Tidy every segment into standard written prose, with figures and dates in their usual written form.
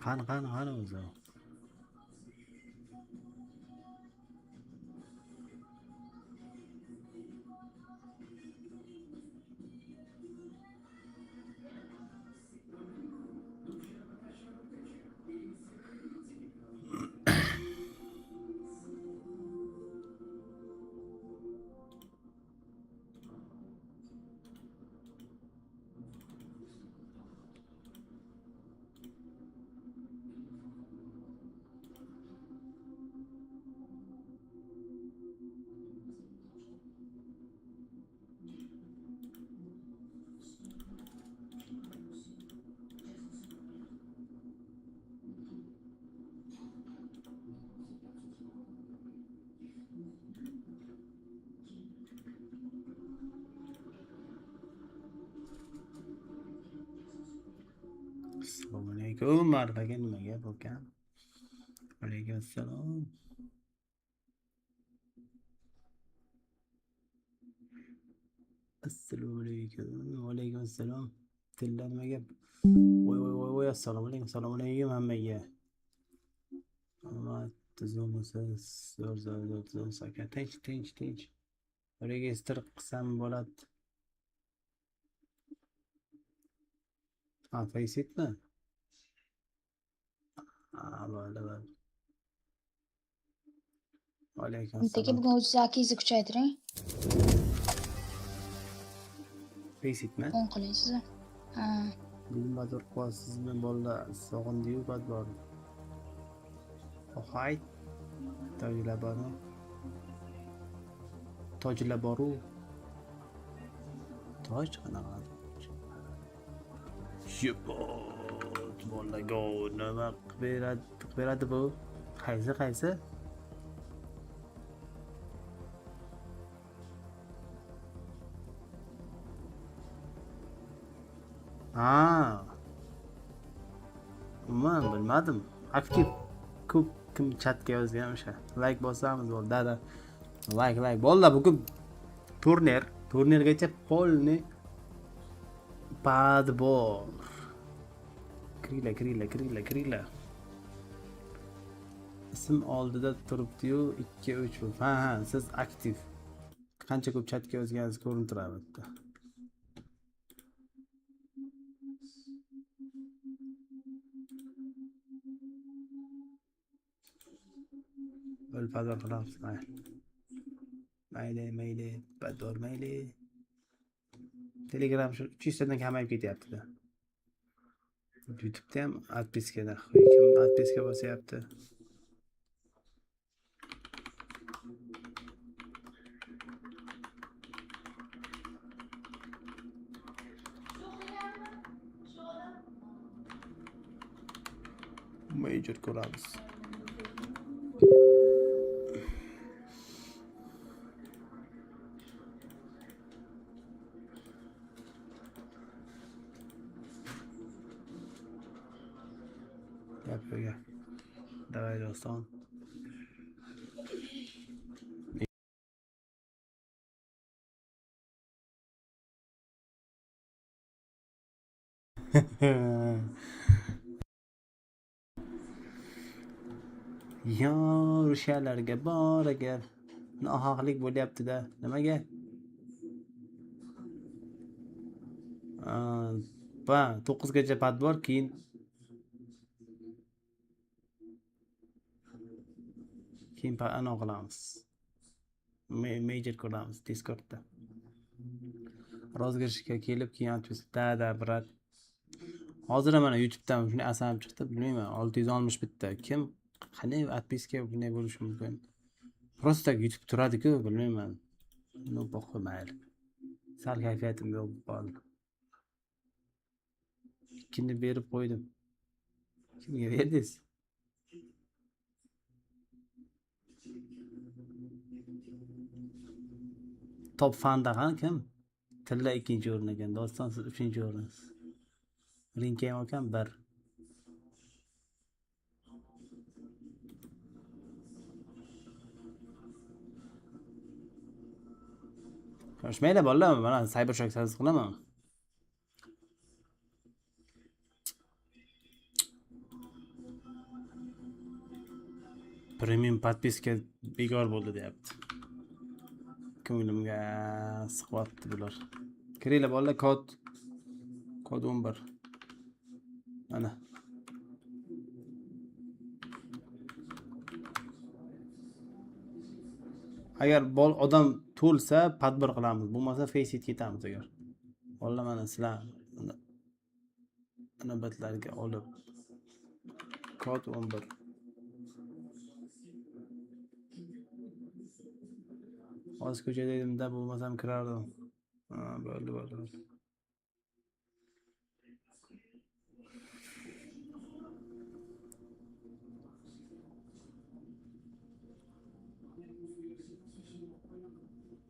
Qani o'zi. Assalomu alaykum. Marhaga nima gap ekan? Alaykum assalom. Assalomu alaykum. Va alaykum assalom. Tilla nima gap? Voy assalomu alaykum. Assalomu alaykum hammaga. Hurmat tuzumisiz. Zo'r aka. Tinch. Registr qilsam bo'ladi. Ha, Faceitmi? Ha, bo'ldi. Alaykum Bittaga assalom. bugun o'zingizni kuchaytiring. Faceitmi? On qilaysiz. Ha. Bilmadim sizmi bolalar sog'indi-yu bor. Ohay. Tojlar boru. Toj qanaqa? Shibot bolaga nima qilib beradi bu? Qaysi? Ha. Men bilmadim. Aktiv ko'p kim chatga yozgan o'sha. Like bosamiz bo'ldi. Dada. Like. Bo'ldi bugun turnirgacha polni pad bor. Kirila. Ism oldida turibdi-yu 2-3. Ha, siz aktiv. Qancha ko'p chatga yozganingiz ko'rinib turadi bitta. Pador qilamiz. Mayli, pador mayli. Telegram shu 300 dan kamayib ketyapti-da. YouTube'da ham odpiskada. Kim odpiska bosyapti? Major ko'ramiz. Yapıyor. Давай dostum. Ya rushalarga bor agar nohaqlik bo'lyapti-da. Nimaga? Va 9 gacha pad bor, keyin anaqa qilamiz. Major ko'ramiz Discordda. Rozgirishga kelib keyin aytibsiz. Da, brat. Hozir mana YouTube'dan shuni asab chiqdi, bilmayman. 660 bitta. Kim qanday odpiska bunday bo'lishi mumkin? Просто tak YouTube turadi-ku, bilmayman. No boqqa mayli. Sal kayfiyatim yo'q qoldi. Ikkinni berib qo'ydim. Kimga berdingiz? Top fanda kim? Tilla 2-o'rin ekan, Doston siz 3-o'rinsiz. Ringa ham ekan 1. Ko'rishmaylar bolalar, mana Cybershock siz qilaman. Premium podpiska bekor bo'ldi deyapti. Ko'nglimga siqyapti bular. Kiringlar bolalar, kod 11. Mana. Agar odam to'lsa tadbir qilamiz. Bo'lmasa face it ketamiz agar. Bolalar mana sizlar navbatlarga olib kod 11. Hozir ko'chada edimda, bo'lmasam kirardim. Bo'ldi.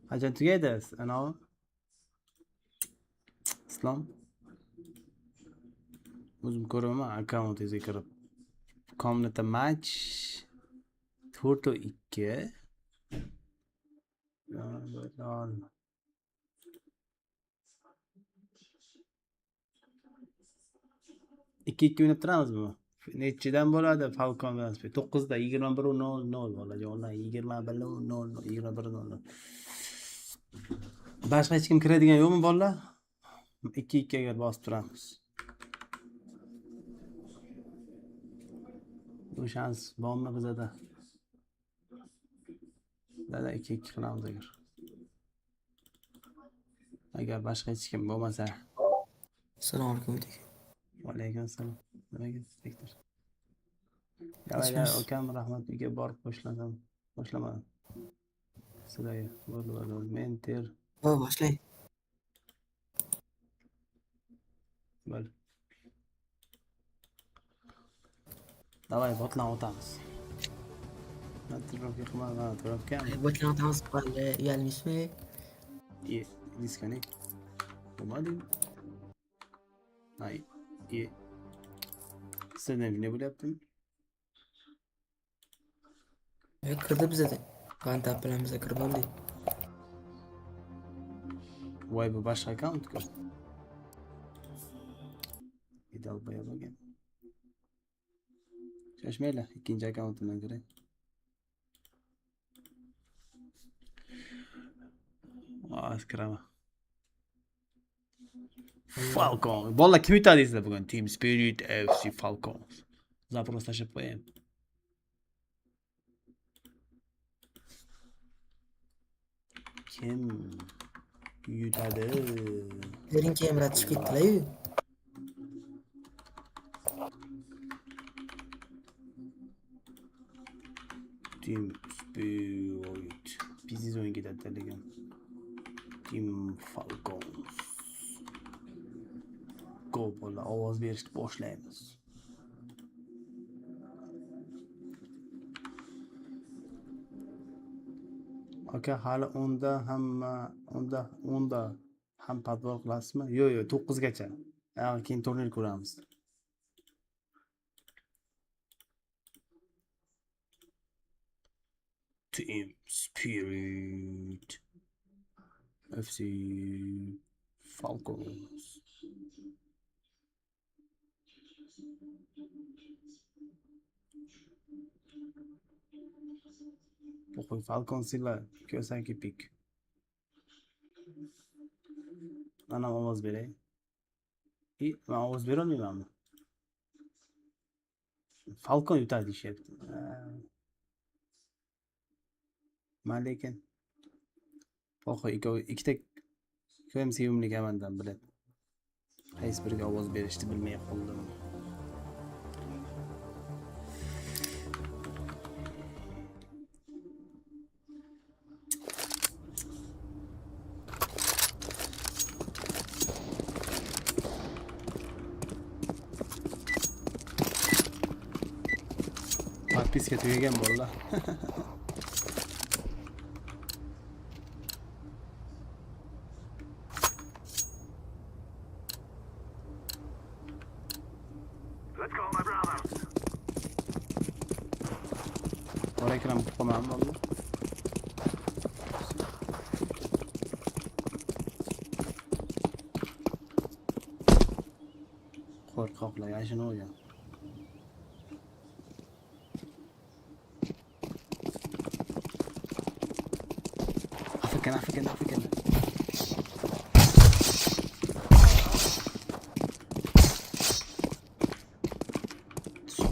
Qachon tugaydi anavi? Islom. O'zim ko'raman akkauntingizga kirib. Комната match 4-2. ikki o'ynab turamizmi? Nechidan bo'ladi Falcon bilan? 9da 21:00 bolajonlar, 21:00, 21:00. Boshqa hech kim kiradigan yo'qmi bolalar? 2-2 ga bosib turamiz. Bu shans bormi bizda? Dada 2-2 qilamiz agar. Agar boshqa hech kim bo'lmasa. Assalomu alaykum. Va alaykum assalom. Nimaga sektor? Yavaş okam rahmat uyga borib boshlamadim. Sizlarga bo'ldi. Men ter. Boshlang. Bo'ldi. Davay botlan o'tamiz. Trafik qilmagan, trafik. Botlan o'tamiz. Uyalmaysizmi? Disconnect. Bo'lmadi. Ay. Sizdan ne bo'lyaptimi? Kirdi bizda. Kantap bilan bizga kirib oldik. Voy, bu boshqa akkaunt-ku. Idal bo'lgan. Shoshmaylar, ikkinchi akkauntimdan kiray. Kiraman. Falcon. Bolalar kim yutadingizlar bugun? Team Spirit FC Falcon. Zaпрос tashlab qo'yayim. Kim yutadi? Birinchi emratishib ketdilar-yu. Team Spirit. Biziz o'yin ketadi degan. Team Falcon. Go bola, ovoz berishni boshlaymiz. Aka, hali 10da ham tadbir qilasizmi? Yo'q, 9 gacha. Keyin turnir ko'ramiz. Team Spirit FC Falcons. O'qoy Falcon sizlar ko'rsanki pik. Mana ovoz beray. Men ovoz bera olmaymanmi? Falcon yutadi deyapti. Malekin. O'qoy ikkita ko'm sevimli gamandan biladi. Qaysi biriga ovoz berishni bilmay qoldim. Podpiska tugagan bolalar. Reklam qilmadim bolalar. Qo'rqoqlar yashini olgan.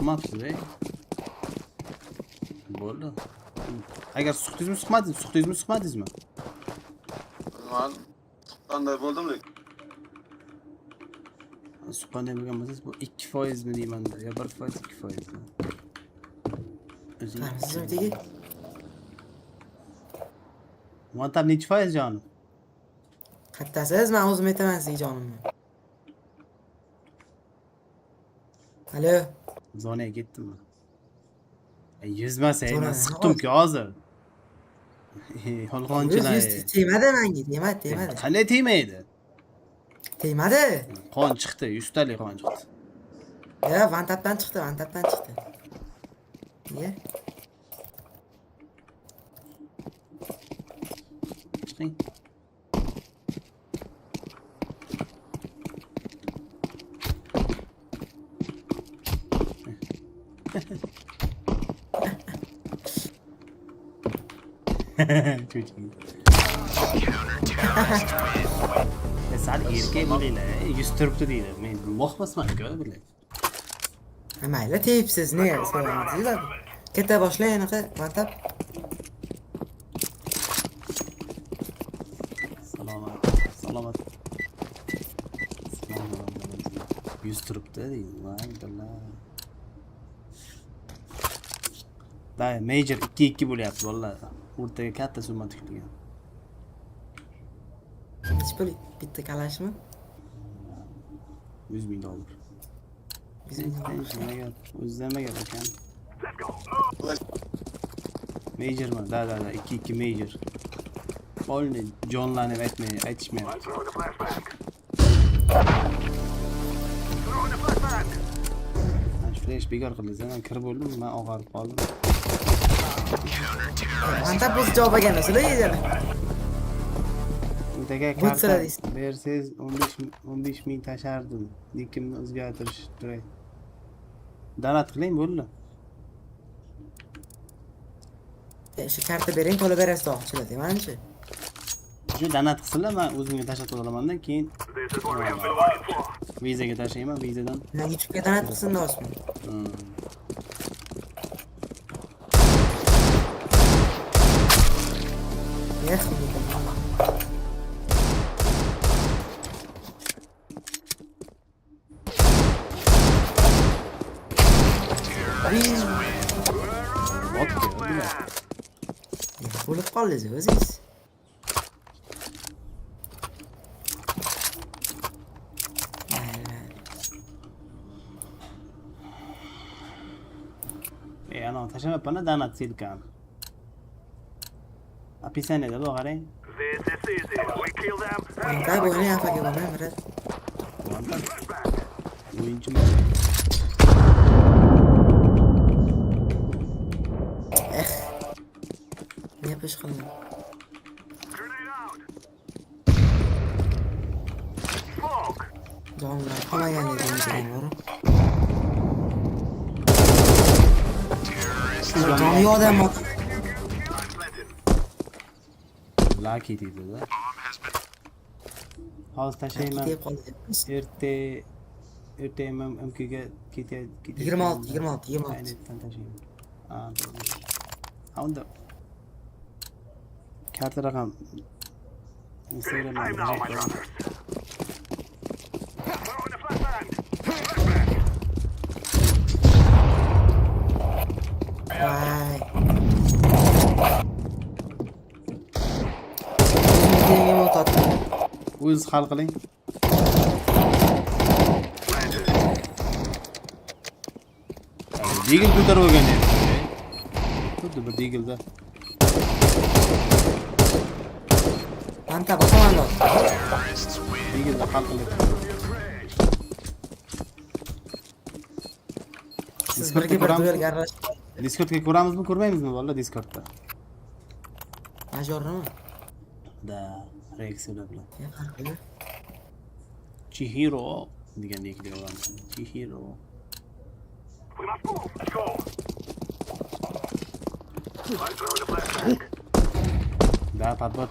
Sıkmapsız Bo'ldi. Agar suqdingizmi? Men suqqanday bo'ldimmi? Suqqanday bo'lgan bo'lsangiz bu 2% mi deyman-da, yo 1%, 2%. Siz o'tigi. Muatab nechi foiz jonim? Kattasiz, men o'zim aytaman sizga jonimni. Alo. Zonaga ketdimmi? Yuzmasa, men Zona, siqdim-ku hozir. Yolg'onchilar. Tegmadi menga, tegmadi. Qanday tegmaydi? Tegmadi. Qon chiqdi, 100 talik qon chiqdi. Ya, vantapdan chiqdi. Niye? Chiqing. Çocuğum. Sal erkek bo'linglar, 100 turibdi deydi. Men moh basman-ku bular. Mayli, tegibsiz, ne so'rayapsizlar? Keta boshlang anaqa, vantap. Salomat. 100 turibdi deydi. Vay Da, major 2-2 bo'lyapti vallahi. O'rtaga katta summa tikilgan. Nechi pul bitta kalashmi? $100,000. O'zlariga ekan. Majorman, da, 2-2 major. Polni jonlanib aytishmayapti. Flash bekor qildingiz, men kirib bo'ldim, men og'arib qoldim. Vantap o'zi javob bergansiz-da, yeydi. O'taga karta bersangiz 15 ming tashardim. Nikimni o'zgartirish kerak. Donat qiling bo'ldi. Shu karta bering, to'lab berasiz oqchilar, deyman-chi. Shu donat qilsalar, men o'zimga tashlatib olaman-da, keyin vizaga tashlayman, vizadan. YouTube'ga donat qilsin do'stmi? Bo'lib qoldingiz o'zingiz. Ana tashlabman donat silkam. Описаниеda bu qarang. Qanday bo'yni afaga bo'lmay, mirat. O'yinchi Ne pish qildim? Jonlar qolmagan edim. Joni odam Lucky deydi-da. Hozir tashlayman. Erta MMKga ketaydi. 26. Aynan tashlayman. Unda karta raqam Instagramdan o'z hal qiling. Degil ko'tarib olgan edi. Xuddi bir degilda. Anta bosaman. Degilda hal qiling. Siz birga bir duelga aralashib. Discordga ko'ramizmi, ko'rmaymizmi valla Discordda? Majormi? Da, reaksiyalar bilan. Farqi. Chihiro degandek deyapman. Chihiro. Da, padbor.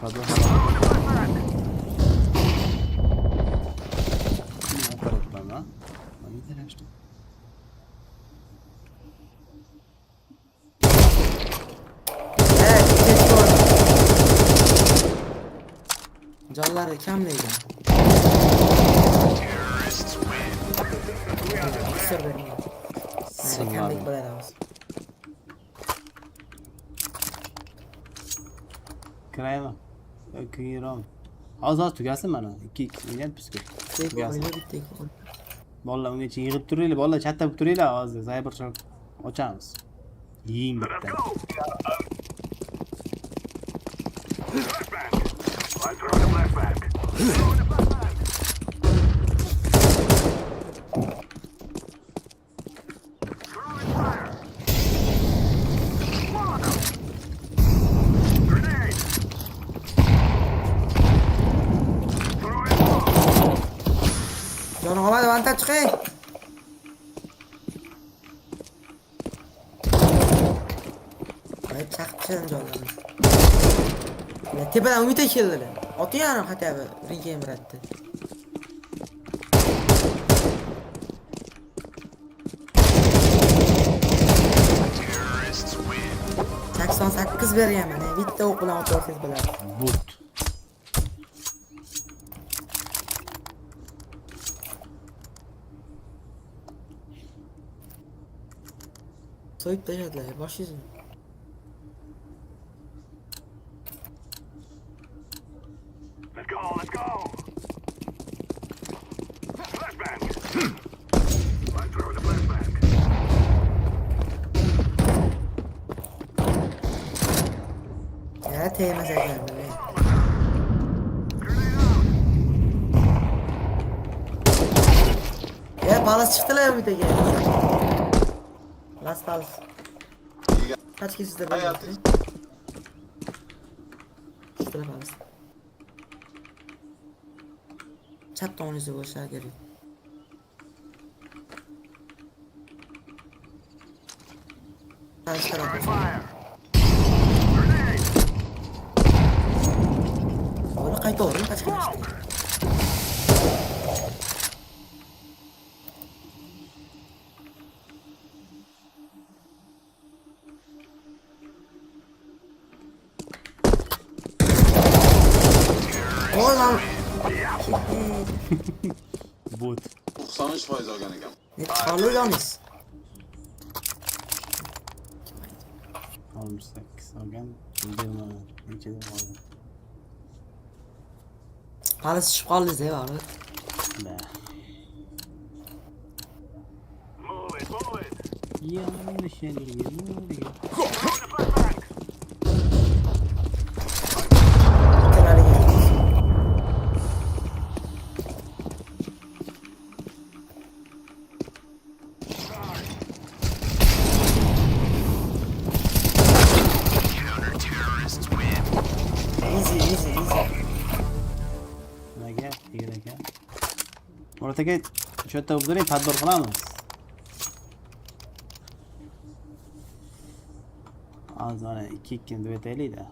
Silahları kamlaygan. Sır vermiyor. Yani kamlayıp bo'ladi hozir. Kiraymi? Kiyram. Hozir tugasin mana. 2 o'ynayapti bizga. Tugasin. Bolalar ungacha yig'ib turinglar, bolalar chatta bo'lib turinglar hozir. Cybershot ochamiz. Yeng bitta. Jonim olmadi, vanta chiqing. Ay chaqibchidan joylarni. Tepadan umid keldilar. Otyapman хотя бы ringga emratdi. Sakson 8 berganman. Bitta o'q bilan o'tasiz bo'ladi. But. So'yib tashladilar, boshingizni. Let's go. Flashbang. I throw the flashbang. Ya tegmasa ekan buni. Ya balas chiqdilar umidga. Last balas. Kaç kişi sizde böyle yaptı? Çıktılar balas. Çap da onu izle boşlar geliyor. Karşı tarafa. Onu kayıt olur mu? Kaç kişi işte? Oy lan. But. 93% olgan ekan. Ne çalıyorsunuz? 68 olgan. 20 necha olgan. Balas çıkıp kaldınız ya abi. Da. Move it. Yanlış yerlere geliyor. Kenara geliyoruz. Easy. Nega? Tegir ekan. O'rtaga shu yerda o'tirib tadbir qilamiz. Hozir mana 2-2 deb aytaylik-da.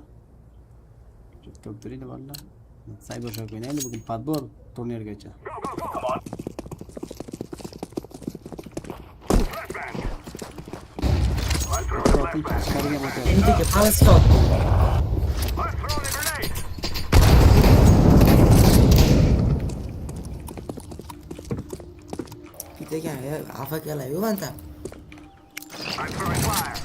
Shu yerda o'tiraylik bolalar. Cybershot o'ynaylik bugun tadbir turnirgacha. Chiqargan bo'lyapti. Endi balas stop. Degan ya afakalar yo'q anta. I'm throwing fire.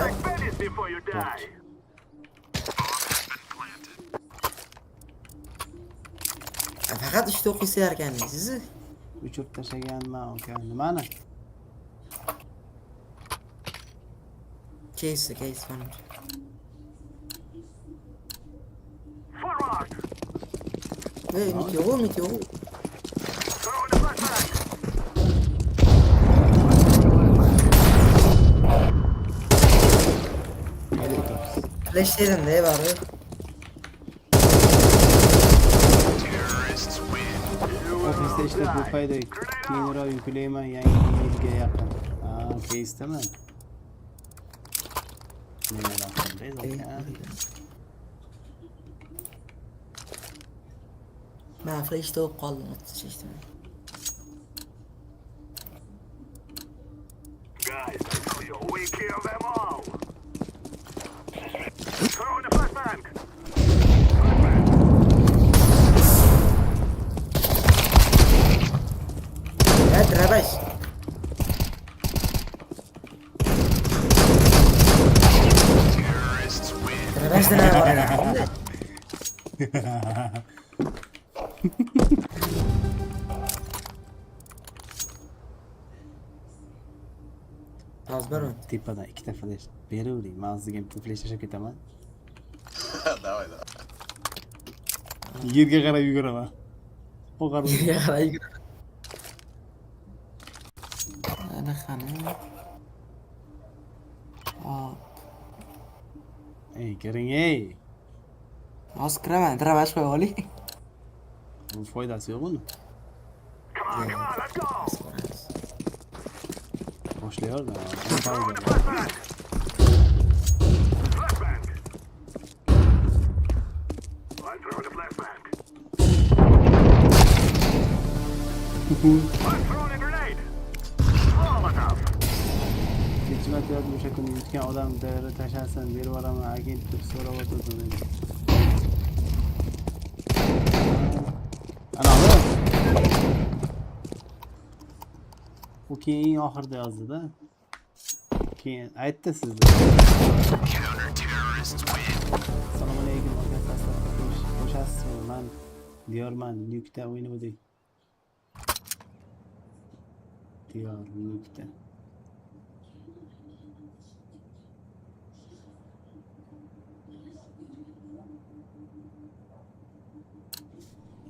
Respect this before you die. Faqat ishda o'qiysiz ekansiz. Uchirib tashlaganman aka. Nimani? Case falan. Forward. Meteor. Throw the flashbang. Flash dedim de var. Ofiste işte bu payda keyinroq yuklayman yangi yilga yaqin. Keysdami? Ben flash'ta o'qib qoldim, o'tib guys. I tell you, we kill them all. Throw in the flashbang. Ya Drabash. Drabashdan nari boradi. Hozir borman. Tepadan ikkita flash beravering. Men sizga flash tashlab ketaman. Давай, давай. Yerga qarab yuguraman. Qo'qarib. Yerga qarab yuguraman. Ana qani. Hop. Ey, kiring ey. Hozir kiraman, Drabash qo'yib oling. Bu foydasi yo'q uni. Come on, let's go. Boshlayapti. Throw in the flashbang. Flashbang. I'm throwing the flashbang. I'm throwing a grenade. Molotov. Kechmatiyapti o'sha kuni yutgan odam dayri tashlasin, berib yuboraman, agent deb so'rab o'tirdim. Anavi. U keyin oxirida yozdi-da. Keyin aytdi sizga. Assalomu alaykum, qo'shasizmi? Men diyorman, nukta o'ynadik. Diyor, nukta.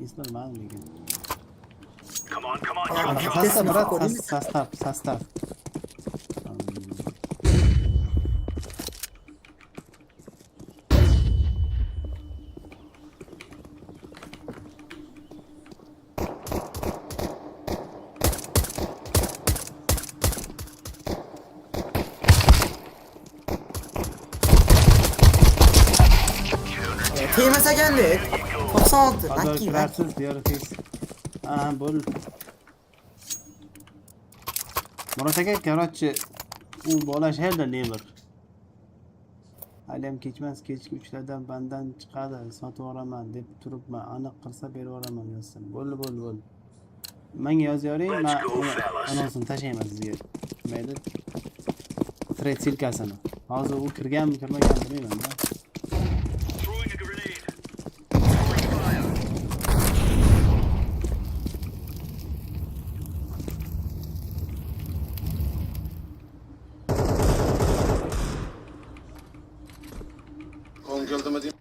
Ismi ma'lum ekan. Come on, come on. Sastav, brat, sastav. Temas ekanda. 96. Lucky. Kirasiz, diyor fix. Bo'l. Murat aka, короче, u bola shaharda lemir. Haliyam kechki 3larda bandan chiqadi, sotib yuboraman deb turibman. Aniq qilsa berib yuboraman yozsin. Bo'ldi. Menga yozyavering, men anonsini tashlayman sizga. Mayli. Thread silkasini. Hozir u kirganmi, kirmaganmi bilmayman. Throwing a grenade. Qo'ng keldimi deyim.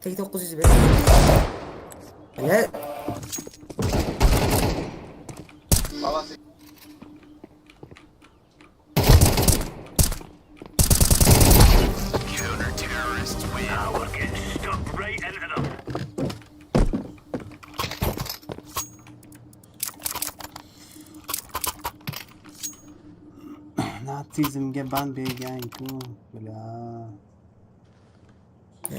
Tek 900 ber. Ya. Xalas. Now we're getting stuck right into them. Natizmga band bergan-ku. Bula.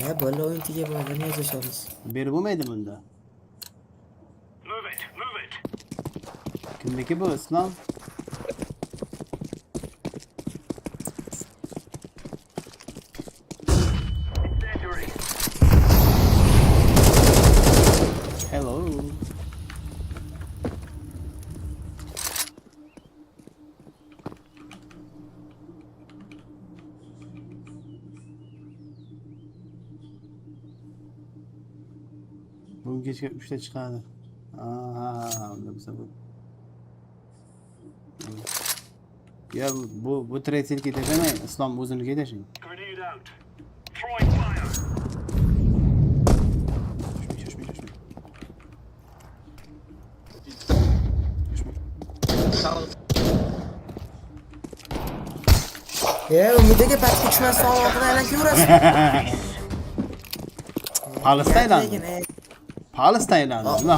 Ya bola o'yin tega bo'lgan yozishamiz. Berib bo'lmaydimi unda? Move it. Kimniki bu, Islom? Incendiary. Hello. Bugun kechga 3 ta chiqadi. Unda bo'lsa bu. Ya bu treyselga tashamay, Islom o'ziniga tashing. Grenade out. Throwing fire. Shoshmay. Ya umidiga pastga tushmasdan oxirida aylanib yurasan. Palestindan. Nima?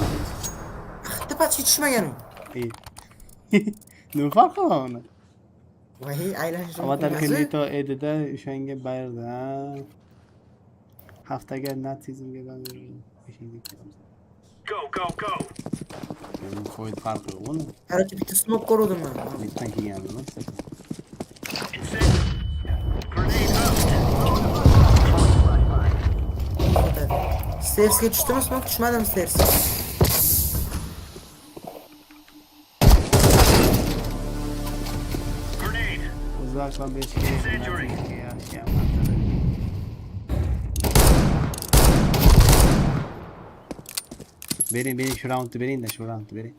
Hatta pastga tushmagan u. Nima farqi bor uni? Voy aylanish. Avatar Kenito edida o'shanga bayirdi. Haftaga natsizmga Go. Senin koydu farkı yok onu. Qarata bitta smoke ko'rdim men. Bittan kelganmi? Incendiary. Grenade out. Stairs'ga tushdimi smoke? Tushmadimi stairs'ga? Grenade. Uzaktan 5 Incendiary. kere. Verin şu round'u verin de şu round'u verin.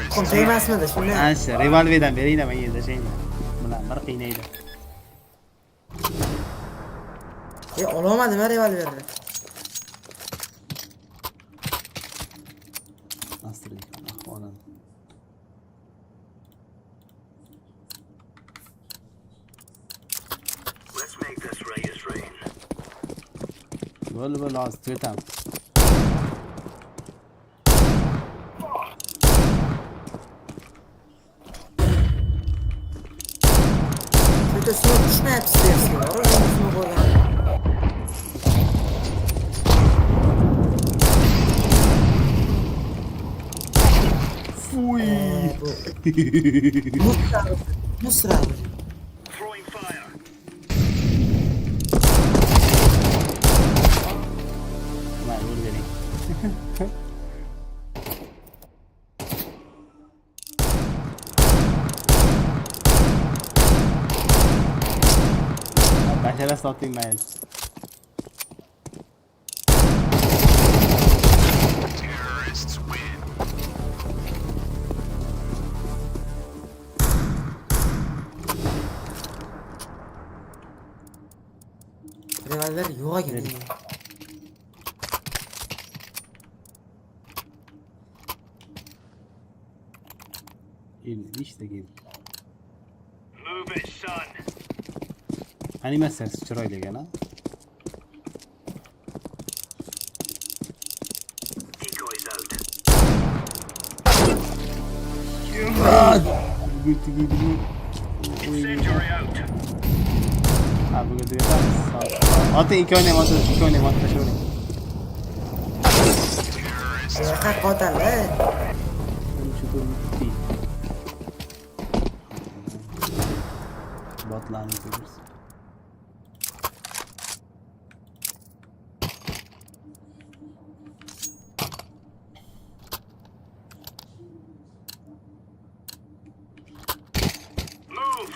Qo'mta emasmidi shunday? Ancha revolverdan beringlar men yerda shayni. Bular bir qiynaydi. Ololmadim revolverni. Nastirlik ahvolan. Let's make this Reyes rain. Böyle az tweetam. Bitta smoke tushmayapti stairs'ga. O'zim smoke ko'rgan. Fuy. Musra. Throwing fire. Lan vur beni. Başara satayım ben. Terrorists win. Revolver yo'q ekan. İşte gel. Move it, son. Animasyon chiroyli ekan ha. Decoys out. Incendiary out. Ha bugün duyuyorsanız. Atın iki oynayayım atın. İki oynayayım atın. Taşı oynayayım. Qaq qotal, Şu dur bitti. Botlarını görürüz. Move.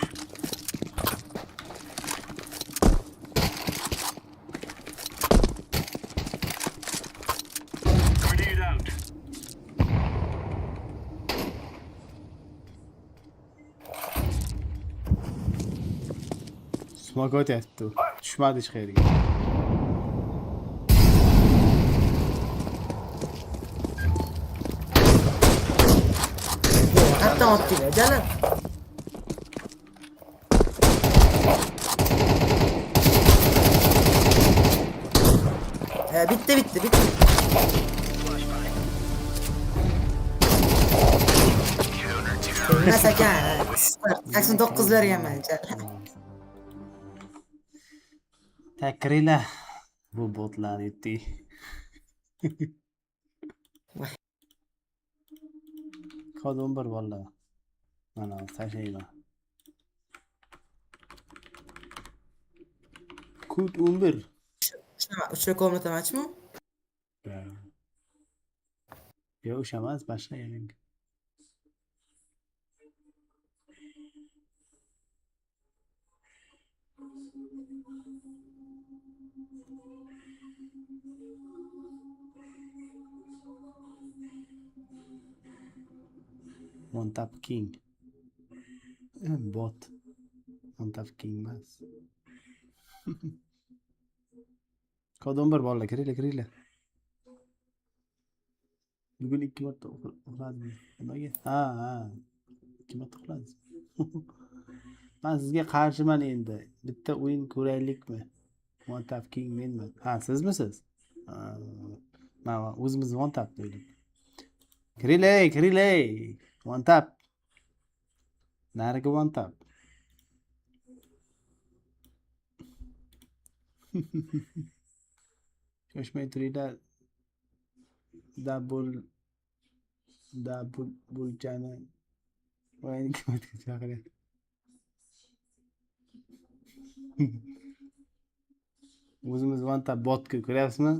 Grenade out. Smoke o'tyapti. Tushmadi hech qayerga. Qayerdan otdinglar, jalal? Bitti. Bilmas ekan. 89 berganman, jalal. Takrilar. Bu botlar yetti. Kod 11 valla. Mana tashlayman. Kod 11. Uchta komnata machmi? Yo'q, o'sha emas, boshqa yangi. One tap king. Bot. One tap king emas. Kod 11 bolalar, kiringlar. Bugun 2 marta uxladingiz. Nimaga? Ha. 2 marta uxladingiz. Men sizga qarshiman endi. Bitta o'yin ko'raylikmi? One tap king menman. Ha, sizmisiz? Men o'zimiz one tap deylik. Kiringlar. One tap. Nariga one tap. Shoshmay turinglar. Bulchani o'yin ko'rishga chaqiryapti. O'zimiz OneTap botga ko'ryapsizmi?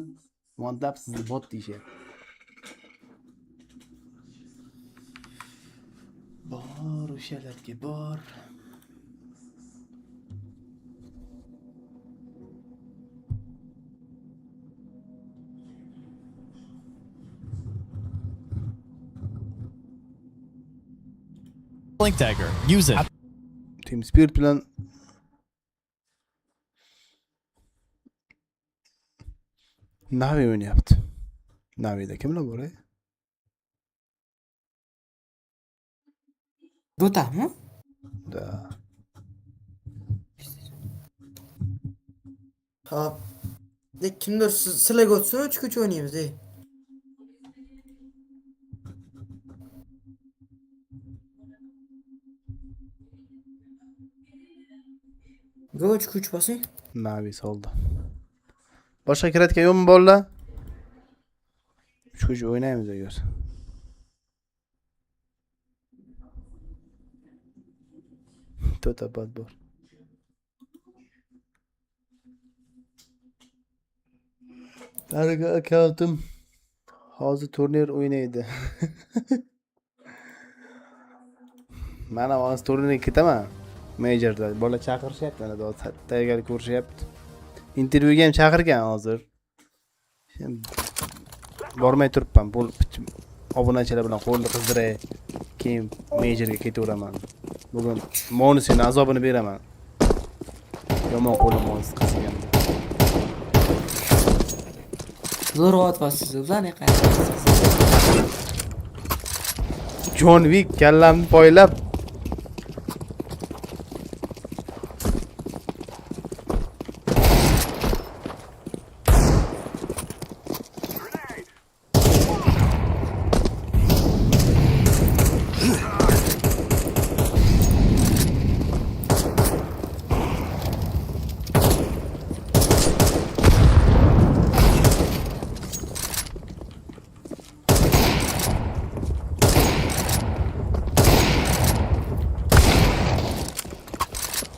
OneTap sizni bot deyishyapti. Bor o'shalarga bor. Link tagger. Use it. Team Spirit bilan Navi o'ynayapti. Navida kimlar bor? Dota'mi? Da. Hop. Kimdir sizlarga o'tsin, 3 o'ynaymiz, ey. Go 3 bosing. Navi soldi. Boshqa kiratgan yo'qmi bolalar? 3 o'ynaymiz agar. Tota bot bor. Darga akkauntim hozir turnir o'ynaydi. Mana hozir turnirga ketaman. Majorda bola chaqirishyapti, mana tayyorgarlik ko'rishyapti. Intervyuga ham chaqirgan hozir. Bormay turibman. Obunachilar bilan qo'lni qizdiray. Keyin majorga ketaveraman. Bugun Monusning azobini beraman. Yomon qo'lim Monus qizgan. Zo'r otyapsiz, ularni qayerda? John Wick kallamni poylab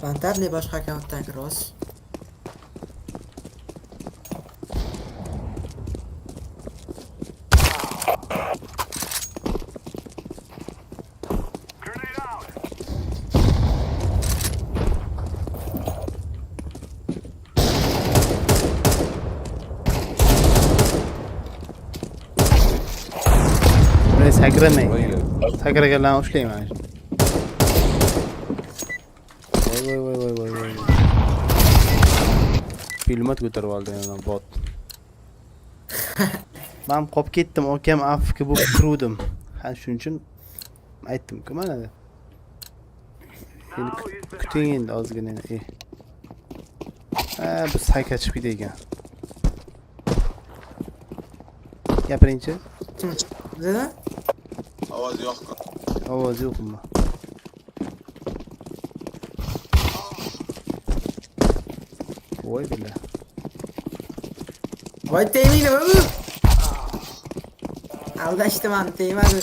Fantarli boshqa akkauntdan kiroz. Grenade out. buni sakramang. Sakraganlarni ushlayman. Voy. Filmat ko'tarib oldi yana bot. Men qolib ketdim, akam afka bo'lib turdim. Ha shuning uchun aytdim-ku mana. Endi kuting endi ozgina. Bu sayka chiqib ketdi ekan. Gapiringchi. Zada? Ovoz yo'q. Ovoz yo'qmi? Voy billa. Voy teymingni bu. Aldashdiman, teymadi.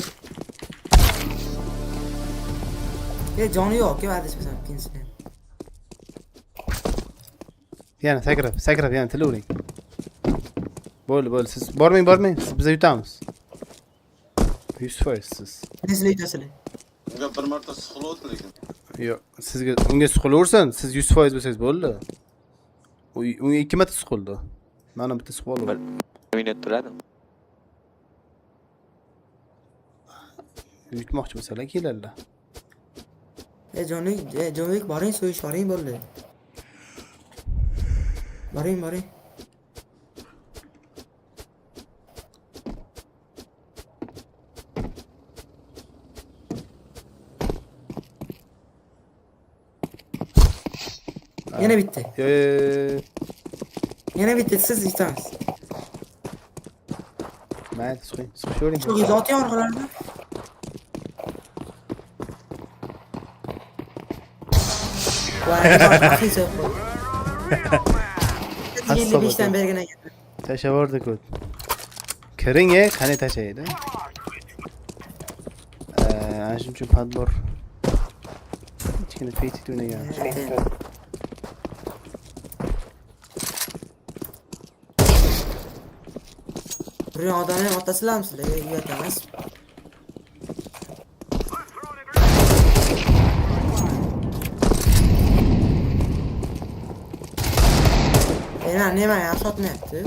Joni yo'q, va'dish qilsam, kinsin. Yana sakrab yana tilavering. Bo'ldi, siz bormang, siz biz yutamiz. 100% siz. Sizlar yutasizlar. Unga bir marta siqiladi lekin. Yo'q, sizga unga siqilaversin, siz 100% bo'lsangiz bo'ldi. Unga 2 marta siqildi. Mana bitta siqib oldim. Minut turadi. Yutmoqchi bo'lsalar keladilar. Jonlik boring, so'yish boring bo'ldi. Boring. Yana bitti. Yana bitti, siz yutamiz. Mayli, siqishvering. Shu zoti orqalarida. 255 dan bergan ekan. Tashlab yubordik o't. Kiring, qani tashlaydi? Ana shuning uchun podbor. Kichkina fetit o'ynagan. Buraya odamni otasilarmi sizlar? Uyat emas. Nima yaxshi otmayapti?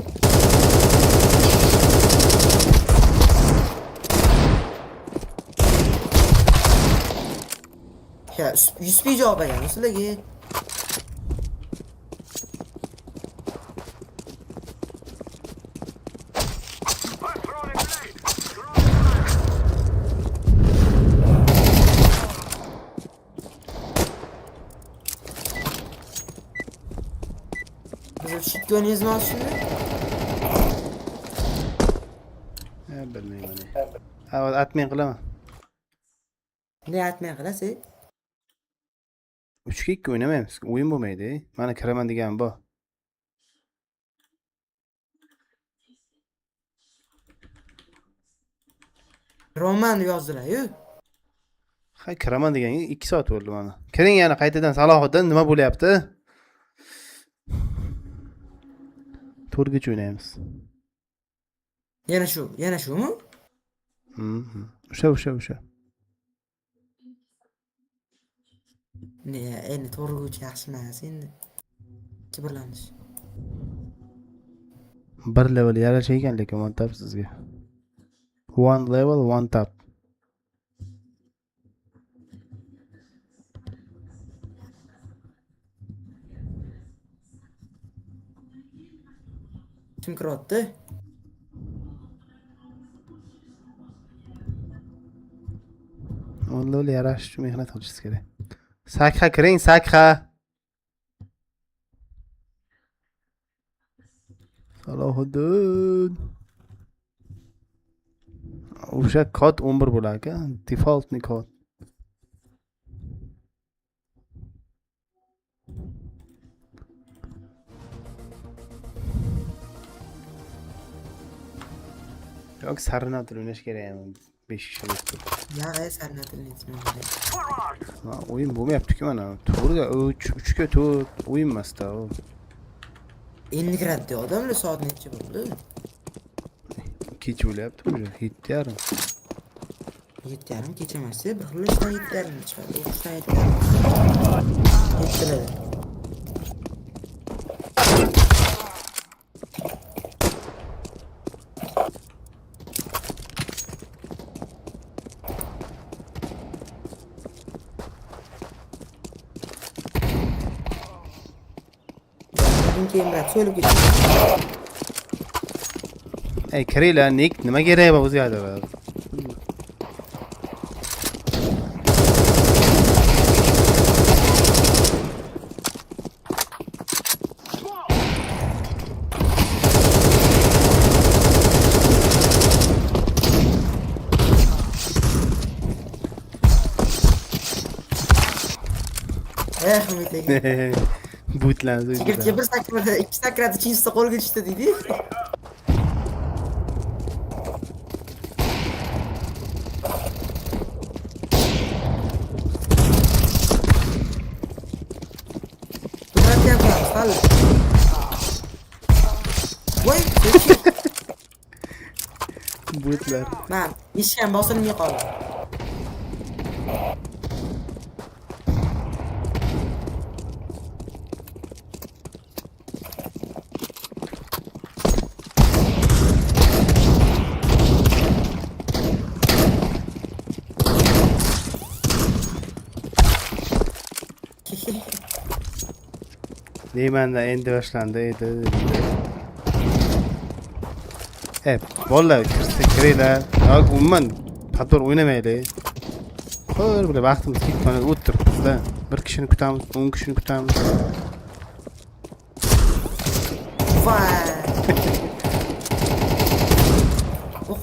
Ya, 100 pi javob bergan sizlarga. Çıktığınız mı şimdi? Bilmayman. Atmay qilaman. Ne atmay qilasiz? 3-2 o'ynamaymiz. O'yin bo'lmaydi. Mana kiraman degan bu. Roman yozdilar-yu. Ha, kiraman deganga 2 soat bo'ldi mana. Kiring yana qaytadan Salohiddin nima bo'lyapti? To'rgacha o'ynaymiz. Yana shumi? O'sha. Ne, endi to'rgacha yaxshi emas endi. Kibrlanish. Bir level yarasha ekan lekin one tap sizga. One level, one tap. Kim kiryapti? One level yarashish uchun mehnat qilishingiz kerak. Sakha kiring, sakha. Salohiddin. O'sha kod 11 bo'lar ekan, defaultni kod. Yo'q, sarnat o'ynash kerak. 5 kishi bo'lib. Ya, sarnatilni aytmayman. O'yin bo'lmayapti-ku mana. To'g'riga 3 ga 4 o'yin emas-da. Endi kiradi odamlar soat necha bo'ldi? Kech bo'lyapti bu. 7:30. 7:30 kecha emas, bir xil 7:30 chiqadi. 7:30. Keyin so'lib ketdi. Ey, kiringlar, nima kerak bu o'zgardi? Umidga. Butlanadi. Sigirtga bir sakradi, ikki sakradi, chinsi qo'lga tushdi deydi. Voy, Butlar. men ishgan bosilmay qoldi. Deymanda endi boshlandi edi. Bolalar kiringlar. Yo'q, umuman pator o'ynamaylik. Qo'yib bular vaqtimiz ketmay o'tiribmiz-da. Bir kishini kutamiz, 10 kishini kutamiz. Voy.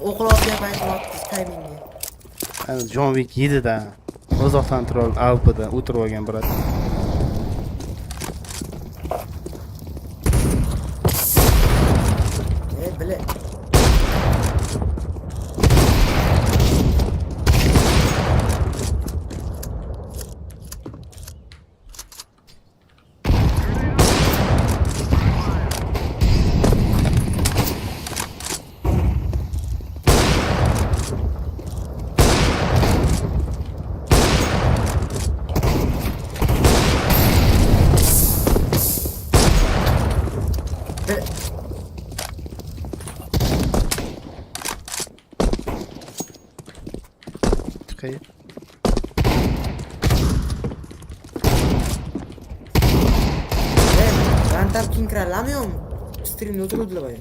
O'qilotgan paytlar taymingi. Ana John Wick 7 da. O'zoqdan turib Alpida o'tirib olgan brat. Chiqay. Ben tam kim kiralamıyorum. Stream'de oturuyordular bayağı.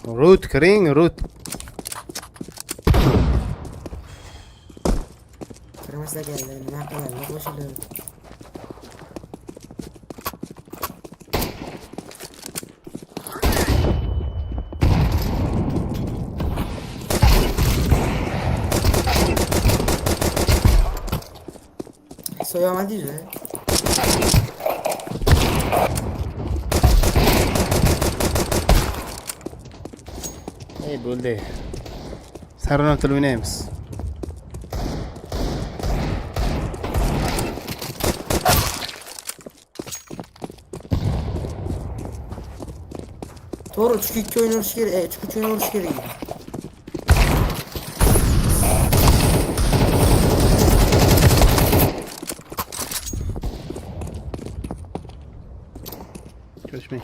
Root kiring, root. Kırmızı geldi. Ne yapıyorlar? Koşuyor. Soyamadı ya. Ey bo'ldi. Sarronatib o'ynaymiz. Doğru çünkü 2 oyun oluş gereği. Çünkü 3 oyun oluş gereği. Ko'chmang.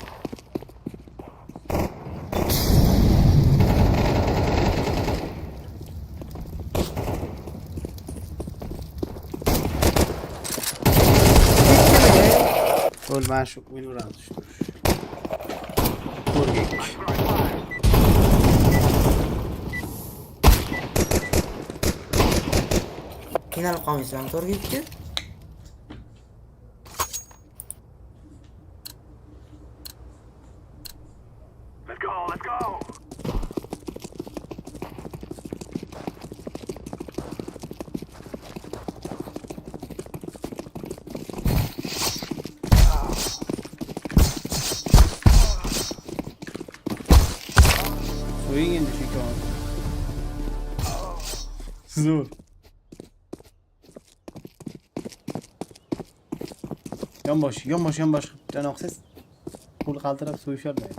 O'lma shu o'ynaveramiz shu. Final qolmaysan, to'g'ri ketdi. Let's go, let's go. O'yin endi shu kon. Zo'r. Yonbosh janoqsiz. Qo'l qaltirab so'yisholmaydi.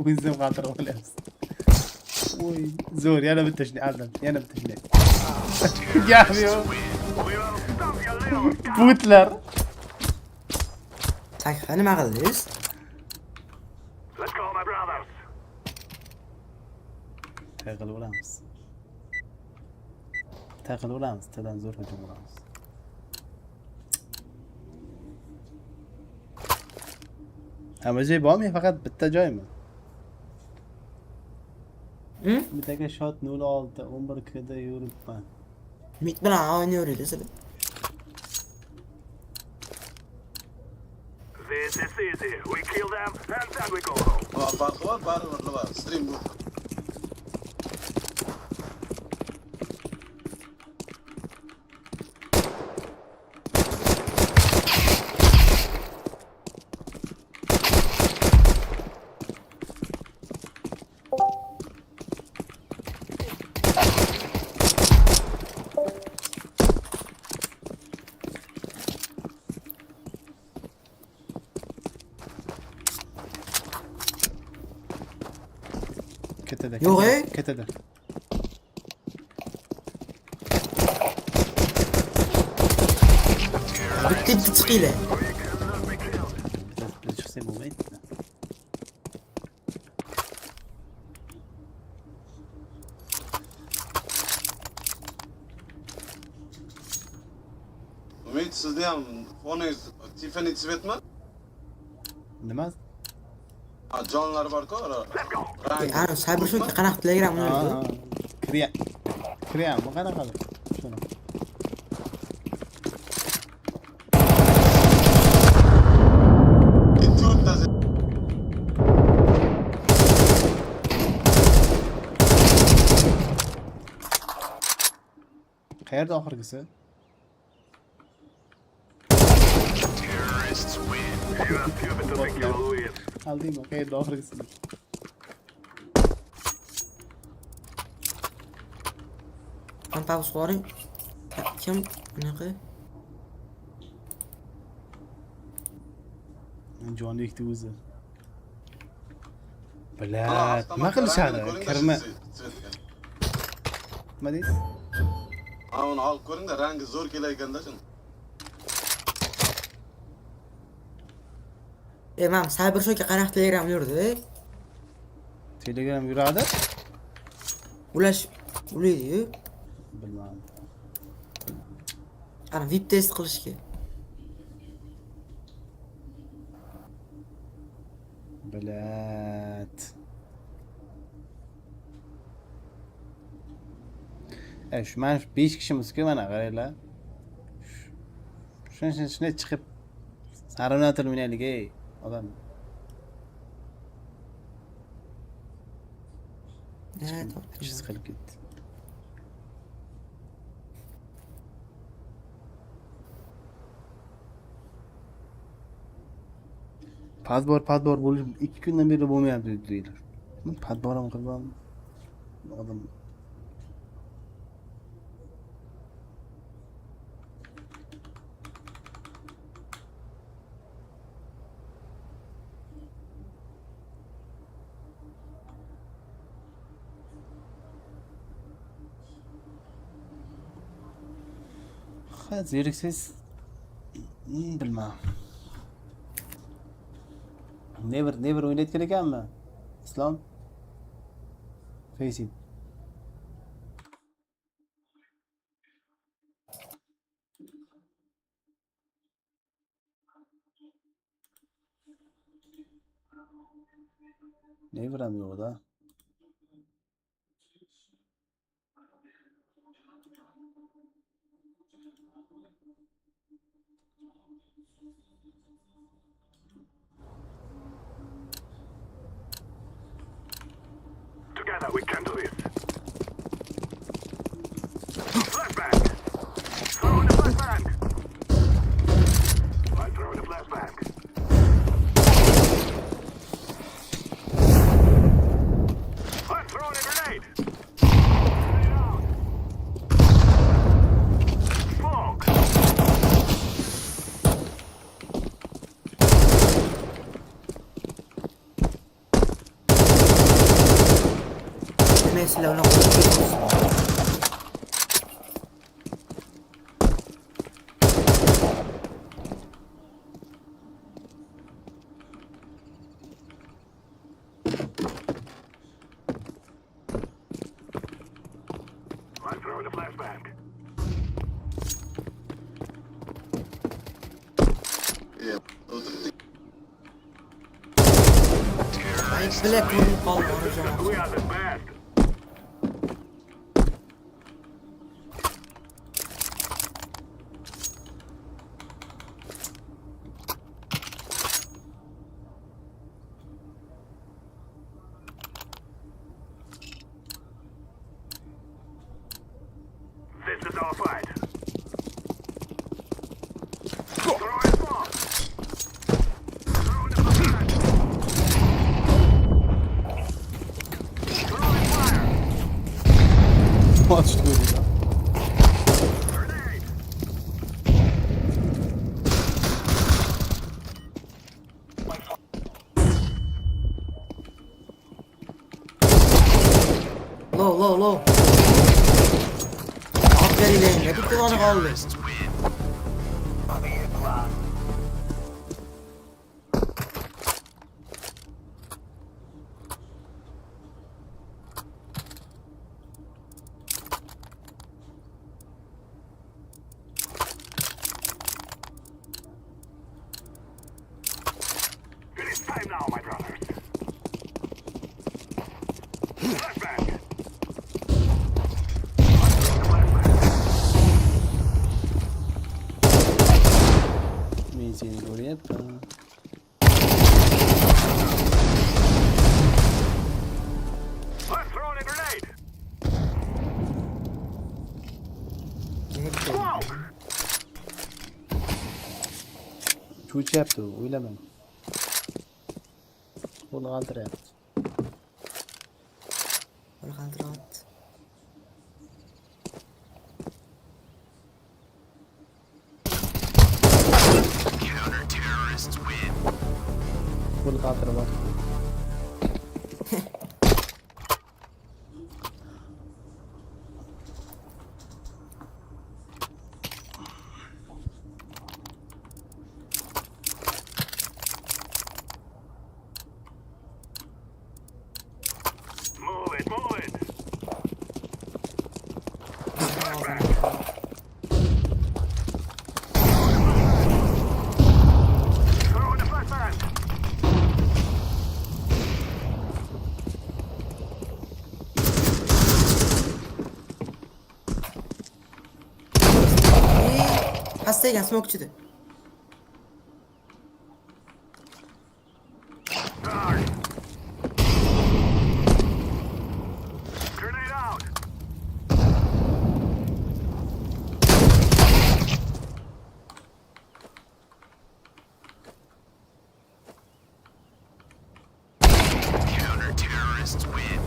O'zim qaltirib olyapsiz. Voy, zo'r, yana bitta shuni aldim. Yana bitta shuni. Gap yo'q. We will stop your little Butlar. Sahifa nima qildingiz? Let's go, my brothers. Taqilamiz. Tadan zo'r hujum qilamiz. Hamma joy bormi, faqat bitta joymi? Bittaga shot 06 11 kda yuribman. Mit bilan o'ynayveradi sizlar. This is easy. We kill them and then we go home. Farqi bor, baribir nima? Stream bu. Ketada. Yo'q, Ketada. Bitti chiqinglar. Bitta chiqsa bo'lmaydi. Umid, sizda ham foningiz Tiffany svetmi? Nima? Jonlar bor-ku, rang. Ana sabr shu qanaqa telegram o'ynaydi. Kriyam, bu qanaqadir? Shuni. Qayerda oxirgisi? Terrorists win. You have stupid to think you'll win. Aldingmi? Qayerda oxirgisi? Pavs qo'ring. Kim bunaqa? Jonlikni o'zi. Bilat, nima qilishadi? Kirma. Nima deysiz? Uni olib ko'ring-da, rangi zo'r kelayotganda shuni. Men Cyber Showga qanaqa Telegram yurdi? Telegram yuradi? Ulash ulaydi-yu. Bilmadim. Ana VIP test qilishga. Bilat. Shu mana 5 kishimizku mana qaranglar. Shunday chiqib saronatil o'ynaylik ey odam. Ne Chiz qilib ketdi. Padbor bo'lib 2 kundan beri bo'lmayapti deydilar. Padboram qilmam. Odam ha zeriksiz bilmadim. Never o'ynayotgan ekanmi? Islom. Facing. Never ham yo'q-da. Together we can do this. Flashbang. Throw in the flashbang. I throw in the flashbang. I'm throwing a grenade. Grenade out. Smoke. Men sizlar uni qo'yib I'm throwing a flashbang. Yeah, o'tirdik. bilak ko'rinib qoldi onajon. We are the best. This is our fight. Throw a smoke. Throw in the flashbang. Throw in fire. Watch the video. Grenade. Low. Aferin lan. Ne bitti onu kaldı. It is time now, my brothers. Flashbang. Men seni ko'ryapman. I'm throwing a grenade. Ne bitti? Smoke. Cho'chyapti, o'ylamang. Qo'li qaltirayapti. Buni qaltiryapti. Qo'li qaltiryapti. ekan, smokechidir. Grenade out. Counter-terrorists win.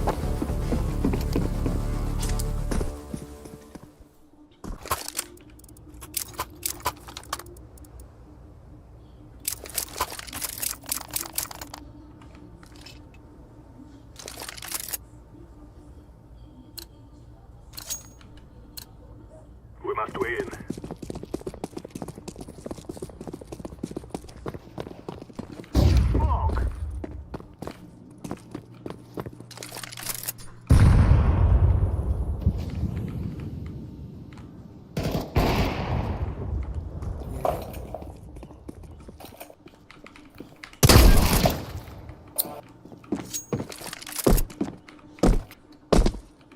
We must win. Smoke.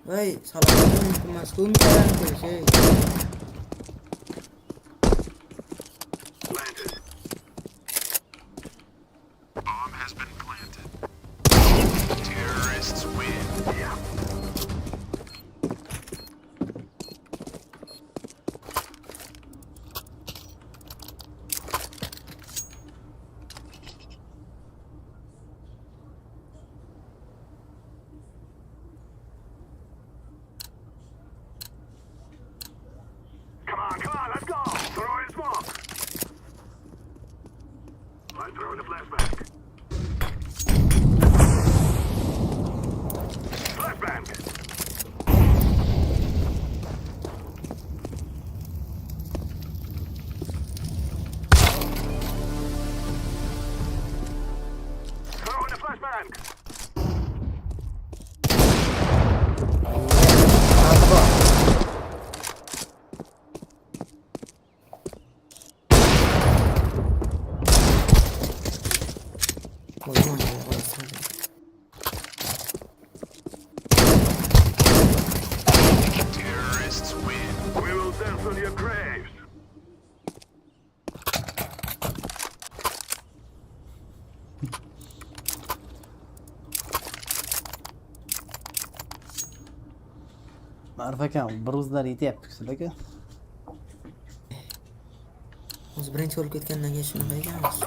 Voy, salom mas'ul karam şey. Planted. Bomb has been planted. Terrorists win. Yeah. Come on, let's go. Throw in smoke. I'm throwing the flashbang. Flashbang. Throw in the flashbang. Koyma ya, Terrorists win. We will dance on your graves. Ma'ruf akam, bir o'zlari yetyapti sizlarga. O'zi birinchi bo'lib ketgandan keyin shunaqa ekanmiz.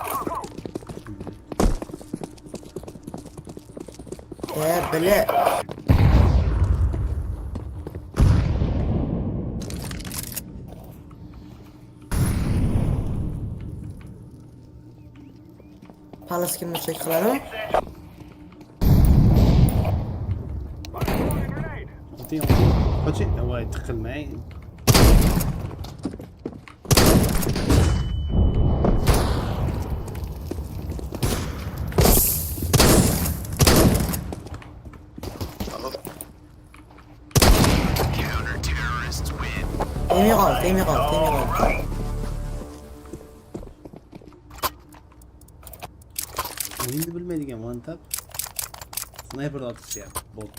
Bile. Palas kim olsak qiladimi? Grenade. O'ting, qoching, voy tiqilmang. Counter-terrorists win. Temir qol. O'yinni bilmaydigan one tap. Sniper otishyapti, bot.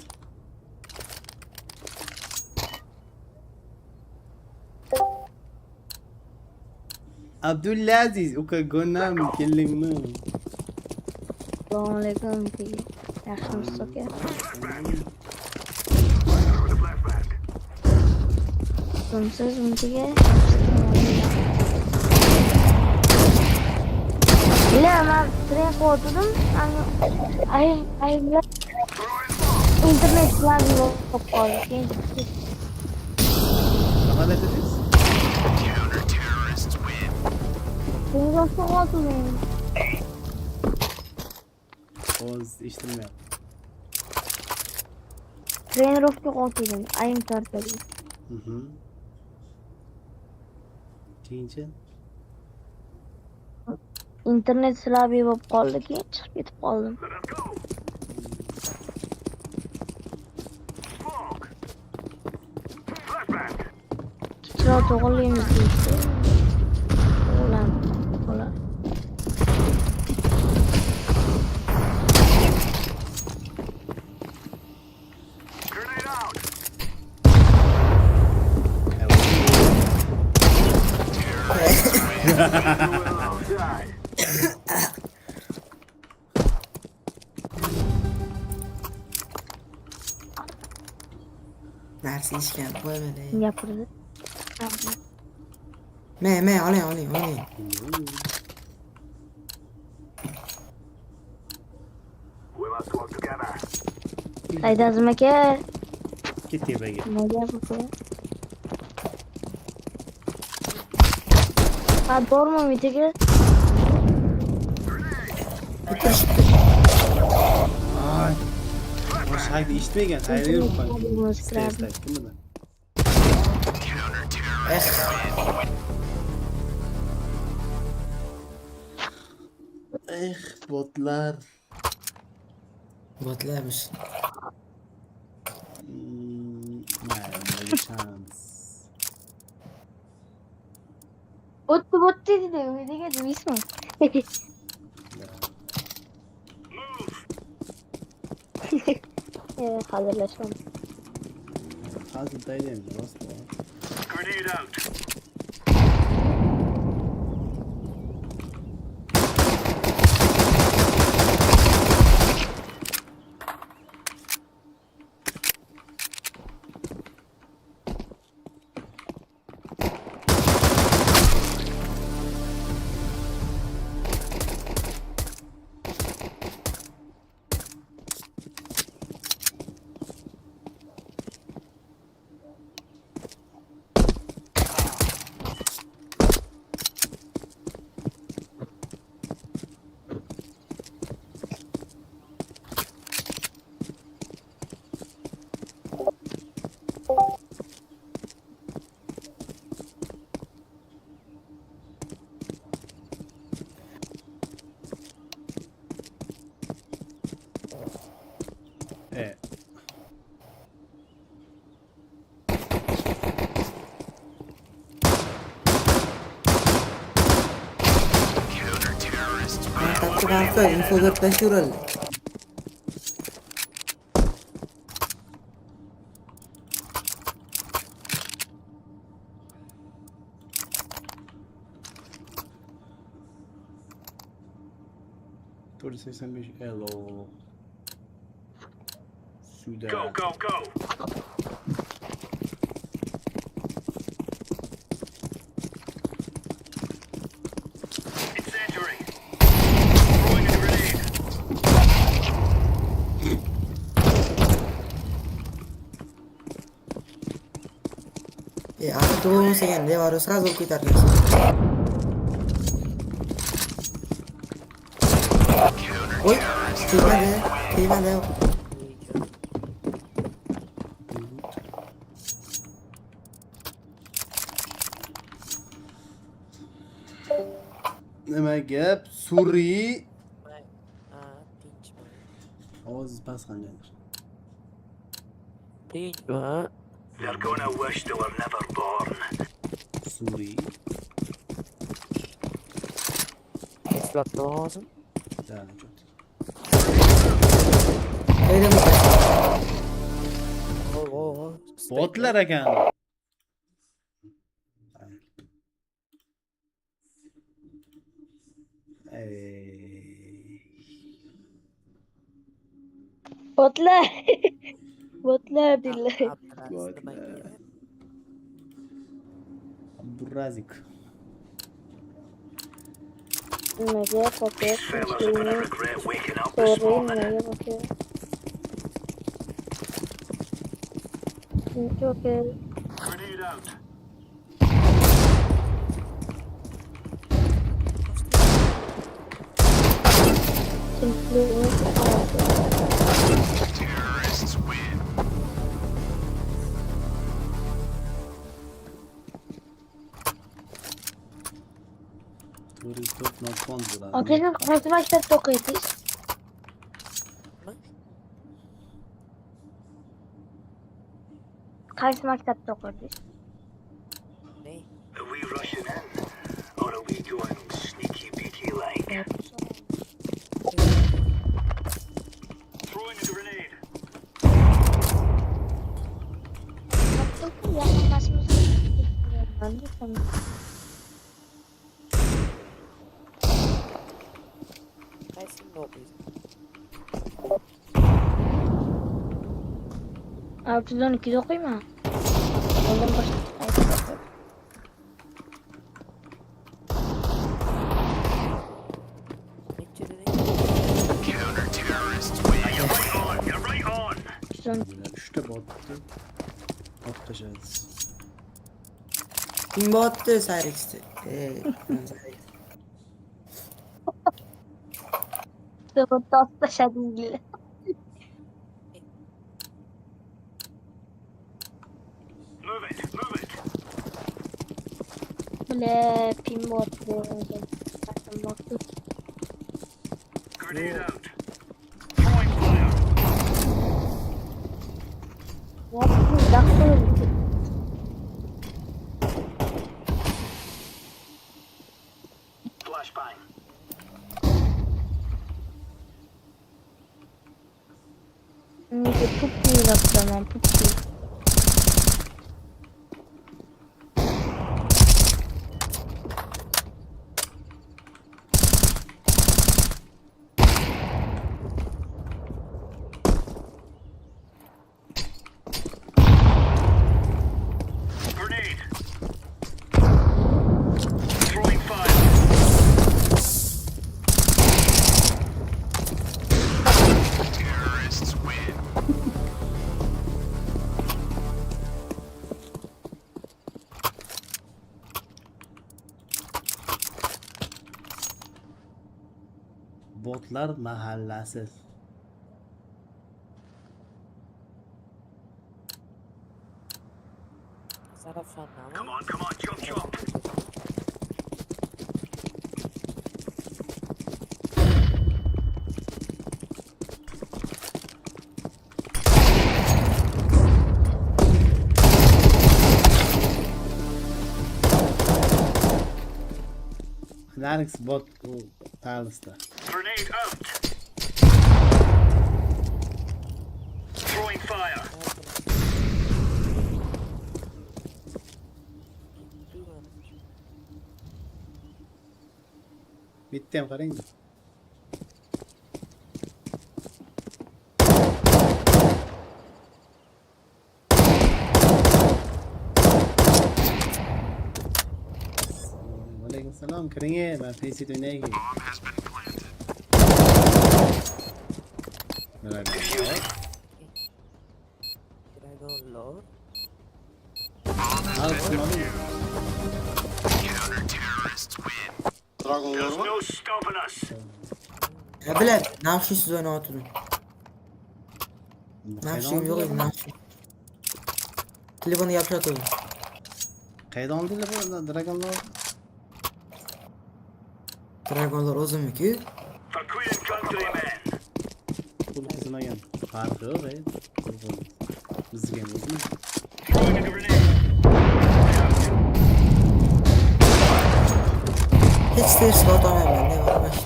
Abdulaziz, uka gonam kelingmi? Assalomu alaykum. Yaxshimisiz aka? Throw in the flashbang. Kimsiz bunchaga? Men tren qo'ydim. Aylar internet bilan yo'q qoldi. Nima dedingiz? Counter-terrorists win. Tren qo'ydim. Oz eshitilmayapti. Trenirovka qo'ydim. Ayim tartadi. Keyinchi Internet silabi bo'lib qoldi, keyin chiqib ketib qoldim. Let us go. Smoke. Flashbang. Chiroq to'g'rilaymiz deydi. Ulan. Grenade out. Terrorists Narsa ishgan qo'ymadi. Gapirdi. Me, oling. We must work together. Saydazim aka. Ket tepaga. Nega bu? Ha, bormi videoga? Ay. Boshaqni eshitmagan, tayyor yuribman. O'zgardi. Kimda? Botlar. Botlarmish. Mayli, chance. Bot dedi de videoga deysizmi? Hazırlaşmam. Hozir daydayım, rost bor. Grenade out. Kanka info bertaşural. Dur 85 elo. Suda. Go. Incendiary. Throwing a grenade. Aku tuh sekian dia baru 100 kita nih. Oi, gimana? Nima gap? Suri. Ovoz bas qanday? They're gonna wish they were never born. Suri. Eslatma lazım. Da, çok. Öyle mi? Botlar ekan. Botlar. Botlar diyorlar. Burazik. Nega paket. Fellas are gonna regret waking up this Sorry, morning. nega paket. It's okay. Grenade out. Terrorists win. Turist not fond bular. Arkadaşlar nasıl maktabda okuyordunuz? Hangi maktabda okuyordunuz? Are we rushing in? Or are we going sneaky peeky like? Throwing a grenade. Yaptım yakınlaşmış. Ben de sanırım. 612'de okuyma. Ondan başka. Counter terrorists win. You're right on. 3'te bottu. Bot taşarız. Kim bottı Cyrix'ti? Bu tas taşadım bile. Move it, move it. Böyle pinbot diyorum. Zaten baktım. Grenade out. Throwing fire. Yaptım, dakika. Flashbang. Neyse puppiyi yapacağım ben puppiyi. Grenade. Throwing fire. Terrorists win. Botlar mahallasi. Come on, jump shot. Larix bot u tarlista. Grenade out. Throwing fire. Bitti ham qarang. Alaykum assalom, kiring, men PC o'ynayki. Bomb has been planted. Counter terrorists win. Dragonlar There's var. no stopping us. Ya bilen, ne yapıyorsun siz oyuna oturun? Ne yapayım yok edin, ne yapayım? Telefonu yapışat olun. Qaydan oldilar bu dragonlar? Dragonlar uzun mu ki? For Queen and Country men. Pul qizmagan. Farqi yo'q, ey. Bizga o'zimiz. Throwing a grenade. Hiç de sıra otamam ben, ne var başta.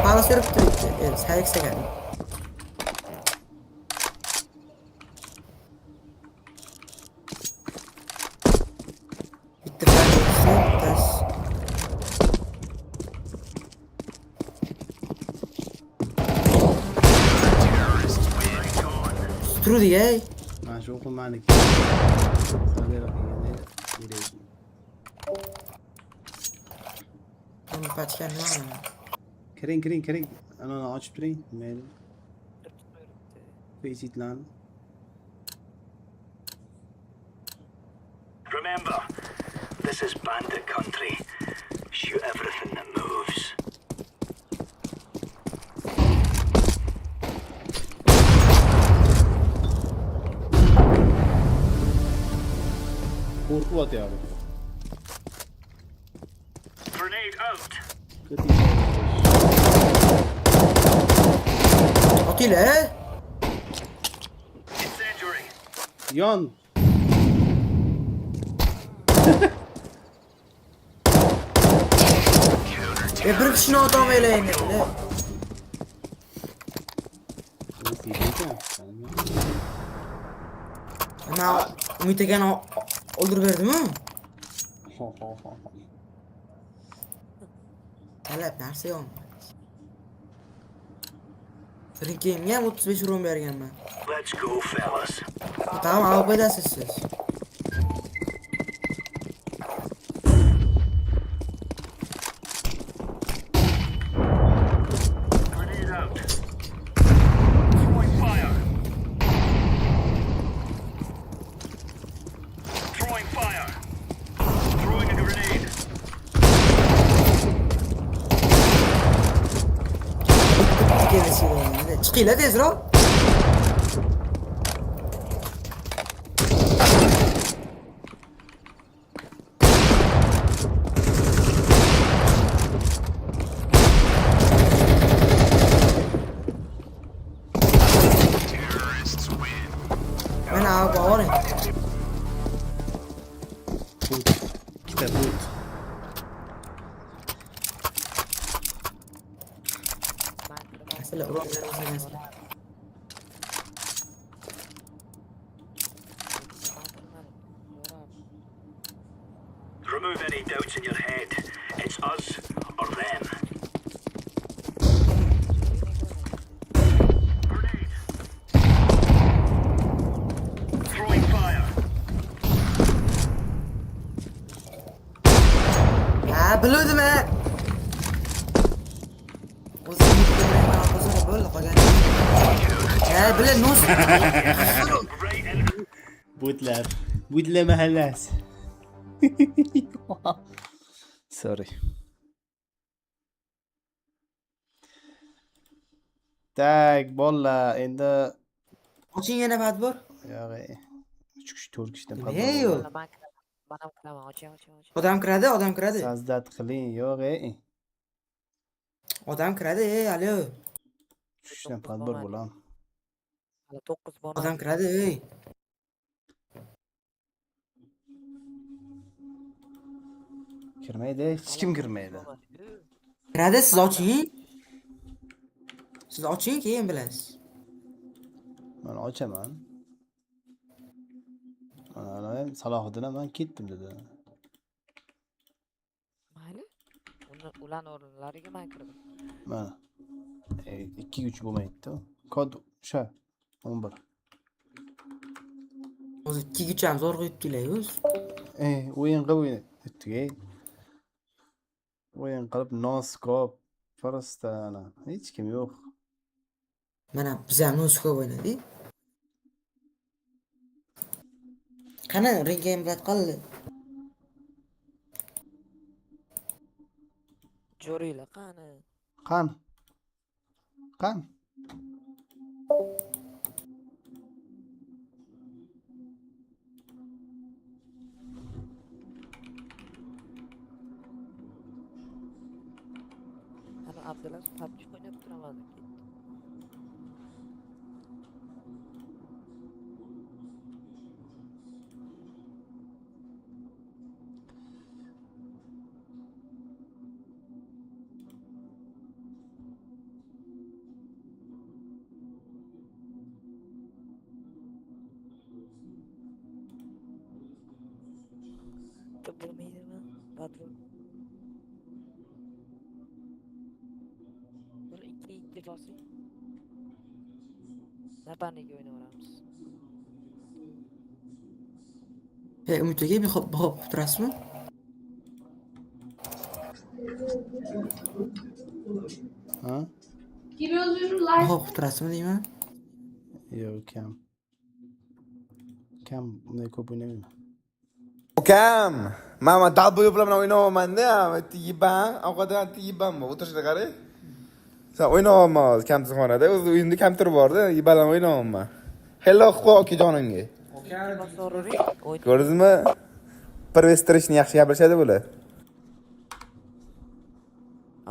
Para sürüp bitti. Evet, Cyrix'e geldim. Bitti Cyrix'e, ters. Terrorists win. Stru diye. Mana shu o'qimaniki. Sabir qilganda Onu paçken ne var mı? kiring. Anani ochib turing. Mayli. Pesitlan. Remember, this is bandit country. Shoot everything that moves. Qo'rqib o'tyapti. Grenade out. Atıyla he? Incendiary. Yon. Bir kişinin adam eleyin öyle. Nima Umid akani o'ldirib berdimi? Talab narsa yo'q. Ringkemga ham 35 rum berganman. Let's go, fellas. Tamam, olib qo'yasiz siz. Grenade out. Throwing fire. Throwing fire. Throwing a grenade. Chiqinglar tezroq. Terrorists win. Mana boring. Ikkita but. Sizlar uloqlar bo'lsangiz. Remove any doubts in your head. It's us or them. Grenade. Throwing fire. Ha, bildim ha. O'zim o'zim bo'ldi qolgan. Ha, bilan nos. Right in. Budlar mahallasi. Sorry. Tak, bolalar, endi Oching yana fat bor. yo'q, 3 kishi 4 kishidan Ey, yo'q. Mana qilaman, oching. Odam kiradi. Sizdat qiling, yo'q, Odam kiradi, ey, alo. 3 kishidan tadbir bo'lam. Hali 9 bor. Odam kiradi, ey. Kirmaydi, hech kim kirmaydi. Kiradi, siz oching. Siz oching, keyin bilasiz. Men ochaman. Mana Salohiddin ham men ketdim dedi. Mayli. Ularni o'rinlariga men kirdim. Mana 2-3 bo'lmaydi-ku. Kod o'sha 11. Hozir 2 ham zo'r qo'yib kelaymiz. O'yin qilib o'tdik. O'yin qilib noskop просто ana hech kim yo'q. Mana biz ham noskop o'ynadik. Qani ringkam bilat qoldi. Jo'ringlar qani. Qan? Ana Abdulaziz PUBG o'ynab turaman. Bo'lmaydimi? Badrum. Bir ikki bosing. Napaniga o'ynaveramiz. Umid aka, bir hop turasizmi? Ha? Hop turasizmi deyman? Yo'q, kam bunday ko'p o'ynamayman. Ukam, mama dabbu bilan o'ynayapman-da, yibam, ovqatdan yibam, o'tirishda qara. Sen o'ynayapmiz kamsixonada, o'zi uyimda kompyuter bor-da, yibalan o'ynayapman. Hello qo'ki jonimga. Ko'rdingmi? Prevestirishni yaxshi gapirishadi bular.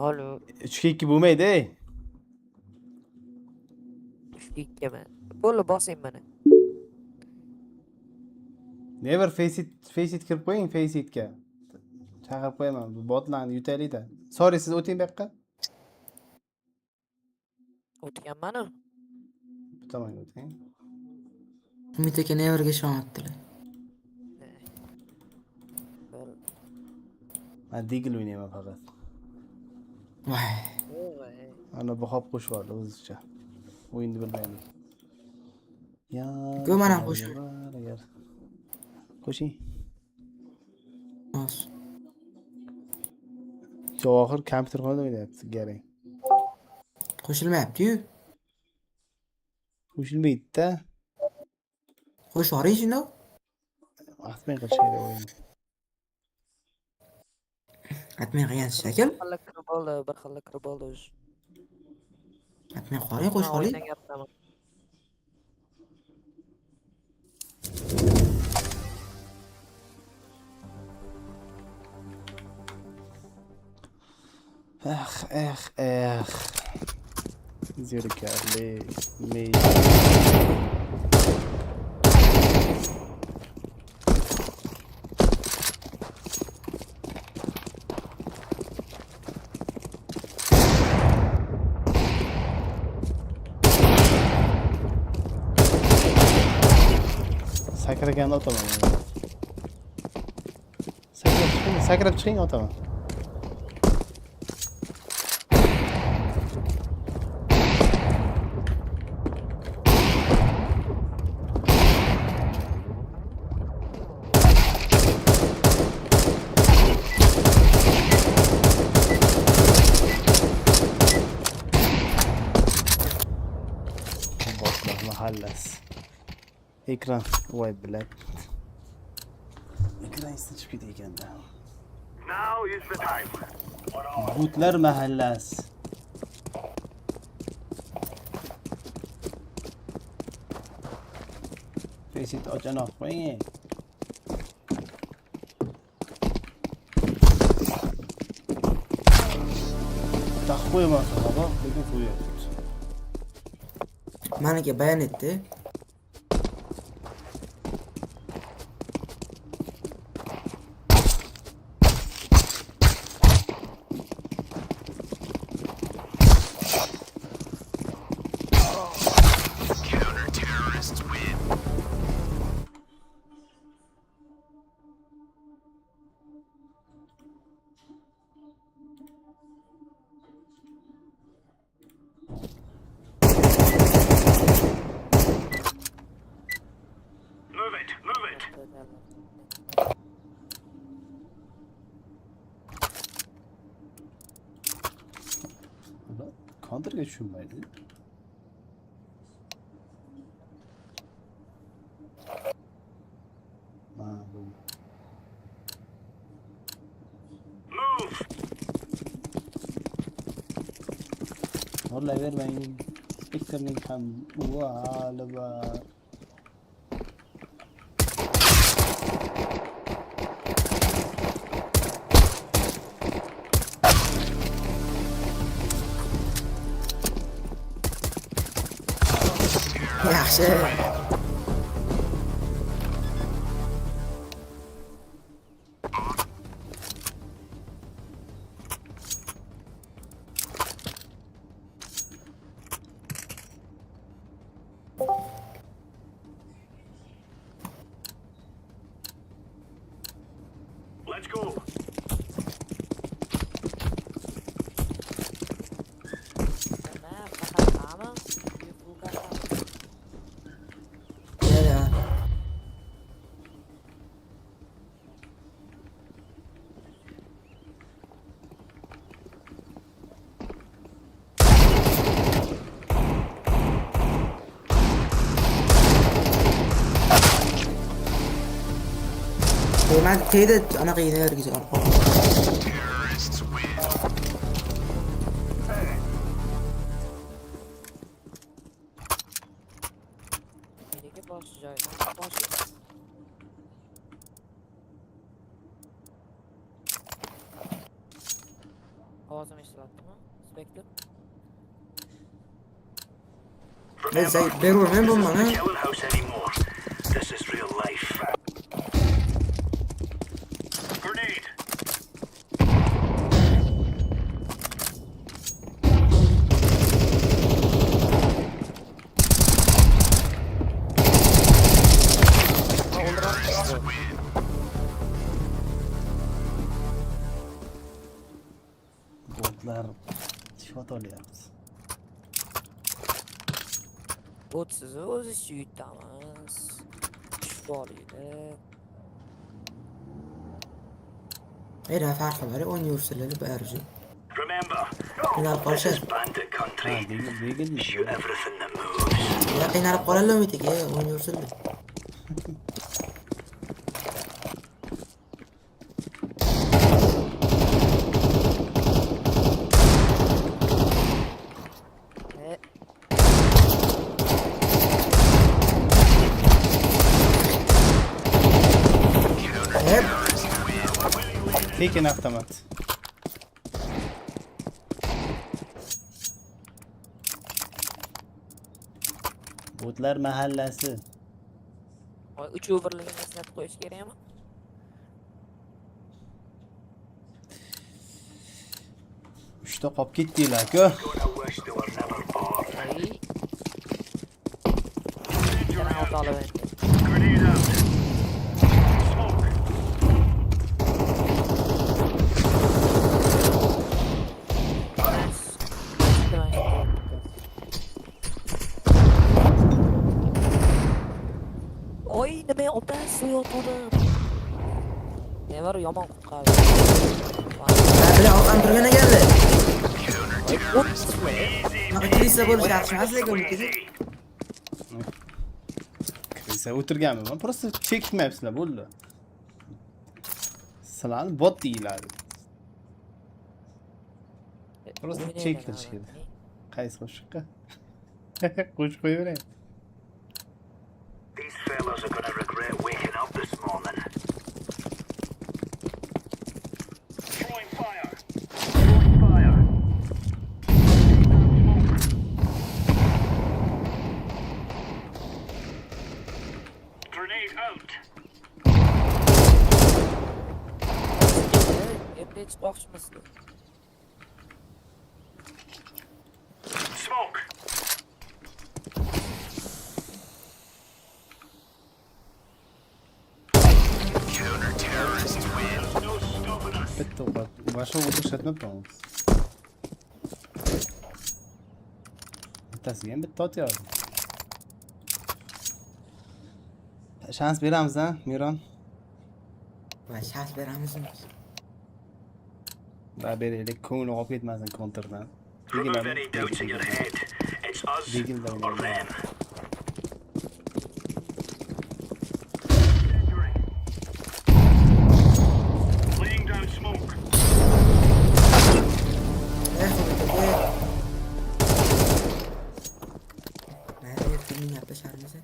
Alo, 3-2 bo'lmaydi. 3-2 mi? Bo'ldi, bosing mana. Never face it kirib qo'ying, face itga. Chaqirib qo'yaman, bu botlarni yutaylik-da. Sorry, siz o'ting bu yoqqa. O'tganman-ku. Bu tomonga o'ting. Umid aka nevarga ishonyaptilar. Böyle. Men Digl o'ynayman faqat. Voy. Voy. Ana bu hop qo'shib oldi o'zicha. O'yinni bilmayman. Ya. Go mana qo'shib. Agar qo'shing. Nos. Javohir kompyuterxonada o'ynayapti, garang. Qo'shilmayapti-yu. Qo'shilmaydi-da. Qo'shib yuboring shunda. Atmay qilish kerak o'yinni. Atmay qilgan shakl. Bir xillik kirib oldi o'zi. Atmay qo'ring, qo'shib oling. O'ynayapman. Zerikarli. Mey. Sakraganda otaman. Sakrab chiqing otaman. Boshlar mahallasi. Ekran voy bilak. Ekran isitib ketdi ekanda. Now is the time. Butlar mahallasi. Fesit ochanoq qo'ying. Taq qo'ymasin, baba, lekin qo'yapti. Menga bayon etdi. Counter-terrorists win. Move it, move it. Counterga tushunmaydi. Bu. Move. Vallahi vermeyin. Spectre'nin ham hali var. Yaxshi. Let's go. Ya. Men teyda anaqa yerga Terrorists win. Meniki bosh joydan bosh. Ovozim eshitiladimi? Spectre. Ben berurmen bo'lmani. Killing house anymore. This is real life. Grenade. foto olyapmiz. O'tsiz o'zi yutamiz. Shvoliydi. Era farqi bor, o'ynayversalar barji. Remember, Qiynalib this qolishadi. is bandit Ha, country. degil. Shoot everything that moves. Ya qiynalib qoladilar umitiga, o'ynayversalar. Hep Tekin avtomat. Botlar mahallasi. Voy, 3 o'virligini eslatib qo'yish kerakmi? Uchta qolib ketdinglar-ku. Gonna wish they were never born. Ay. Granat olib endi. Grenade out. Smoke. Oy, nima otasi yo'qodim. Nevar yomon qutqardi. bilan orqam turgan ekanlar. O'tsizlar. Aktrisa bo'lish yaxshi emas lekin umitiga. Kirsa o'tirganman. Men просто chekmayapsizlar, bo'ldi. Sizlarni bot deyiladi. Просто chek qilish kerak. Qaysi qo'shiqqa? Qo'shib qo'yaveraymi? These fellas are gonna regret waking up this morning. Throwing fire. Throwing fire. Grenade out. Endi chiqmoqchimizku. Smoke. Counter-terrorists win. No stopping us. Bitta o'qat. Boshqa o'tirishmayapman. Bittasiga ham bitta otyapti. Shans beramiz-a, Miron? Va shans beramizmi? Va beraylik, ko'ngli olib ketmasin kontrdan. Remove any doubts in your head. It's us or them. Laying down smoke. Umitiga. Mayli, filmni gaplasharmiz.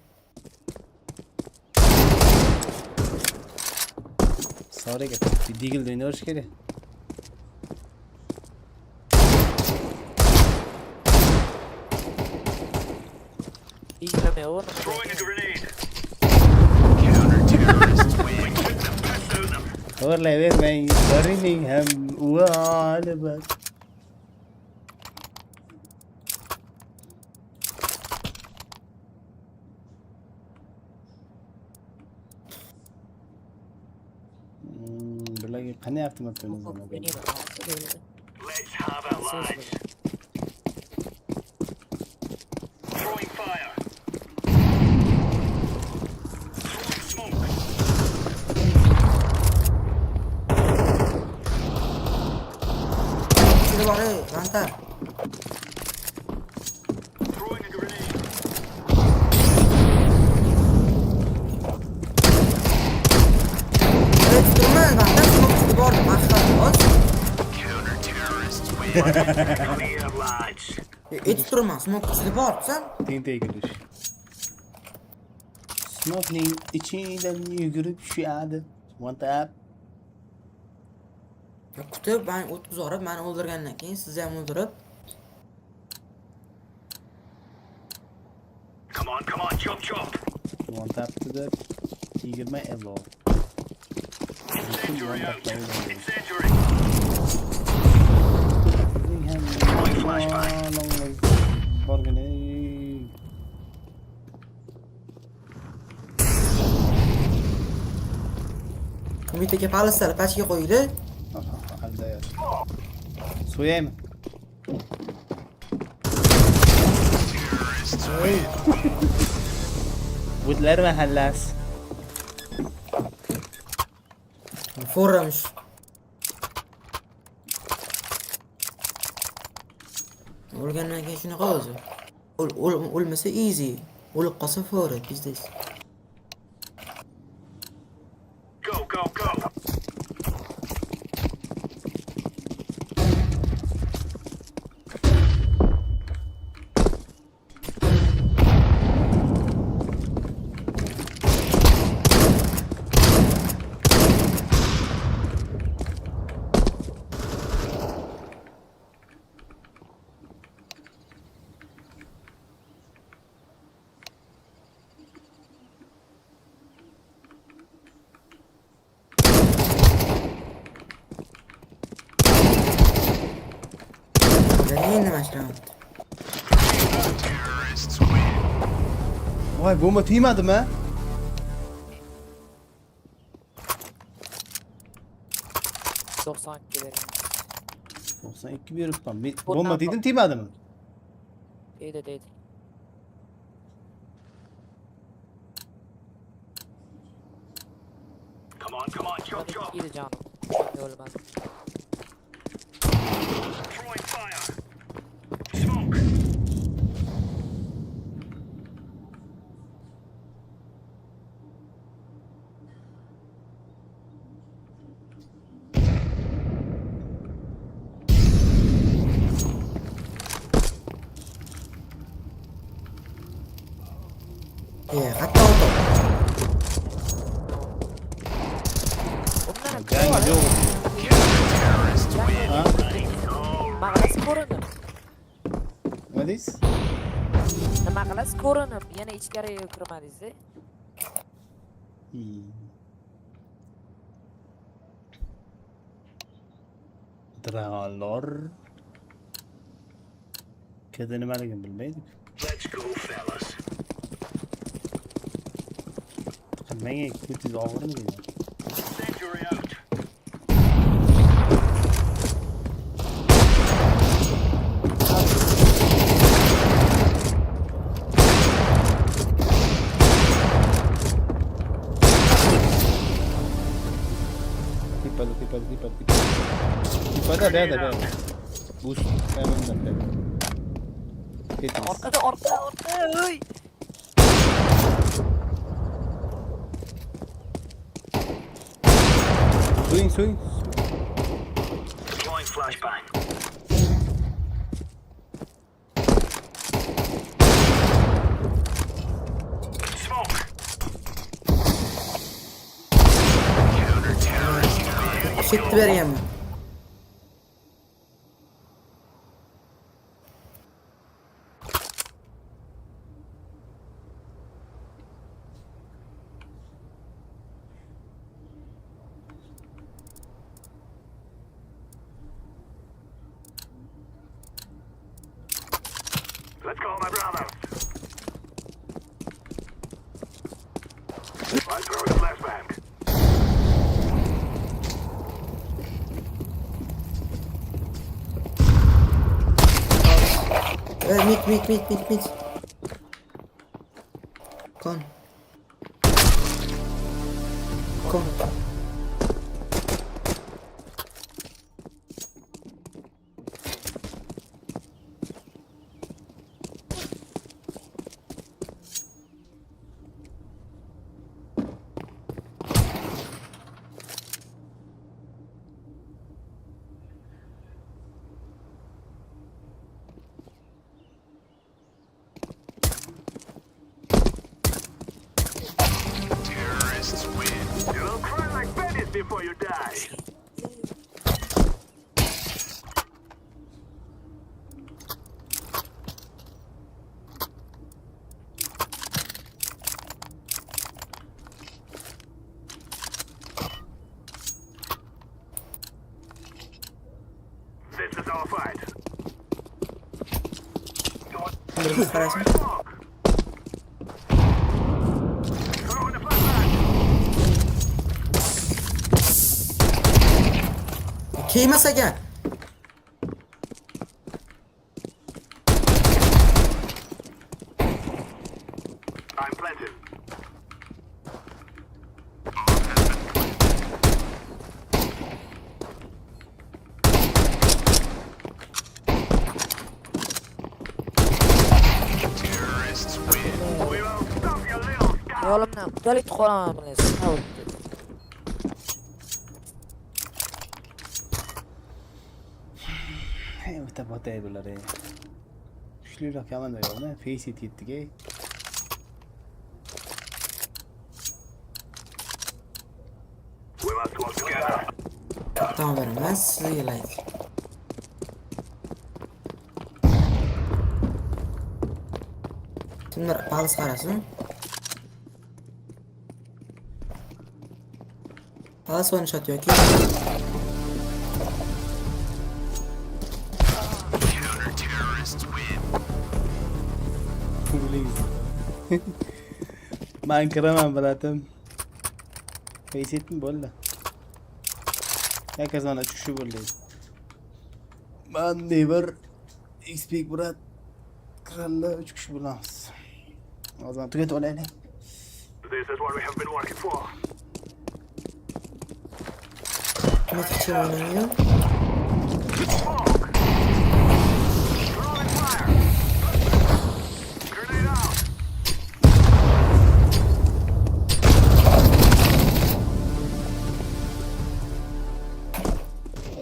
Soriga digilda o'ynayverish kerak. Izlamay Throwing a o'rnimda. grenade. Counter-terrorists win. We took the best out of them. O'rlayvermang, Birmingham ham g'oliblar. Bularga qanday avtomat o'ynayapmiz? Let's have it, lads. Throwing fire. Throwing smoke. Shuni bor, Ranta. Throwing a grenade. Turma, Ranta, smoke bor, maqsad oz. Counter-terrorists win. Clear, lads. Turma, smoke bor, sen. Teng girish. Smokning ichidan yugurib tushadi. One tap. Kutib, ben o'tib zorib, meni o'ldirgandan keyin sizni ham o'ldirib, Come on, chop, chop. One tap dedi. 20 evo. Incendiary out. Incendiary. Borgani. umitiga palislar pachga qo'ydi. So'yaymi? Budlar mahallasi. Forramış. O'lgandan keyin shunaqa o'zi. O'lmasa easy. O'lib qolsa forrat bizdes. Go, go, go. Endi mashina. Terrorists win. Voy, bomba tegmadimi? Doksan ikki bering. 92 beribman. Bomba tegdimi, tegmadimi? Deydi. Come on, chop, chop. Yedi canım. Ölmez. Throwing fire. Smoke. Hatta oldu. Jangi yo'q. Terrorists win. Ha? Nima qilasiz ko'rinib? Nima deysiz? Nima qilasiz ko'rinib? Yana ichkariga kirmadingiz-da? Dragonlar. Kedi nimaligini bilmaydik. Let's go, fellas. Qilmang, ko'tingiz og'irmi deyman. Century out. Tipada ada. Bus, hemen nanti. Orqada, oy! Swing. Deploying flashbang. Smoke. Counter-terrorists win. Şekli vereyim. Let's go, my brother. I'm throwing a flashbang. Mit. Kon. Terrorists win. You'll cry like babies before you die. This is our fight. Bir karasın. Throwing a flashbang. Kiymasa gel. Ayolimdan qudalik qolaman bilasiz. Hey, o'ta botay bular. Kuchliroq komanda yo'qmi? Face it yetdi-ga. We must work together. Tamam beraman sizga like. Kimdir pals qarasin. Pals one shot yoki. Counter-terrorists win. Men kiraman bilatim. Face itmi bo'ldi? Yakazona chiqishi bo'ldi. Men bir XP brat kiralla 3 kishi bo'lamiz. Hozir tugatib olaylik. This is what we have been working for. Kim kishi o'ynaydi? Smoke. Throwing fire. Grenade out.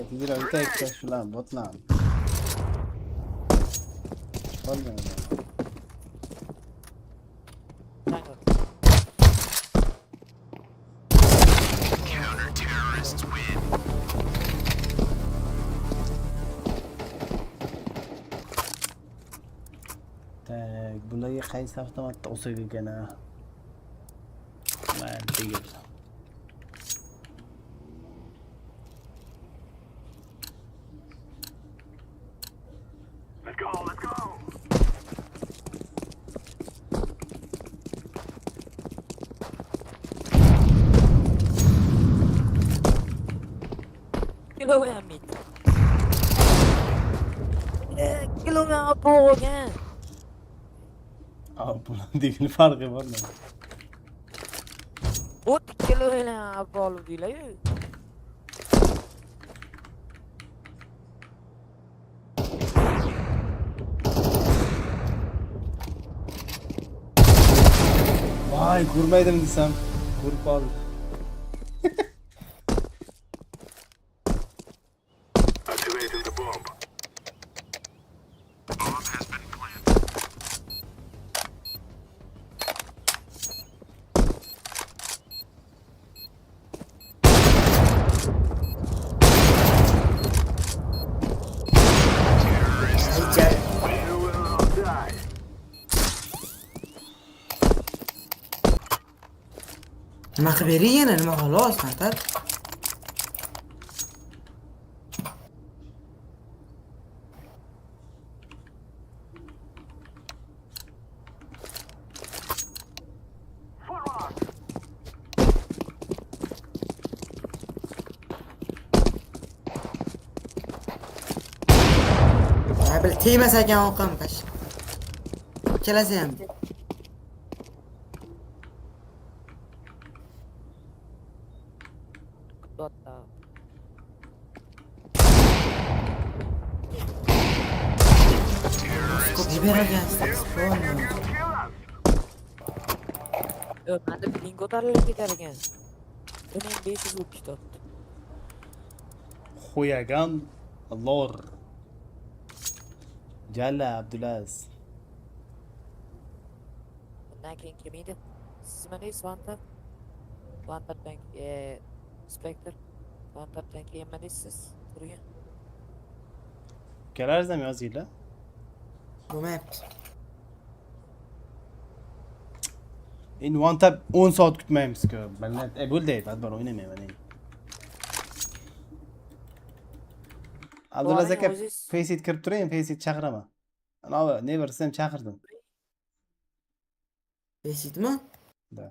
Tezroq o'taylik shular botlar. Bo'lmaydi. Counter-terrorists win. Tak, bularga qaysi avtomatda o'sib ekan a? Men tegib. Let's go, let's go. Kilo ham mit. Kilo ham bo'lgan. Bularning farqi bormi? 30 kilo ham olib deylar-ku. Voy, ko'rmaydim desam, ko'rib qoldim. Activating the bomb. Bomb has been planted. Terrorists You will not die. Nima qilib bering yana? Nima xolos, kantar? Forward. Ya bil tegmas ekan o'qim qash. Kelasi ham. Dotda. Ko'p bergansiz. Kill us. Yo, menda ping ko'tarilib ketar ekan. Buning 500 o'tib ketdi. Xo'yagan lor. Jalla Abdulaziz. Bundan keyin kim edi? Siz nima deysiz, Vantar? Vantardan Spectre. Vantardan keyin nima deysiz? Turgan. Kelarsam yozinglar. Bo'lmayapti. Endi one tap 10 soat kutmaymiz-ku. Bilmayman. Bo'ldi, badbar o'ynamayman endi. Abdulaziz aka, Faceit kirib turing, Faceit chaqiraman. Ana, ne bersam chaqirdim. Esitmi? Da.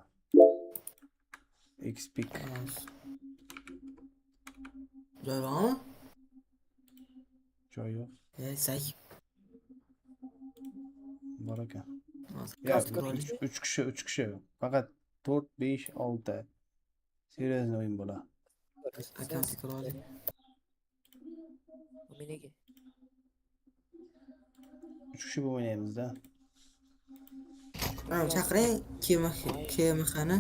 Xpic. Joy bormi? Joy yo'q. Say. Bor ekan. Ya, 3 kishi. Faqat 4, 5, 6. Seriyozli o'yin bo'ladi. Akant quroli. Meniki. 3 kishi bo'lib o'ynaymiz-da. chaqiring KMXni.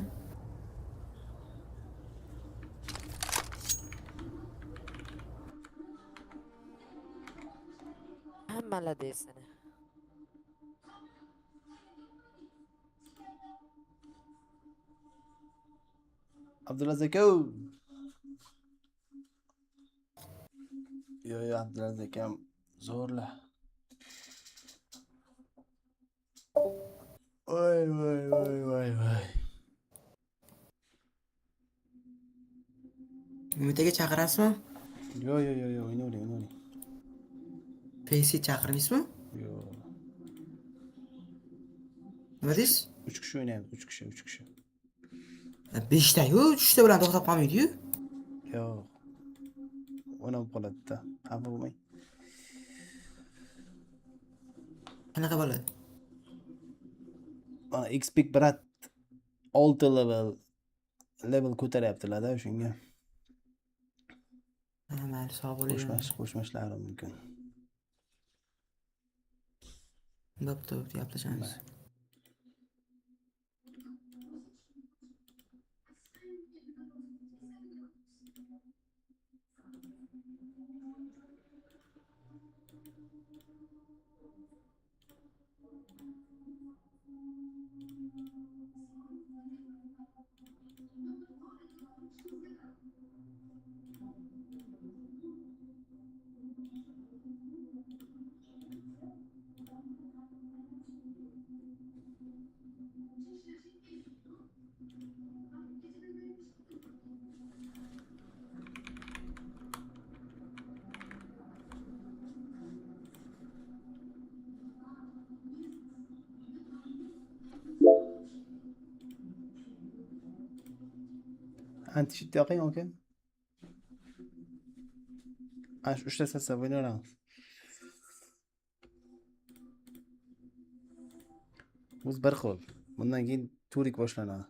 Hammalar desini. Abdulaziz aka. Yo Abdulaziz akam zo'rla. Voy. Umitaga chaqirasizmi? Yo, o'ynayvering. PC chaqirmaysizmi? Yo. Nima deysiz? 3 kishi o'ynaymiz, 3 kishi. 5 ta-yu, 3 ta bilan to'xtab qolmaydi-yu. Yo'q. O'ynab qoladi-da. Xafa bo'lmang. Qanaqa bo'ladi? Mana XP brat 6 level ko'taryaptilar-da shunga. Mayli, sog' bo'ling. Qo'shmashlari mumkin. Bo'pti, gaplashamiz. Anti-cheat yoqing aka. Ana shu 3 ta sassa o'ynaveramiz. Biz bir xil. Bundan keyin turik boshlanadi.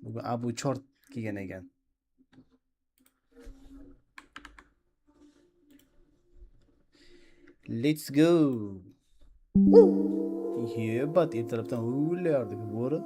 Bugun Abu Chort kelgan ekan. Let's go. Hebat ertalabdan o'ylayardi bo'ri.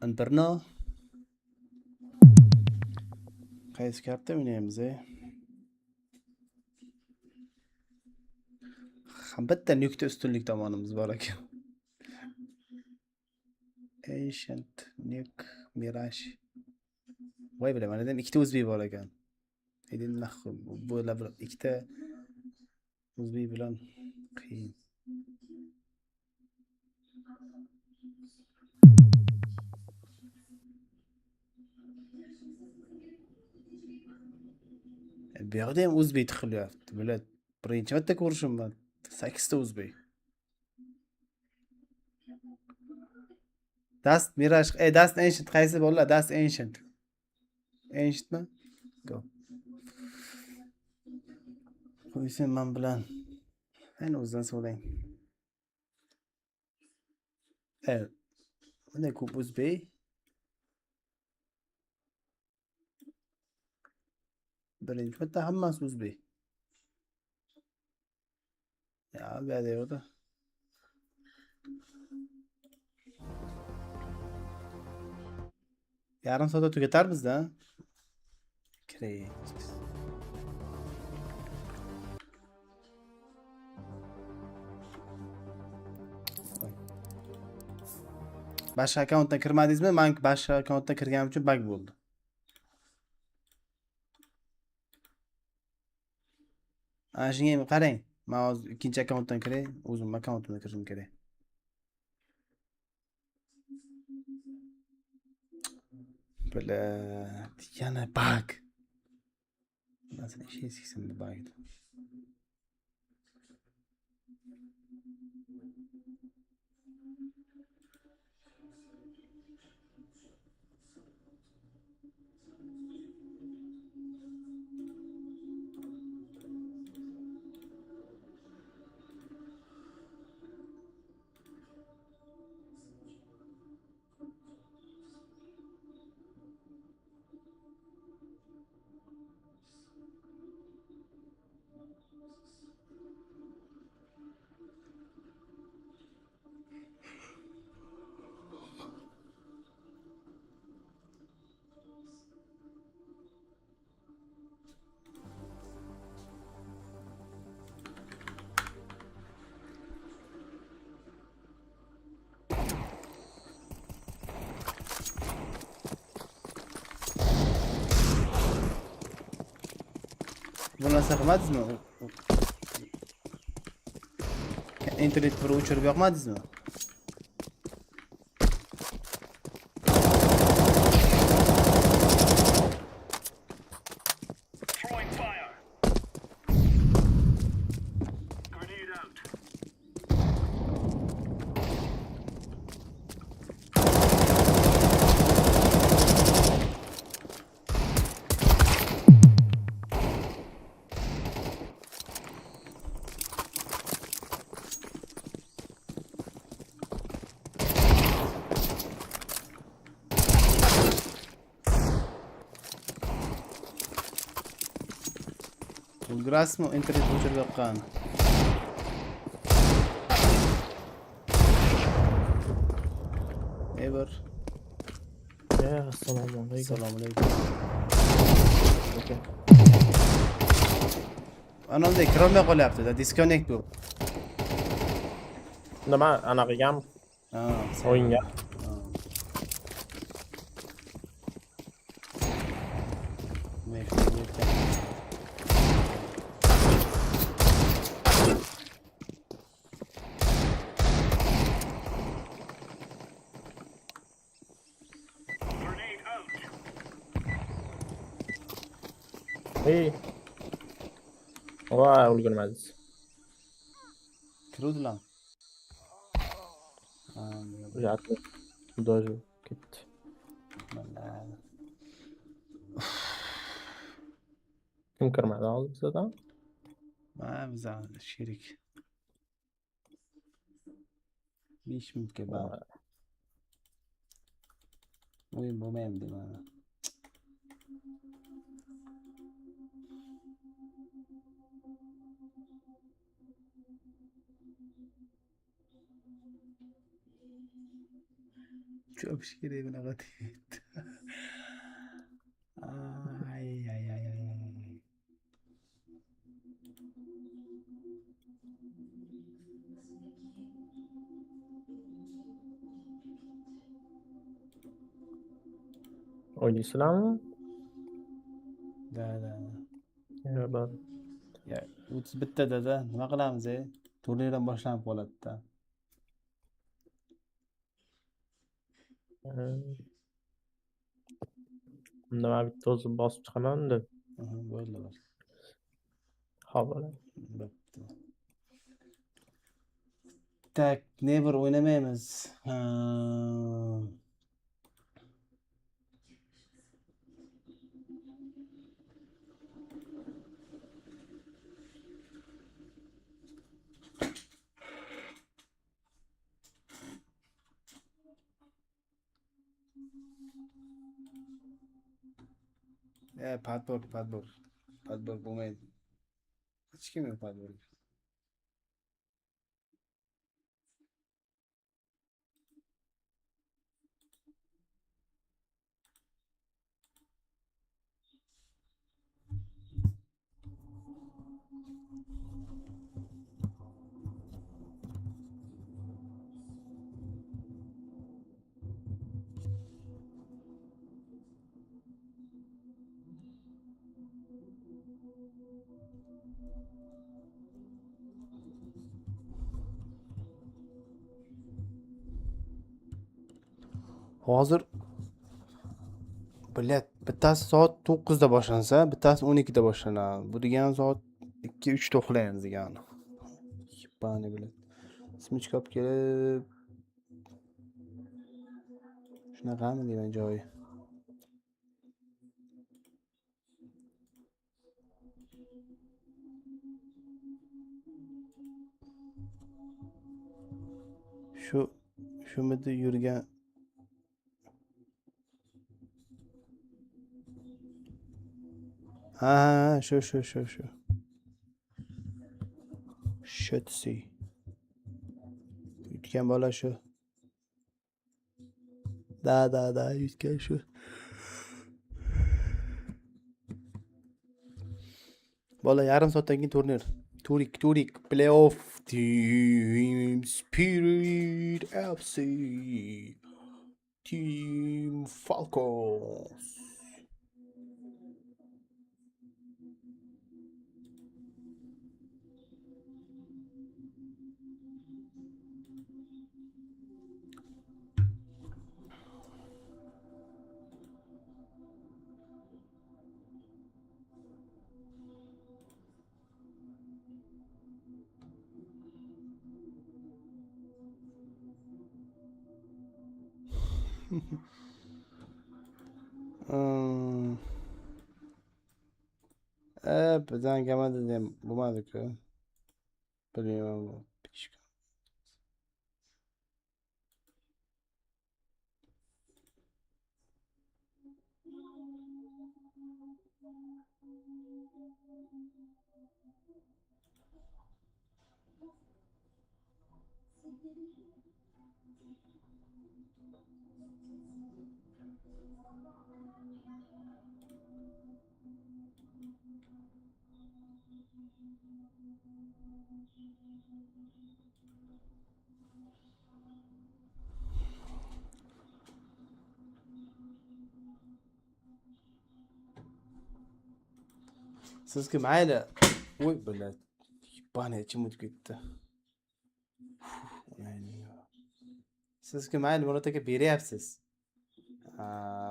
Antarno. Qaysi karta o'ynaymiz? Bitta nukta ustunlik tomonimiz bor ekan. Ancient, Nuke, Mirage. Voy bilaman, mana ham ikkita o'zbek bor ekan. Edim nahum. Bu bir ikkita o'zbek bilan qiyin. Bu yoqda ham o'zbek tiqilyapti. Bular birinchi marta ko'rishimman. 8 ta o'zbek. Dust Mirage, Dust Ancient qaysi bolalar? Dust Ancient. Ancientmi? Go. Qo'ysin men bilan. Ayni o'zidan so'rang. Bunday ko'p o'zbek. Birinchi marta hammasi o'zbek. Ya, bu yerda yo'qda. Yarim soatda tugatarmiz-da. Kiray. Boshqa akkauntdan kirmadingizmi? Men boshqa akkauntdan kirganim uchun bug bo'ldi. Ana shunga ham qarang. Men hozir ikkinchi akkauntdan kiray, o'zim akkauntimdan kirishim kerak. Bilat, yana bug. Masalan, ish eskisini bug. bir narsa qilmadingizmi? Internet bir o'chirib yoqmadingizmi? Throwing fire. Grenade out. Ulgurasizmi internet o'chirib yoqqan? Ever. Assalomu alaykum. Assalomu alaykum. Anamda kirolmay qolyapti-da, disconnect bu. Nima anaqagam Ha, o'yinga Grenade out. Hey. Voy, ulgurmadingiz. Kiruvdilar. Ha, Jatni. Dojo ketdi. Kim kirmadi hozir bizdan? biza sherik. 5 minutga bor. O'yin bo'lmayapti mana. Chopish kerak bunaqa deydi. Ay. O'ynaysizlarmi? Da. Yo, bor. Ya, 31 dada, nima qilamiz, Turnir ham boshlanib qoladi-da. Nima bitta o'zi bosib chiqaman unda. Bo'ldi. Xo'p, bo'ladi. Bo'pti. Tak, ne bir o'ynamaymiz. Padbor bo'lmaydi. Hech kim yo'q padbor. Hozir bittasi soat 9 da boshlansa, bittasi 12 da boshlanadi. Bu degani soat 2-3 da uxlaymiz degani. Yipani bilan. Simichka olib kelib shunaqami deyman joyi. Shumida yurgan ha shu shotsi yutgan bola shu da yutgan shu bola yarim soatdan keyin turnir turik playoff team spirit FC team Falcons bizdan kamada ham bo'lmadi-ku. Bilmayman bu. Sizga mayli. Voy bilat. Bana içim o'tib ketdi. Sizga mayli Murat aka beryapsiz.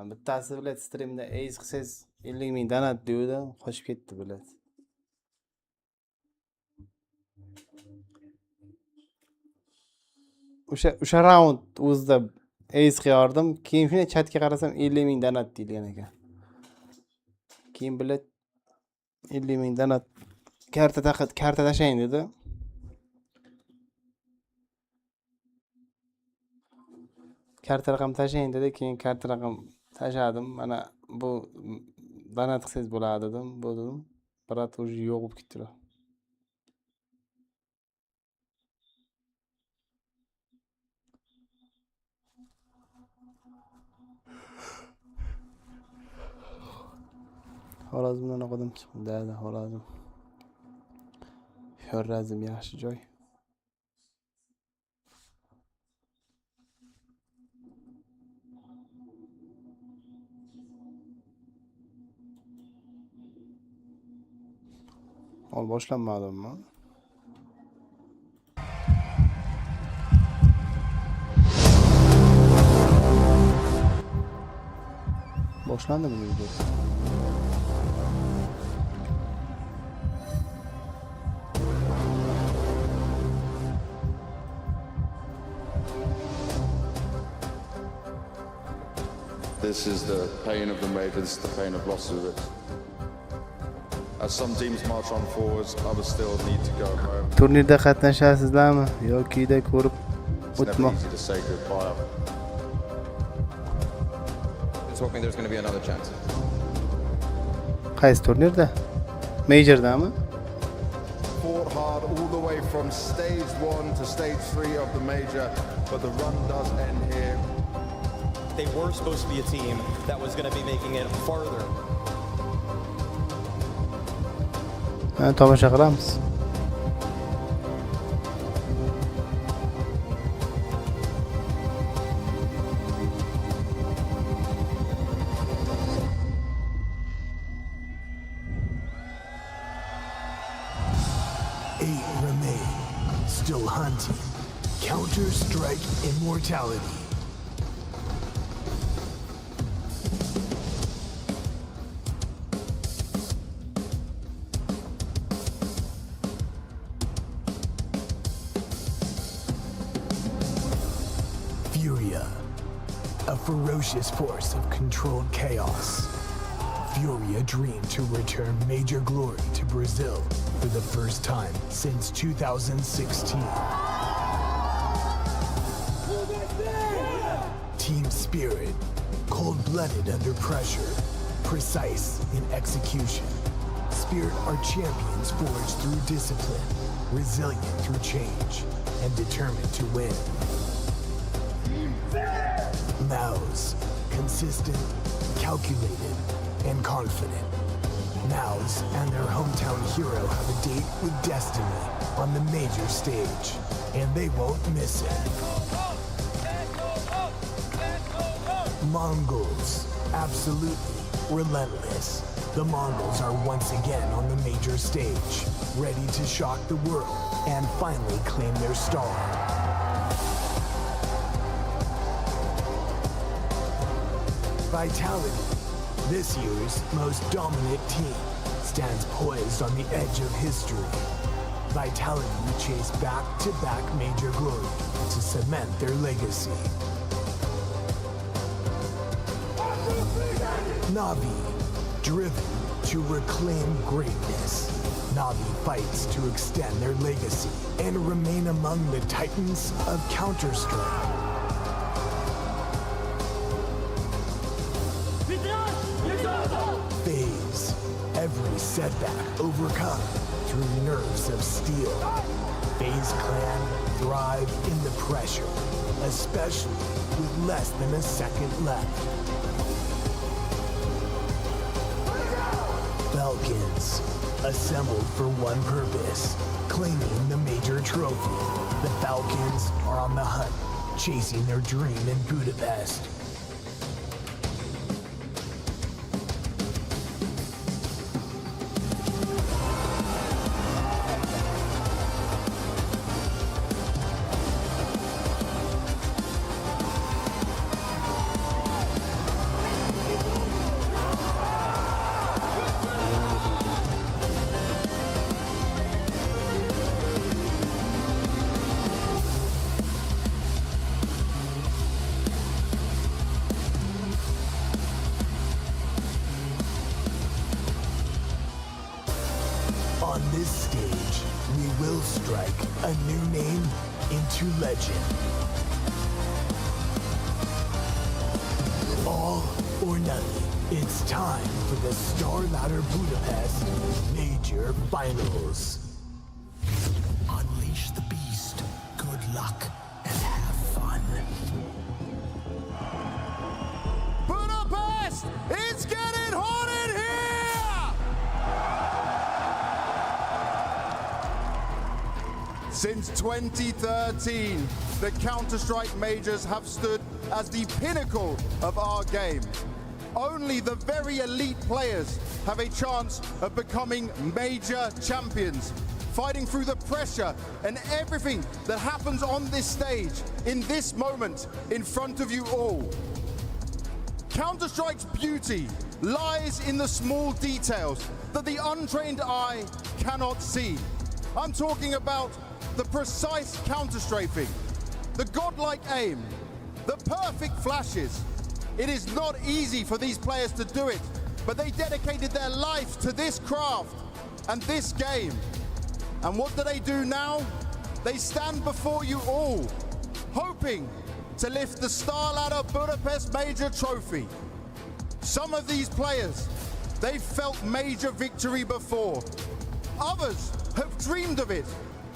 Bittasi bilat streamda ace qilsangiz 50 ming donat deydi, qochib ketdi bilat. O'sha round o'zida ace qilardim, keyin shuna chatga qarasam 50 ming donat deyilgan ekan. Keyin bilat 50 ming donat karta tashlang dedi. Karta raqam tashlang dedi, keyin karta raqam tashladim. Mana bu donat qilsangiz bo'ladi dedim, bu dedim. Birat уже yo'q bo'lib ketdilar. Xorazmdan o'qidim chiqdi, Xorazm. Xorazm yaxshi joy. Ol boshlanmadimi? Boshlandimi video? This is the pain of the major, this is the pain of loss of it. As some teams march on forwards, others still need to go home. Turnirda qatnashasizlarmi yoki da ko'rib It's never o'tmoq? easy to say goodbye. Just hoping there's going to be another chance. Qaysi turnirda? Majordami? Fought hard all the way from stage 1 to stage 3 of the major, but the run does end here. They were supposed to be a team that was going to be making it farther. Tomosha qilamiz. Remain, still hunting. Counter-Strike Immortality. Furia, a ferocious force of controlled chaos. Furia dreamed to return major glory to Brazil for the first time since 2016. Team spirit, cold-blooded under pressure, precise in execution. Spirit are champions forged through discipline, resilient through change, and determined to win. Mouse, consistent, calculated, and confident. Mouse and their hometown hero have a date with destiny on the major stage, and they won't miss it. Mongols, absolutely relentless. The Mongols are once again on the major stage, ready to shock the world and finally claim their star. Vitality, this year's most dominant team, stands poised on the edge of history. Vitality chase back-to-back major glory to cement their legacy. Navi, driven to reclaim greatness. Navi fights to extend their legacy and remain among the titans of Counter-Strike. FaZe, every setback overcome through nerves of steel. FaZe Clan thrive in the pressure, especially with less than a second left. Falcons, assembled for one purpose, claiming the major trophy. The Falcons are on the hunt, chasing their dream in Budapest. On this stage, we will strike a new name into legend. All or nothing. It's time for the Star Ladder Budapest Major Finals. Unleash the beast. Good luck and have fun. Budapest! It's getting hot in here! Since 2013, the Counter-Strike Majors have stood as the pinnacle of our game. Only the very elite players have a chance of becoming major champions, fighting through the pressure and everything that happens on this stage, in this moment, in front of you all. Counter-Strike's beauty lies in the small details that the untrained eye cannot see. I'm talking about the precise counter-strafing, the godlike aim, the perfect flashes. It is not easy for these players to do it, but they dedicated their life to this craft and this game. And what do they do now? They stand before you all, hoping to lift the Star Ladder Budapest Major Trophy. Some of these players, they've felt major victory before. Others have dreamed of it.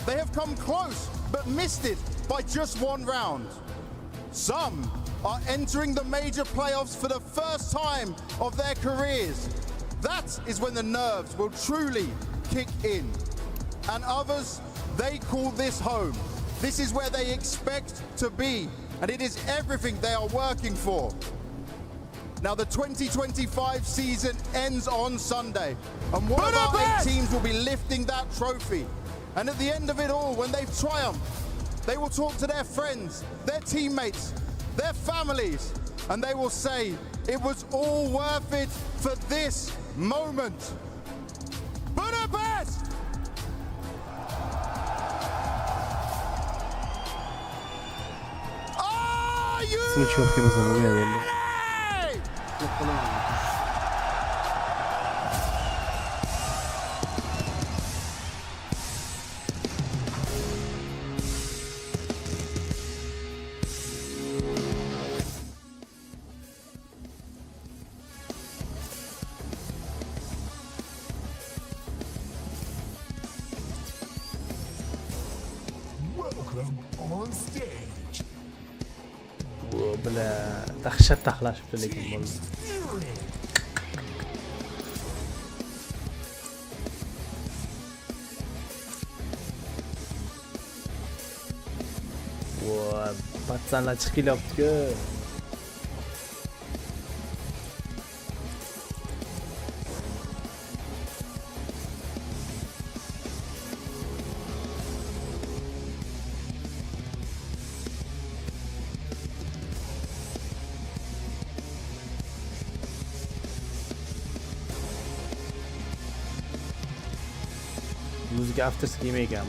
They have come close, but missed it by just one round. Some are entering the major playoffs for the first time of their careers. That is when the nerves will truly kick in. And others, they call this home. This is where they expect to be, and it is everything they are working for. Now the 2025 season ends on Sunday, and one of our 8 teams will be lifting that trophy. And at the end of it all, when they've triumphed, they will talk to their friends, their teammates, their families, and they will say, it was all worth it for this moment. Budapest! Are you ready? Welcome on stage. بلا تخشى تخلاش بليك المول. Patsanlar chiqib kelyapti-ku. Music after ski ekan.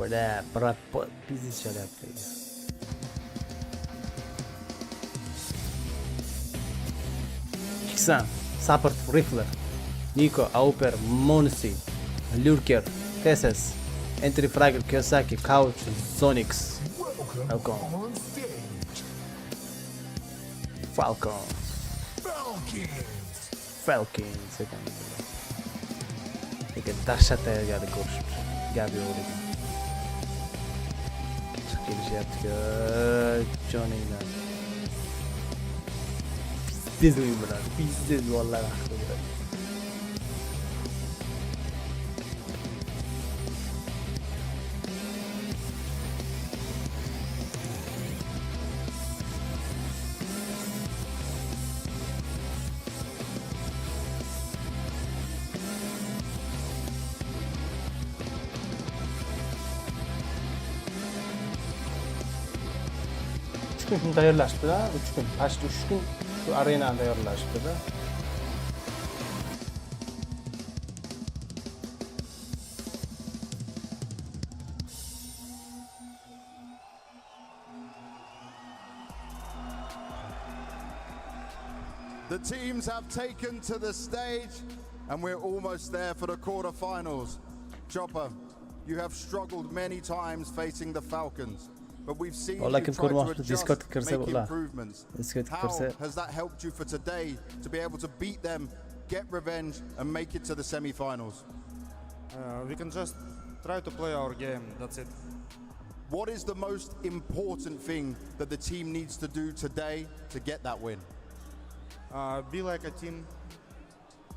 Bra, brat, pizziz chalyapti. Kiksan, support rifler, Nico, Auper, Monsi, Lurker, Teses, Entry Fragger, Kiyosaki, Couch, Zonix. Welcome. Falcons. Falcons ekan. Lekin dahshat tayyorgarlik ko'rishibdi. Gap yo'q ekan. Chiqib kelishyapti-ku, joninglar. Tez o'yin bilan, tez bolalar haqida. Shuni tayyorlashdi-da, 3 kun, past 3 kun shu arenani tayyorlashdi-da. The teams have taken to the stage, and we're almost there for the quarterfinals. Chopper, you have struggled many times facing the Falcons, but we've seen you try to adjust, make improvements. How has that helped you for today to be able to beat them, get revenge, and make it to the semi-finals? We can just try to play our game, that's it. What is the most important thing that the team needs to do today to get that win? Be like a team.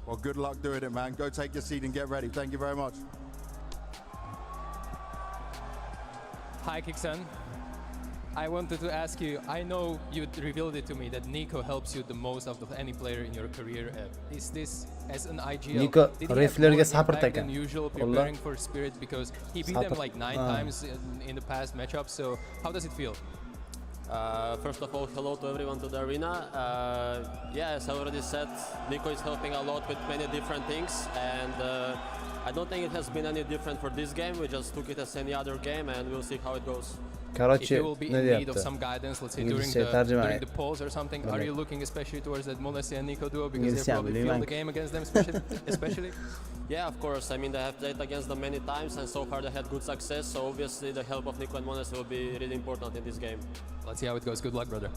Well, good luck doing it, man. Go take your seat and get ready. Thank you very much. Hi, Kiksan. I wanted to ask you, I know you revealed it to me that Nico helps you the most out of any player in your career. Is this as an IGL? Nico, did he have more impact than usual preparing for Spirit, because he beat them like 9 times in the past matchup, so how does it feel? First of all, hello to everyone to the arena. As I already said, Nico is helping a lot with many different things, and I don't think it has been any different for this game. We just took it as any other game, and we'll see how it goes. If you will be in need of some guidance, let's say during the polls or something, are you looking especially towards that Monesi and Nico duo, because they probably feel the game against them especially? Yeah, of course. I mean, they have played against them many times, and so far they had good success. So obviously the help of Nico and Monesi will be really important in this game. Let's see how it goes. Good luck, brother.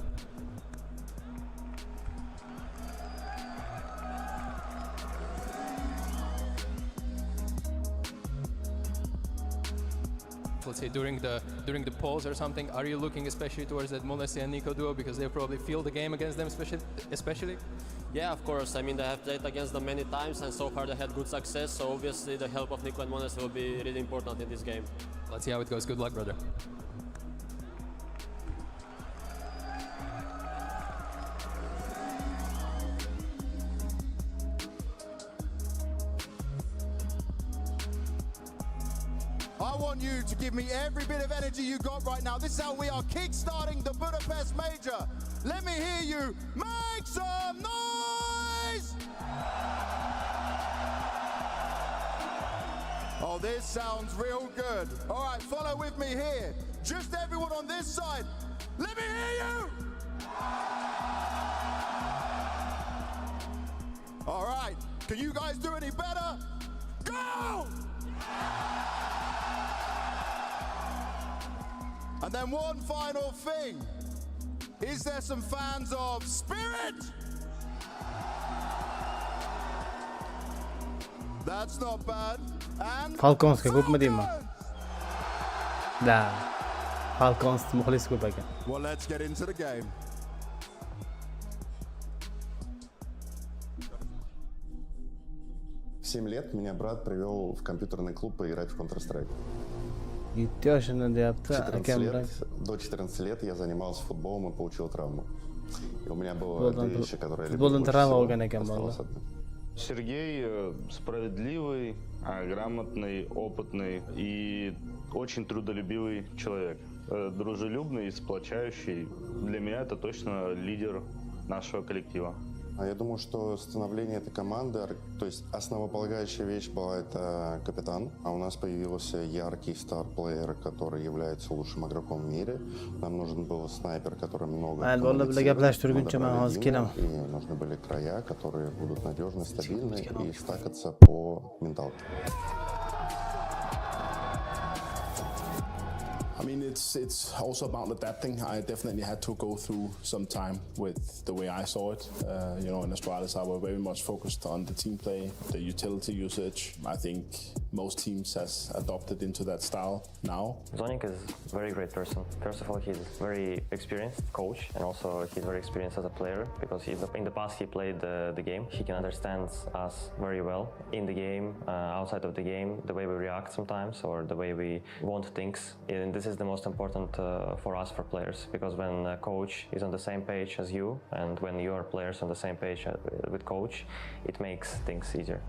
Let's say during the polls or something, are you looking especially towards that Monesi and Nico duo, because they probably feel the game against them especially? Yeah, of course. I mean, they have played against them many times, and so far they had good success. So obviously the help of Nico and Monesi will be really important in this game. Let's see how it goes. Good luck, brother. I want you to give me every bit of energy you got right now. This is how we are kickstarting the Budapest Major. Let me hear you make some noise! Oh, this sounds real good. All right, follow with me here. Just everyone on this side. Let me hear you! All right, can you guys do any better? Go! And then one final thing. Is there some fans of Spirit? That's not bad. And Falconsga ko'pmi deyman? Da. Falcons muxlis ko'p ekan. Well, let's get into the game. В 7 лет меня брат привел в компьютерный клуб поиграть в Counter-Strike. 7 yoshini deyapti, akam bilan. До 14 лет я занимался футболом и получил травму. И у меня было две вещи, которые я любил больше всего. Сергей справедливый, грамотный, опытный и очень трудолюбивый человек. Дружелюбный и сплочающий. Для меня это точно лидер нашего коллектива. Я думаю, что становление этой команды, то есть основополагающая вещь была это капитан, а у нас появился яркий стар-плеер, который является лучшим игроком в мире. Нам нужен был снайпер, который много и нужны были края, которые будут надежны, стабильны и стакаться по менталке. I mean, it's also about adapting. I definitely had to go through some time with the way I saw it. In Astralis, I were very much focused on the team play, the utility usage. I think most teams has adopted into that style now. Zonik is a very great person. First of all, he's very experienced coach, and also he's very experienced as a player because in the past he played the game. He can understand us very well in the game, outside of the game, the way we react sometimes or the way we want things. And this is the most important for us, for players, because when a coach is on the same page as you and when your players on the same page with coach, it makes things easier.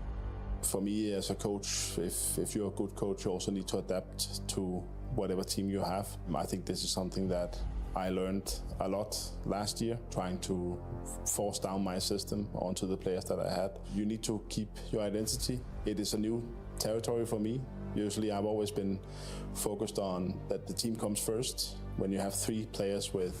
For me as a coach, if you're a good coach, you also need to adapt to whatever team you have. I think this is something that I learned a lot last year, trying to force down my system onto the players that I had. You need to keep your identity. It is a new territory for me. Usually I've always been focused on that the team comes first. When you have three players with,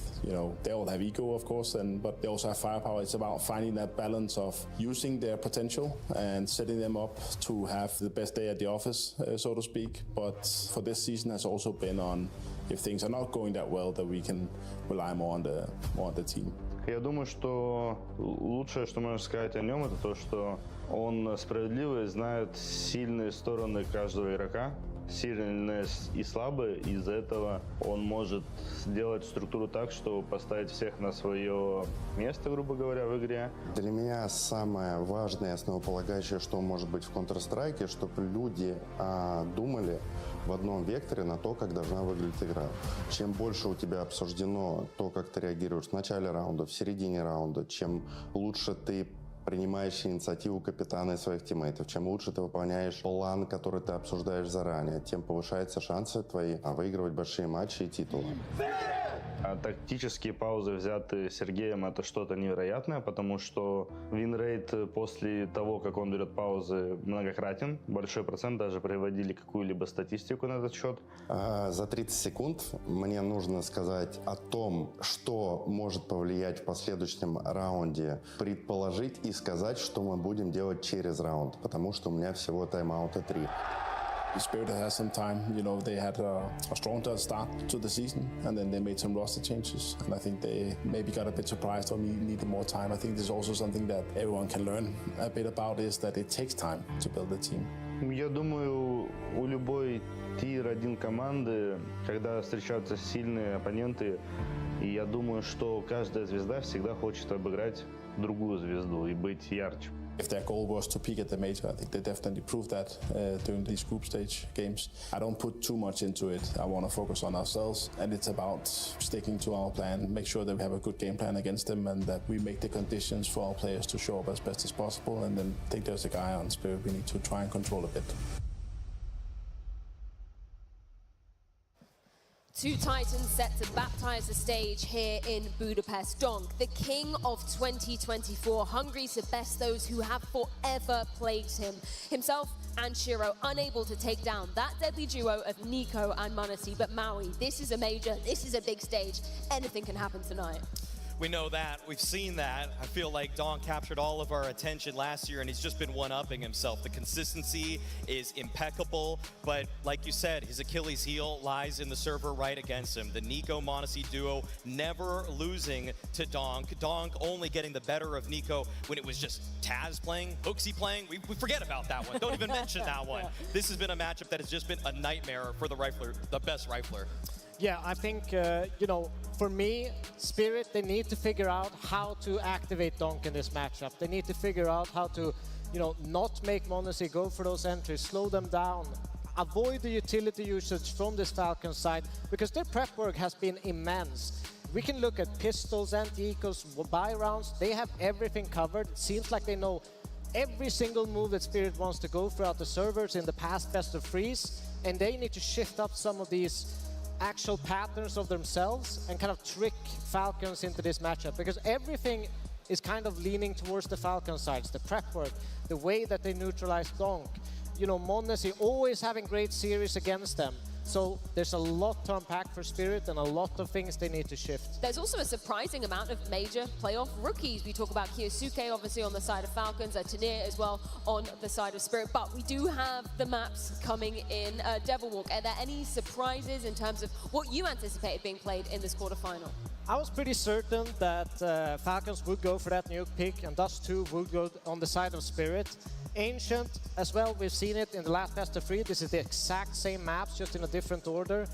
they all have ego, of course, but they also have firepower. It's about finding that balance of using their potential and setting them up to have the best day at the office, so to speak. But for this season has also been on, if things are not going that well, that we can rely more on the team. Я думаю, что лучшее, что можно сказать о нем, это то, что он справедливый, знает сильные стороны каждого игрока, сильные и слабые. Из-за этого он может сделать структуру так, чтобы поставить всех на свое место, грубо говоря, в игре. Для меня самое важное и основополагающее, что может быть в Counter-Strike, чтобы люди думали в одном векторе на то, как должна выглядеть игра. Чем больше у тебя обсуждено то, как ты реагируешь в начале раунда, в середине раунда, чем лучше ты принимаешь инициативу капитана и своих тиммейтов, чем лучше ты выполняешь план, который ты обсуждаешь заранее, тем повышаются шансы твои выигрывать большие матчи и титулы. А тактические паузы, взятые Сергеем, это что-то невероятное, потому что винрейт после того, как он берет паузы, многократен. Большой процент, даже приводили какую-либо статистику на этот счет. За 30 секунд мне нужно сказать о том, что может повлиять в последующем раунде, предположить и сказать, что мы будем делать через раунд, потому что у меня всего тайм-аута 3. Spirit has some time. They had a strong start to the season, and then they made some roster changes. And I think they maybe got a bit surprised or needed more time. I think there's also something that everyone can learn a bit about is that it takes time to build a team. Я думаю, у любой тир-1 команды, когда встречаются сильные оппоненты, и я думаю, что каждая звезда всегда хочет обыграть другую звезду и быть ярче. If their goal was to peak at the major, I think they definitely proved that during these group stage games. I don't put too much into it. I want to focus on ourselves, and it's about sticking to our plan, make sure that we have a good game plan against them, and that we make the conditions for our players to show up as best as possible. And then I think there's a guy on Spirit we need to try and control a bit. Two titans set to baptize the stage here in Budapest. Donk, the king of 2024, hungry to best those who have forever plagued him. Himself and Shiro unable to take down that deadly duo of Nico and Manasi. But Maui, this is a major, this is a big stage. Anything can happen tonight. We know that. We've seen that. I feel like Donk captured all of our attention last year, and he's just been one-upping himself. The consistency is impeccable, but like you said, his Achilles heel lies in the server right against him. The Nico-Monasi duo never losing to Donk. Donk only getting the better of Nico when it was just Taz playing, Hooksy playing. We forget about that one. Don't even mention that one. This has been a matchup that has just been a nightmare for the rifler, the best rifler. Yeah, I think, for me, Spirit, they need to figure out how to activate Donk in this matchup. They need to figure out how to, not make Monasi go for those entries, slow them down, avoid the utility usage from this Falcon side, because their prep work has been immense. We can look at pistols, anti-ecos, buy rounds. They have everything covered. It seems like they know every single move that Spirit wants to go throughout the servers in the past best of threes, and they need to shift up some of these actual patterns of themselves and kind of trick Falcons into this matchup, because everything is kind of leaning towards the Falcon sides. The prep work, the way that they neutralize Donk. You know, m0NESY always having great series against them. So there's a lot to unpack for Spirit and a lot of things they need to shift. There's also a surprising amount of major playoff rookies. We talk about Kyosuke, obviously, on the side of Falcons, Tanir as well on the side of Spirit. But we do have the maps coming in. Devil Walk, are there any surprises in terms of what you anticipated being played in this quarterfinal? I was pretty certain that Falcons would go for that nuke pick and Dust 2 would go on the side of Spirit. Ancient as well, we've seen it in the last best of 3. This is the exact same maps, just in a different order.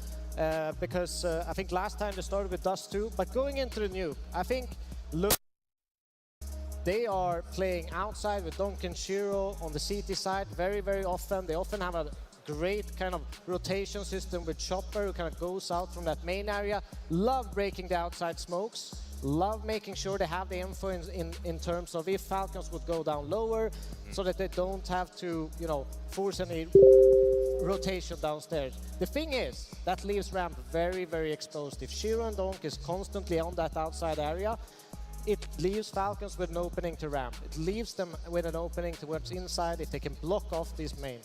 Because I think last time they started with Dust 2. But going into the nuke, I think they are playing outside with Donk and Shiro on the CT side very, very often. They often have a great kind of rotation system with Chopper who kind of goes out from that main area. Love breaking the outside smokes. Love making sure they have the info in terms of if Falcons would go down lower, so that they don't have to, you know, force any rotation downstairs. The thing is, that leaves ramp very, very exposed. If Shiro and Donk is constantly on that outside area, it leaves Falcons with an opening to ramp. It leaves them with an opening towards inside if they can block off this main.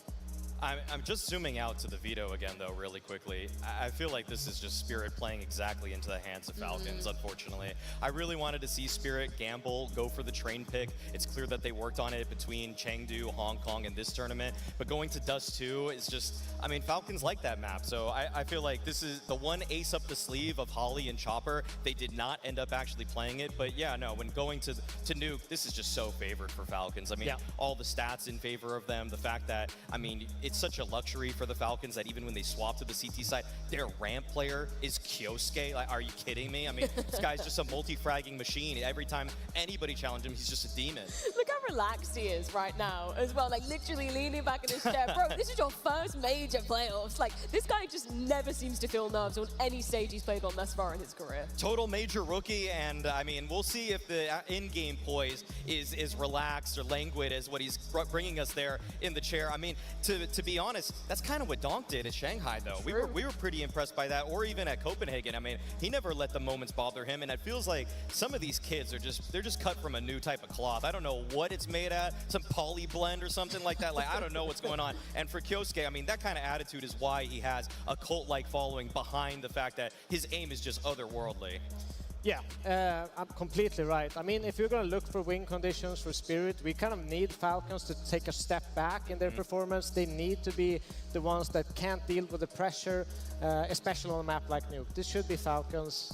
I'm just zooming out to the veto again, though, really quickly. I feel like this is just Spirit playing exactly into the hands of Falcons, unfortunately. I really wanted to see Spirit gamble, go for the train pick. It's clear that they worked on it between Chengdu, Hong Kong, and this tournament. But going to Dust 2 is just, I mean, Falcons like that map. So I feel like this is the one ace up the sleeve of Holly and Chopper. They did not end up actually playing it. But yeah, no, when going to Nuke, this is just so favored for Falcons. I mean, all the stats in favor of them. The fact that, I mean, it's such a luxury for the Falcons that even when they swap to the CT side, their ramp player is Kyosuke. Like, are you kidding me? I mean, this guy's just a multi-fragging machine. Every time anybody challenges him, he's just a demon. Look how relaxed he is right now as well, like literally leaning back in his chair. Bro, this is your first major playoffs. Like, this guy just never seems to feel nerves on any stage he's played on thus far in his career. Total major rookie, and I mean, we'll see if the in-game poise is relaxed or languid as what he's bringing us there in the chair. I mean, to be honest, that's kind of what Donk did at Shanghai, though. We were pretty impressed by that, or even at Copenhagen. I mean, he never let the moments bother him, and it feels like some of these kids are they're just cut from a new type of cloth. I don't know what it's made at, some poly blend or something like that. Like, I don't know what's going on. And for Kyosuke, I mean, that kind of attitude is why he has a cult-like following behind the fact that his aim is just otherworldly. Yeah, I'm completely right. I mean, if you're going to look for win conditions for Spirit, we kind of need Falcons to take a step back in their performance. They need to be the ones that can't deal with the pressure, especially on a map like Nuke. This should be Falcons'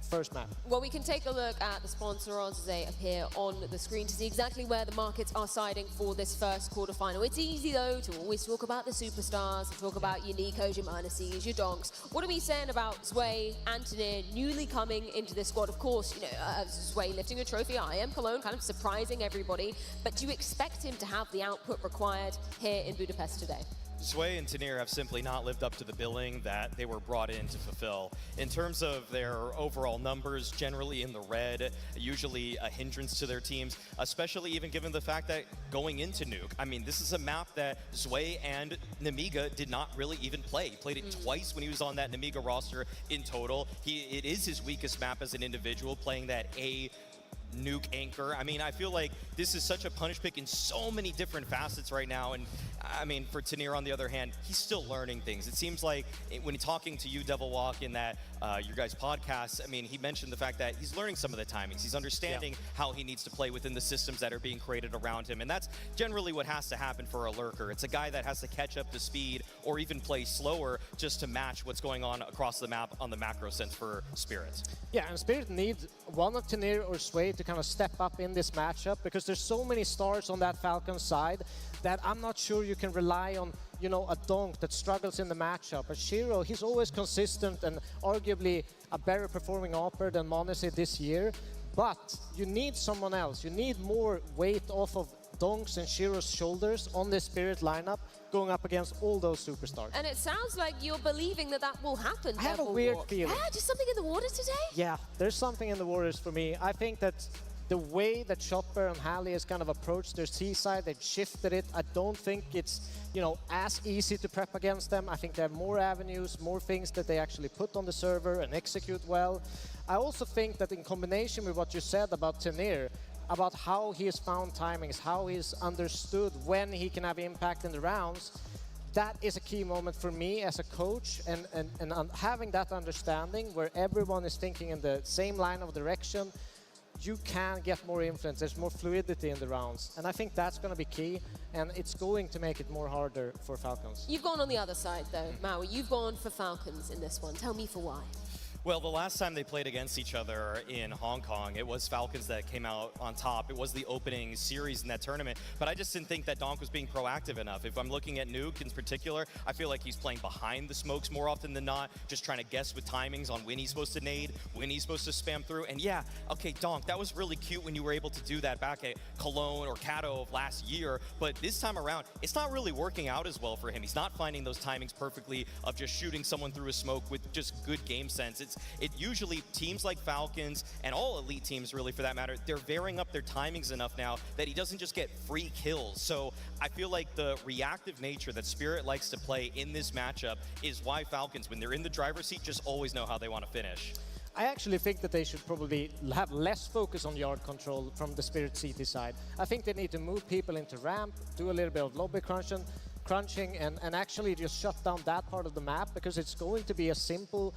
first map. Well, we can take a look at the sponsor odds as they appear on the screen to see exactly where the markets are siding for this first quarterfinal. It's easy, though, to always talk about the superstars, to talk about your Nikos, your m0NESYs, your Donks. What are we saying about Zwei and Tanir newly coming into this squad? Of course, you know, Zwei lifting a trophy, I am Cologne, kind of surprising everybody. But do you expect him to have the output required here in Budapest today? Zwei and Tanir have simply not lived up to the billing that they were brought in to fulfill. In terms of their overall numbers, generally in the red, usually a hindrance to their teams, especially even given the fact that going into Nuke, I mean, this is a map that Zwei and Nemiga did not really even play. He played it twice when he was on that Nemiga roster in total. It is his weakest map as an individual, playing that Nuke anchor. I mean, I feel like this is such a punish pick in so many different facets right now. And I mean, for Tanir, on the other hand, he's still learning things. It seems like when talking to you, Devil Walk, in that your guys' podcast, I mean, he mentioned the fact that he's learning some of the timings. He's understanding how he needs to play within the systems that are being created around him. And that's generally what has to happen for a lurker. It's a guy that has to catch up to speed or even play slower just to match what's going on across the map on the macro sense for Spirit. Yeah, and Spirit needs one of Tanir or Zwei to kind of step up in this matchup, because there's so many stars on that Falcon side that I'm not sure you can rely on, you know, a Donk that struggles in the matchup. But Shiro, he's always consistent and arguably a better performing opera than m0NESY this year. But you need someone else. You need more weight off of Donk's and Shiro's shoulders on the Spirit lineup, going up against all those superstars. And it sounds like you're believing that that will happen. I have a weird feeling. Yeah, just something in the water today? Yeah, there's something in the waters for me. I think that the way that Chopper and Halley has kind of approached their C-side, they've shifted it. I don't think it's, as easy to prep against them. I think they have more avenues, more things that they actually put on the server and execute well. I also think that in combination with what you said about Tenir, about how he has found timings, how he's understood when he can have impact in the rounds, that is a key moment for me as a coach, and having that understanding where everyone is thinking in the same line of direction, you can get more influence. There's more fluidity in the rounds. And I think that's going to be key, and it's going to make it more harder for Falcons. You've gone on the other side, though, Maui. You've gone for Falcons in this one. Tell me for why. Well, the last time they played against each other in Hong Kong, it was Falcons that came out on top. It was the opening series in that tournament, but I just didn't think that Donk was being proactive enough. If I'm looking at Nuke in particular, I feel like he's playing behind the smokes more often than not, just trying to guess with timings on when he's supposed to nade, when he's supposed to spam through. And yeah, okay, Donk, that was really cute when you were able to do that back at Cologne or Kato of last year, but this time around, it's not really working out as well for him. He's not finding those timings perfectly of just shooting someone through a smoke with just good game sense. It usually teams like Falcons and all elite teams really for that matter, they're varying up their timings enough now that he doesn't just get free kills. So I feel like the reactive nature that Spirit likes to play in this matchup is why Falcons, when they're in the driver's seat, just always know how they want to finish. I actually think that they should probably have less focus on yard control from the Spirit CT side. I think they need to move people into ramp, do a little bit of lobby crunching and actually just shut down that part of the map, because it's going to be a simple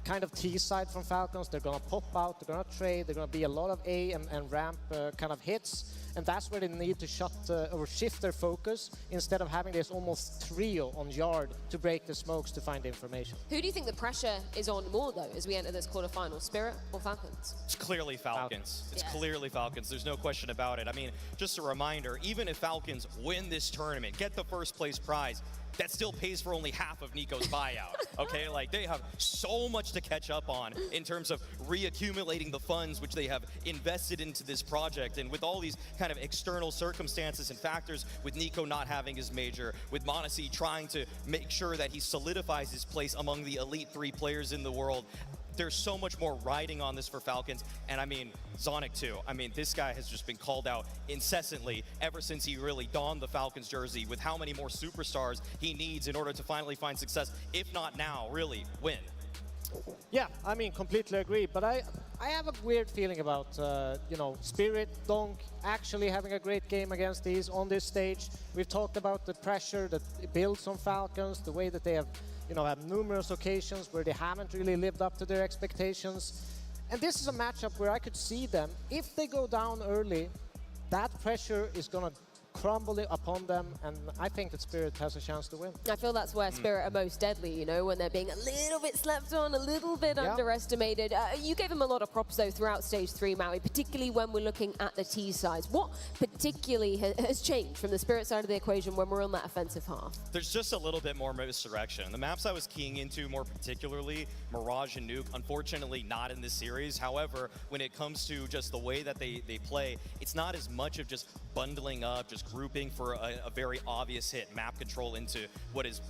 kind of T side from Falcons. They're going to pop out, they're going to trade, they're going to be a lot of A and ramp kind of hits, and that's where they need to shift their focus instead of having this almost trio on yard to break the smokes to find information. Who do you think the pressure is on more, though, as we enter this quarterfinal, Spirit or Falcons? It's clearly Falcons. It's clearly Falcons. There's no question about it. I mean, just a reminder, even if Falcons win this tournament, get the first place prize, that still pays for only half of Nico's buyout, okay? Like, they have so much to catch up on in terms of reaccumulating the funds which they have invested into this project. And with all these kind of external circumstances and factors, with Nico not having his major, with m0NESY trying to make sure that he solidifies his place among the elite 3 players in the world, there's so much more riding on this for Falcons. And I mean, Zonic too. I mean, this guy has just been called out incessantly ever since he really donned the Falcons jersey, with how many more superstars he needs in order to finally find success. If not now, really win. Yeah, I mean, completely agree. But I have a weird feeling about, Spirit, Donk actually having a great game against these on this stage. We've talked about the pressure that it builds on Falcons, the way that they have have numerous occasions where they haven't really lived up to their expectations. And this is a matchup where I could see them, if they go down early, that pressure is going to crumble upon them, and I think that Spirit has a chance to win. I feel that's where Spirit are most deadly, when they're being a little bit slept on, a little bit underestimated. You gave them a lot of props, though, throughout Stage 3, Maui, particularly when we're looking at the T sides. What particularly has changed from the Spirit side of the equation when we're on that offensive half? There's just a little bit more misdirection. The maps I was keying into more particularly, Mirage and Nuke, unfortunately not in this series. However, when it comes to just the way that they play, it's not as much of just bundling up, just grouping for a very obvious hit, map control into what is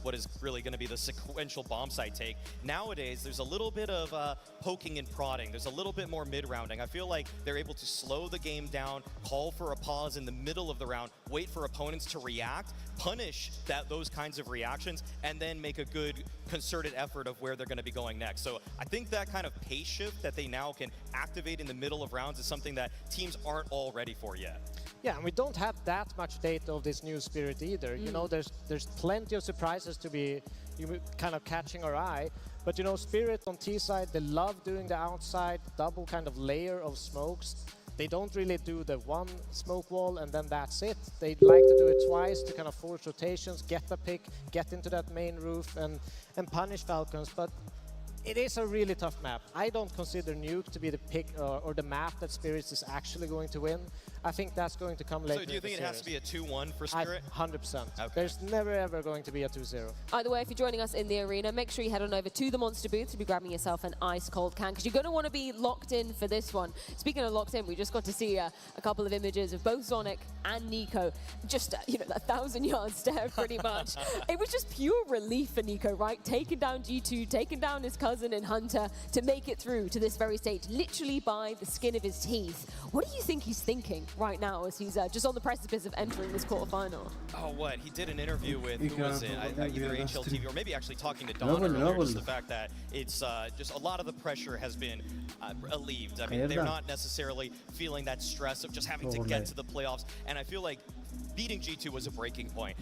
really going to be the sequential bomb site take. Nowadays, there's a little bit of poking and prodding. There's a little bit more mid-rounding. I feel like they're able to slow the game down, call for a pause in the middle of the round, wait for opponents to react, punish those kinds of reactions, and then make a good concerted effort of where they're going to be going next. So I think that kind of pace shift that they now can activate in the middle of rounds is something that teams aren't all ready for yet. Yeah, and we don't have that much data of this new Spirit either. There's plenty of surprises to be kind of catching our eye. But Spirit on T side, they love doing the outside double kind of layer of smokes. They don't really do the one smoke wall and then that's it. They like to do it twice to kind of force rotations, get the pick, get into that main roof and punish Falcons. But it is a really tough map. I don't consider Nuke to be the pick or the map that Spirits is actually going to win. I think that's going to come later. So do you think it has to be a 2-1 for Spirit? 100%. Okay. There's never ever going to be a 2-0. Either way, if you're joining us in the arena, make sure you head on over to the Monster booth to be grabbing yourself an ice cold can, because you're going to want to be locked in for this one. Speaking of locked in, we just got to see a couple of images of both Zonic and Nico, just 1,000 yards stare pretty much. It was just pure relief for Nico, right? Taking down G2, taking down his cousin in Hunter to make it through to this very stage, literally by the skin of his teeth. What do you think he's thinking right now as he's just on the precipice of entering this quarterfinal? Oh, what? He did an interview with, who was it? Either HLTV or maybe actually talking to Don earlier, just the fact that it's just a lot of the pressure has been alleviated. I mean, they're not necessarily feeling that stress of just having to get to the playoffs, and I feel like beating G2 was a breaking point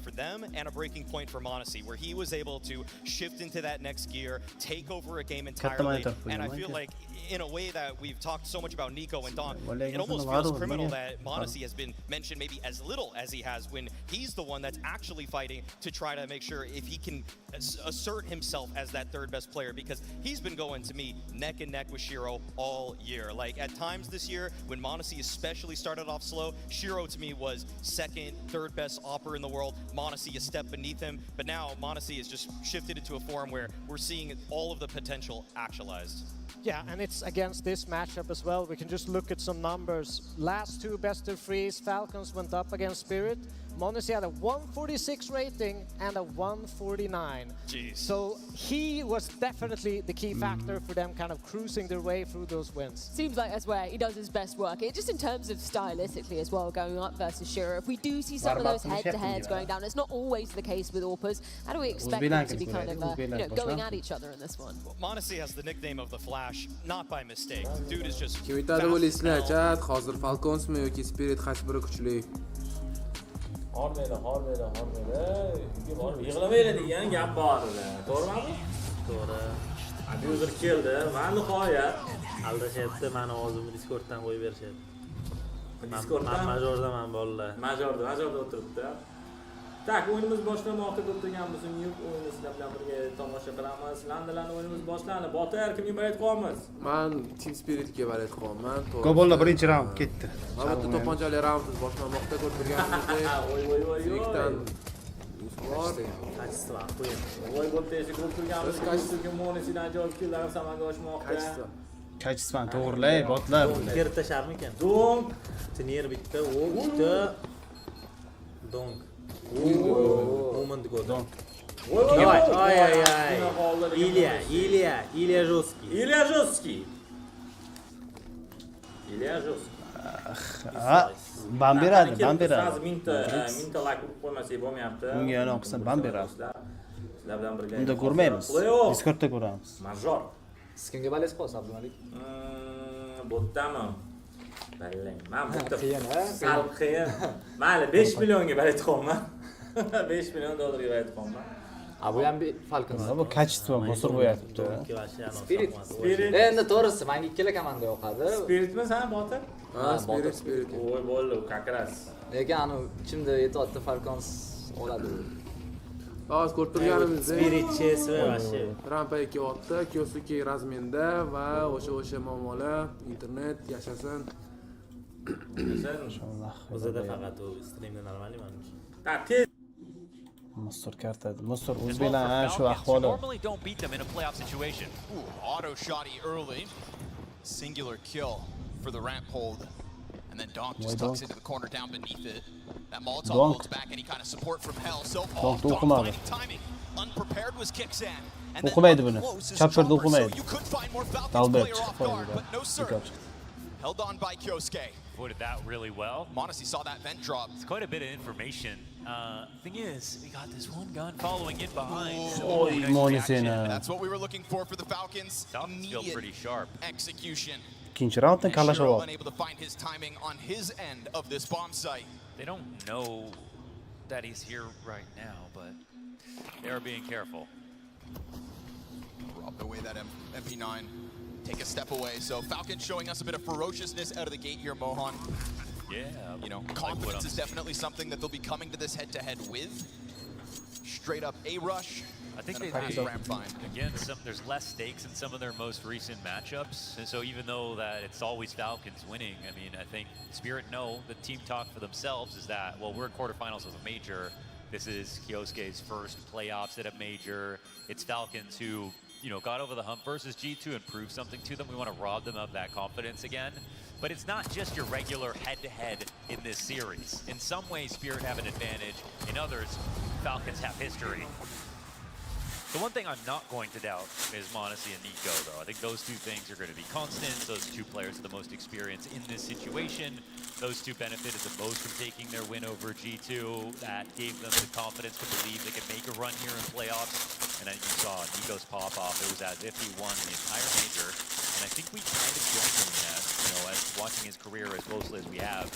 for them and a breaking point for m0NESY, where he was able to shift into that next gear, take over a game entirely, and I feel like in a way that we've talked so much about Nico and Don, it almost feels criminal that m0NESY has been mentioned maybe as little as he has, when he's the one that's actually fighting to try to make sure if he can assert himself as that third best player, because he's been going, to me, neck and neck with Shiro all year. Like at times this year, when m0NESY especially started off slow, Shiro to me was second, third best opper in the world. m0NESY a step beneath him, but now m0NESY has just shifted into a form where we're seeing all of the potential actualized. Yeah, and it's against this matchup as well. We can just look at some numbers. Last two best of threes, Falcons went up against Spirit. m0NESY had a 146 rating and a 149. Jeez. So he was definitely the key factor for them kind of cruising their way through those wins. Seems like that's where he does his best work. Just in terms of stylistically as well, going up versus Shiro. If we do see some of those head-to-heads going down, it's not always the case with AWPers. How do we expect them to be kind of going at each other in this one? m0NESY has the nickname of the Flash, not by mistake. Dude is just Kimitada bo'lasizlar, chat. Hozir Falconsmi yoki Spirit qaysi biri kuchli? Hormaydi. Yig'lamaydi degan gap bor edi. To'g'rimi? To'g'ri. Abuzer keldi. Men nihoyat aldashyapti. Meni o'zimni Discorddan qo'yib berishyapti. Discorddan majordaman bolalar. Majorda o'tiribdi. Tak, o'yinimiz boshlamoqda deb turganmiz. O'yinni sizlar bilan birga tomosha qilamiz. Landalarning o'yinimiz boshlandi. Botir, kimga bayratqonmiz? Men Team Spiritga bayratqonman. Gobollar birinchi raund ketdi. Mana bu to'pponchali raundni boshlamoqda ko'rib turganimizdek. Voy. Qaysi va qo'ying. Voy bo'tdagi ko'rib turganimiz. Qaysi m0NESYdan ajoyib kunlar amalga oshmoqda. Kaychisman, to'g'rilay, botlar. Kirib tasharmikan? Donk. Tiner bitta, bitta. Donk. Moment gol. Donk. Ay. Ilya Жесткий. Ban beradi. Hozir mingta like urib qo'ymasak bo'lmayapti. Bunga yana o'qisa ban beradi. Sizlar bilan birga. Unda ko'rmaymiz. Discordda ko'ramiz. Major. Siz kimga balaysiz qolsa, Abdumalik? Botdami? Ballang. Men bitta sal qiyin. Mayli, 5 millionga balayotganman. 5 million dollarga balayotganman. Bu ham Falcons. Bu kачество bosib qo'yapti. Spirit. Endi to'g'risi, menga ikkala komanda yoqadi. Spiritmi sen, Botir? Ha, Spirit. Voy bo'ldi, kakras. Lekin anu ichimda yetyapti, Falcons oladi. Hozir ko'rib turganimizdek. Spirit CSV vashi. Rampa 2 Kyosuke razmenda va o'sha muammolar, internet yashasin. Inshaalloh. O'zida faqat u streamda normalmi menimcha. Mustor kartadi. Mustor o'zbeklar shu ahvoli. Normally don't beat them in a playoff situation. Auto shotty early. Singular kill for the ramp hold. And then Donk just tucks into the corner down beneath it. That Molotov holds back any kind of support from hell. So Donk finding timing. Unprepared was Kixan. O'qimaydi buni. Chapterda o'qimaydi. You could find more Falcons Dalbert player off guard, but no sir. Held on by Kyosuke. Avoided that really well. m0NESY saw that vent drop. It's quite a bit of information. Thing is, we got this one gun following in behind. That's what we were looking for the Falcons. Feel pretty sharp. Execution. Ikkinchi raunddan kallashuv oldi. Unable to find his timing on his end of this bomb site. They don't know that he's here right now, but they are being careful. Robbed away that MP9. Take a step away. So Falcon showing us a bit of ferociousness out of the gate here, Mohan. Yeah. Confidence is definitely something that they'll be coming to this head-to-head with. straight up A rush. I think and they a fast ramp find. Again, there's less stakes in some of their most recent matchups, and so even though that it's always Falcons winning, I mean, I think Spirit know the team talk for themselves is that, well, we're in quarterfinals of a major. This is Kyosuke's first playoffs at a major. It's Falcons who, you know, got over the hump versus G2 and proved something to them. We want to rob them of that confidence again. But it's not just your regular head-to-head in this series. In some ways, Spirit have an advantage. In others, Falcons have history. The one thing I'm not going to doubt is m0NESY and NiKo, though. I think those two things are going to be constant. Those two players are the most experienced in this situation. Those two benefited the most from taking their win over G2. That gave them the confidence to believe they could make a run here in playoffs. And then you saw NiKo's pop-off. It was as if he won the entire major. And I think we kind of joined him in that, you know, as watching his career as closely as we have.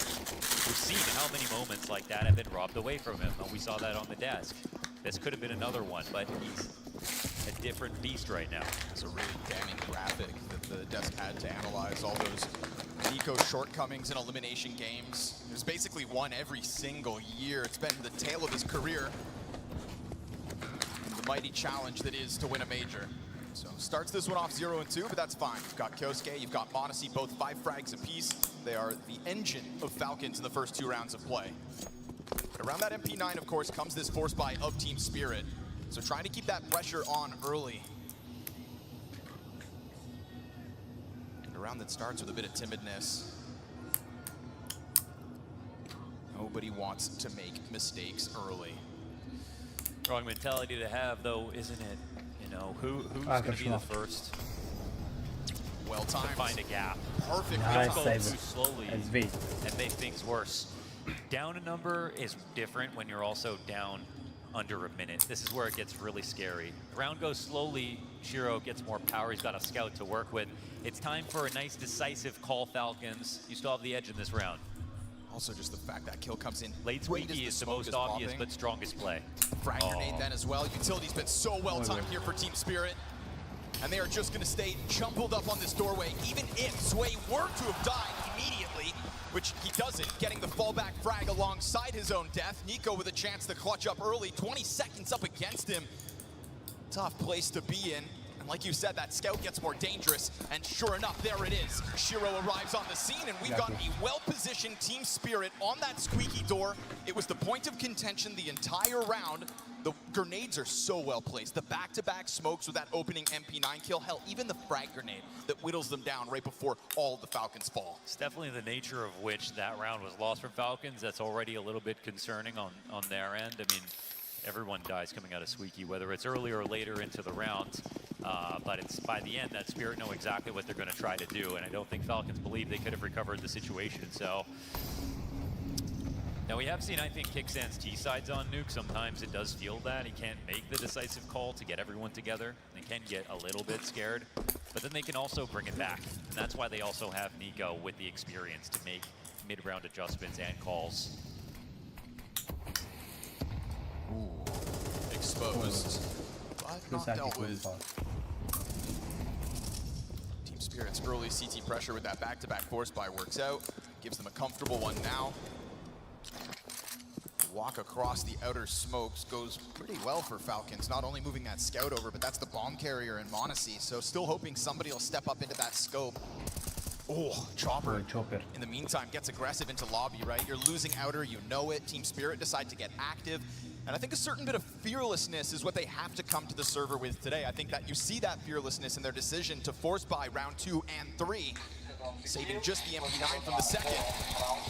We've seen how many moments like that have been robbed away from him. And we saw that on the desk. This could have been another one, but he's a different beast right now. It's a really damning graphic that the desk had to analyze all those NiKo shortcomings in elimination games. There's basically one every single year. It's been the tale of his career. And the mighty challenge that is to win a major. So starts this one off 0-2, but that's fine. You've got Kyosuke, you've got m0NESY, both 5 frags apiece. They are the engine of Falcons in the first 2 rounds of play. But around that MP9, of course, comes this force buy of Team Spirit. So trying to keep that pressure on early. And a round that starts with a bit of timidness. Nobody wants to make mistakes early. Wrong mentality to have, though, isn't it? You know, who's going to be the first? Well timed. To find a gap. Perfect. Nice save. Too slowly and make things worse. Down a number is different when you're also down under a minute. This is where it gets really scary. The round goes slowly. Shiro gets more power. He's got a scout to work with. It's time for a nice decisive call, Falcons. You still have the edge in this round. Also just the fact that kill comes in late squeaky is the most obvious but strongest play. Frag grenade then as well. Utility's been so well timed here for Team Spirit. And they are just going to stay jumbled up on this doorway, even if Sway were to have died immediately, which he doesn't, getting the fallback frag alongside his own death. NiKo with a chance to clutch up early, 20 seconds up against him. Tough place to be in. And like you said, that scout gets more dangerous. And sure enough, there it is. Shiro arrives on the scene, and we've got a well-positioned Team Spirit on that squeaky door. It was the point of contention the entire round. The grenades are so well placed. The back-to-back smokes with that opening MP9 kill. Hell, even the frag grenade that whittles them down right before all the Falcons fall. It's definitely the nature of which that round was lost from Falcons. That's already a little bit concerning on their end. I mean, everyone dies coming out of Squeaky, whether it's earlier or later into the round. But it's by the end that Spirit know exactly what they're going to try to do, and I don't think Falcons believe they could have recovered the situation. So now we have seen, I think, Kicksan's T-sides on Nuke. Sometimes it does feel that he can't make the decisive call to get everyone together. They can get a little bit scared, but then they can also bring it back, and that's why they also have NiKo with the experience to make mid-round adjustments and calls. Ooh, exposed, but not dealt with. Team Spirit's early CT pressure with that back-to-back force buy works out. Gives them a comfortable one now. Walk across the outer smokes goes pretty well for Falcons. Not only moving that scout over, but that's the bomb carrier in m0NESY. So still hoping somebody will step up into that scope. Oh, Chopper. In the meantime, gets aggressive into lobby, right? You're losing outer, you know it. Team Spirit decide to get active. And I think a certain bit of fearlessness is what they have to come to the server with today. I think that you see that fearlessness in their decision to force buy round 2 and 3. Saving just the MP9 from the second.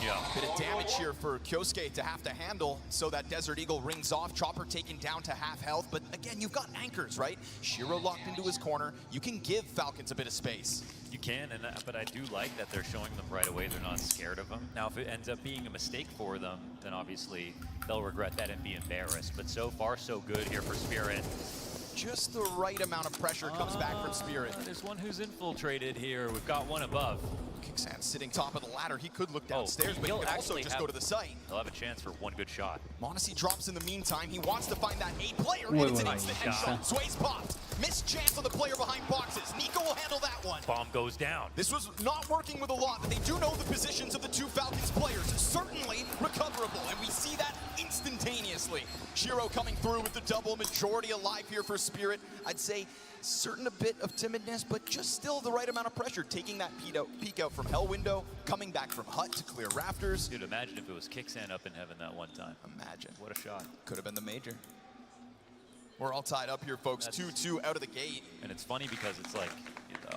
Yeah. Bit of damage here for Kyosuke to have to handle, so that Desert Eagle rings off. Chopper taken down to half health, but again, you've got anchors, right? Shiro locked into his corner. You can give Falcons a bit of space. You can, but I do like that they're showing them right away. They're not scared of them. Now, if it ends up being a mistake for them, then obviously they'll regret that and be embarrassed. But so far, so good here for Spirit. Just the right amount of pressure comes back from Spirit. There's one who's infiltrated here. We've got one above. Kicksan sitting top of the ladder. He could look downstairs, but he could also just go to the site. He'll have a chance for one good shot. Monacy drops in the meantime. He wants to find that A player, and it's an instant headshot. Sway's popped. Missed chance on the player behind boxes. Nico will handle that one. Bomb goes down. This was not working with a lot, but they do know the positions of the two Falcons players. Certainly recoverable, and we see that instantaneously. Shiro coming through with the double, majority alive here for Spirit. I'd say certain a bit of timidness, but just still the right amount of pressure, taking that peek out from Hell Window, coming back from Hut to clear Rafters. Dude, imagine if it was Kicksan up in heaven that one time. Imagine. What a shot. Could have been the major. We're all tied up here, folks. 2-2 out of the gate. And it's funny because it's like,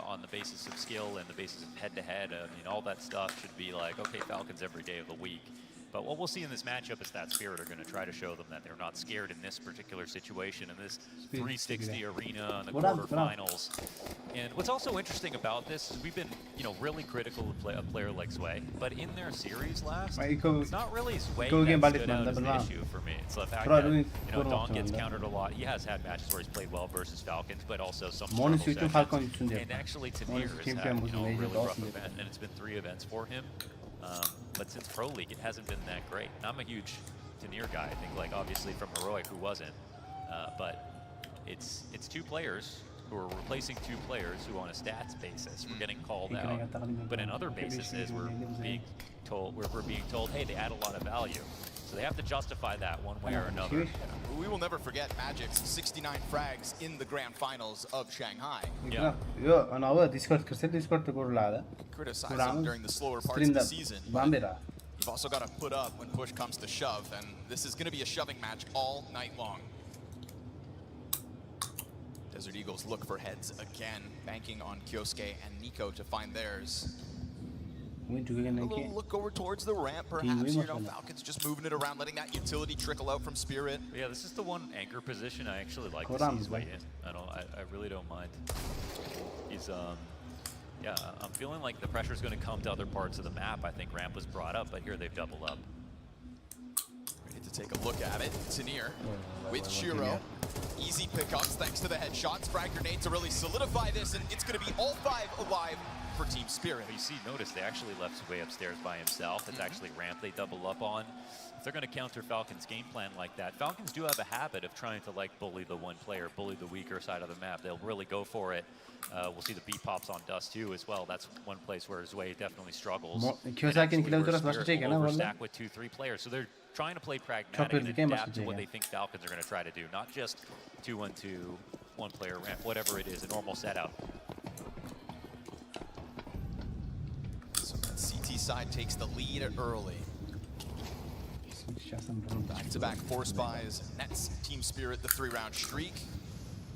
on the basis of skill and the basis of head-to-head, I mean, all that stuff should be like, okay, Falcons every day of the week. But what we'll see in this matchup is that Spirit are going to try to show them that they're not scared in this particular situation, in this 360 arena in the quarterfinals. And what's also interesting about this is we've been, really critical of a player like Sway, but in their series last, it's not really Sway that stood out as the issue for me. It's the fact that, Don gets countered a lot. He has had matches where he's played well versus Falcons, but also some struggle sessions. And actually, Tanir has had, a really rough event, and it's been 3 events for him. But since Pro League, it hasn't been that great. And I'm a huge Tanir guy. I think, like, obviously from Heroic, who wasn't. But it's 2 players who are replacing 2 players who, on a stats basis, we're getting called out. But in other bases, we're being told, hey, they add a lot of value. So they have to justify that one way or another. We will never forget Magic's 69 frags in the grand finals of Shanghai. Yeah. Criticize him during the slower parts of the season. You've also got to put up when push comes to shove, and this is going to be a shoving match all night long. Desert Eagles look for heads again, banking on Kyosuke and Nico to find theirs. A little look over towards the ramp, perhaps. Falcons just moving it around, letting that utility trickle out from Spirit. But yeah, this is the one anchor position I actually like to see his way in. I really don't mind. He's yeah, I'm feeling like the pressure's going to come to other parts of the map. I think ramp was brought up, but here they've doubled up. Ready to take a look at it. Tanir with Shiro. Easy pickups thanks to the headshots. Frag grenade to really solidify this, and it's going to be all 5 alive for Team Spirit. You see, notice they actually left Sway upstairs by himself. It's actually ramp they double up on. If they're going to counter Falcons' game plan like that, Falcons do have a habit of trying to bully the one player, bully the weaker side of the map. They'll really go for it. We'll see the beat pops on Dust too as well. That's one place where Sway definitely struggles. Overstack with 2-3 players. So they're trying to play pragmatic and adapt to what they think Falcons are going to try to do. Not just 2-1-2, one player ramp, whatever it is, a normal setup. So that CT side takes the lead early. Back-to-back force buys nets Team Spirit the 3-round streak.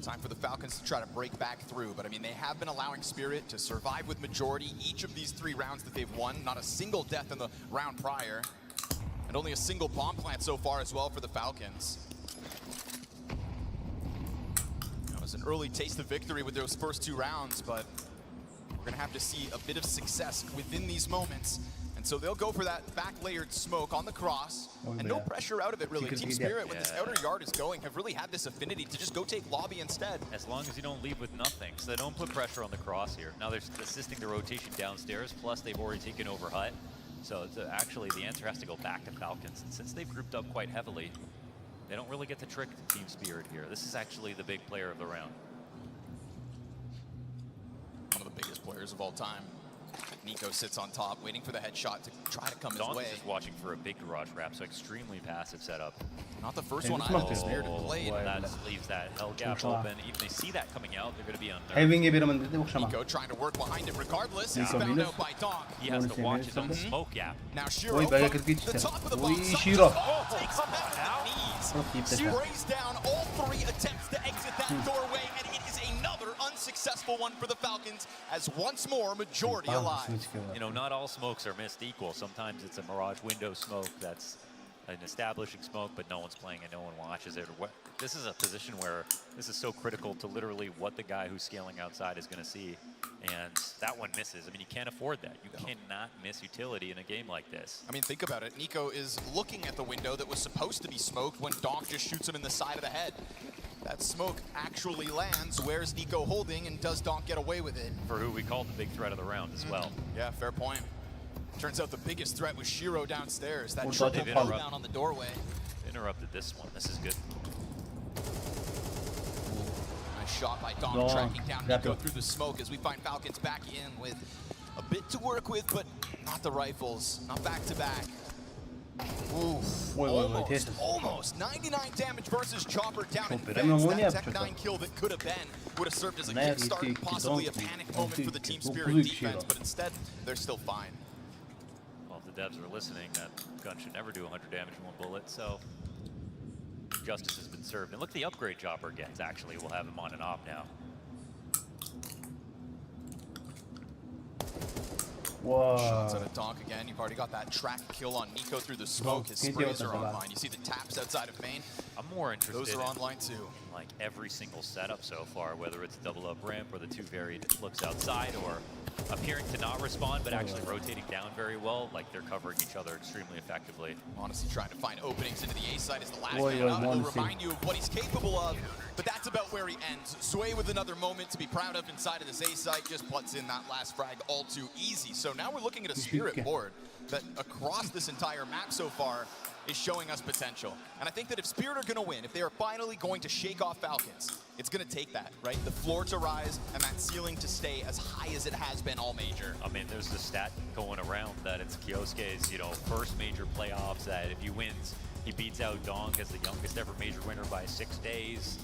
Time for the Falcons to try to break back through, but I mean, they have been allowing Spirit to survive with majority each of these 3 rounds that they've won. Not a single death in the round prior, and only a single bomb plant so far as well for the Falcons. That was an early taste of victory with those first 2 rounds, but we're gonna have to see a bit of success within these moments. And so they'll go for that back-layered smoke on the cross, and no pressure out of it, really. Team Spirit, when this outer yard is going, have really had this affinity to just go take lobby instead. As long as you don't leave with nothing, so they don't put pressure on the cross here. Now they're assisting the rotation downstairs, plus they've already taken over Hut. So it's actually the answer has to go back to Falcons. And since they've grouped up quite heavily, they don't really get to trick Team Spirit here. This is actually the big player of the round. One of the biggest players of all time. Nico sits on top, waiting for the headshot to try to come his way. Is just watching for a big garage wrap, so extremely passive setup. Not the first one either. Spirit have played. That leaves that hell gap open. Even they see that coming out, they're going to be on Nico trying to work behind him regardless. He's found out by Donk. He has to watch his own smoke gap. Now Shiro from the top of the box. Takes him out with the knees. Sprays down all 3 attempts to exit that doorway, and it is another unsuccessful one for the Falcons, as once more majority alive. Not all smokes are missed equal. Sometimes it's a mirage window smoke that's an establishing smoke, but no one's playing and no one watches it. This is a position where this is so critical to literally what the guy who's scaling outside is going to see, and that one misses. I mean, you can't afford that. You cannot miss utility in a game like this. I mean, think about it. Nico is looking at the window that was supposed to be smoked when Donk just shoots him in the side of the head. That smoke actually lands. Where's Nico holding, and does Donk get away with it? For who we called the big threat of the round as well. Yeah, fair point. Turns out the biggest threat was Shiro downstairs. That Oh, triple pull down on the doorway. Interrupted this one. This is good. Nice shot by Dom Dom, tracking down that Nico one. through the smoke as we find Falcons back in with a bit to work with, but not the rifles, not back to back. Oof, almost 99 damage versus Chopper down in fence. That Tech 9 kill that could have been would have served as a kickstart and possibly a panic moment for the Team Spirit defense, but instead they're still fine. Well, if the devs are listening, that gun should never do 100 damage in one bullet, so justice has been served. And look at the upgrade Chopper gets, actually. We'll have him on and off now. Whoa. Shots out of Donk again. You've already got that track kill on Nico through the smoke. His sprays are online. You see the taps outside of main. I'm more interested Those are online too. in like every single setup so far, whether it's double up ramp or the two varied looks outside, or appearing to not respond but actually rotating down very well, like they're covering each other extremely effectively. Honestly, trying to find openings into the A side is the last man up. He'll remind you of what he's capable of, but that's about where he ends. Sway with another moment to be proud of inside of this A side, just butts in that last frag all too easy. So now we're looking at a Spirit board that across this entire map so far is showing us potential. And I think that if Spirit are gonna win, if they are finally going to shake off Falcons, it's gonna take that, right? The floor to rise and that ceiling to stay as high as it has been all major. I mean, there's the stat going around that it's Kyosuke's, first major playoffs, that if he wins, he beats out Donk as the youngest ever major winner by 6 days.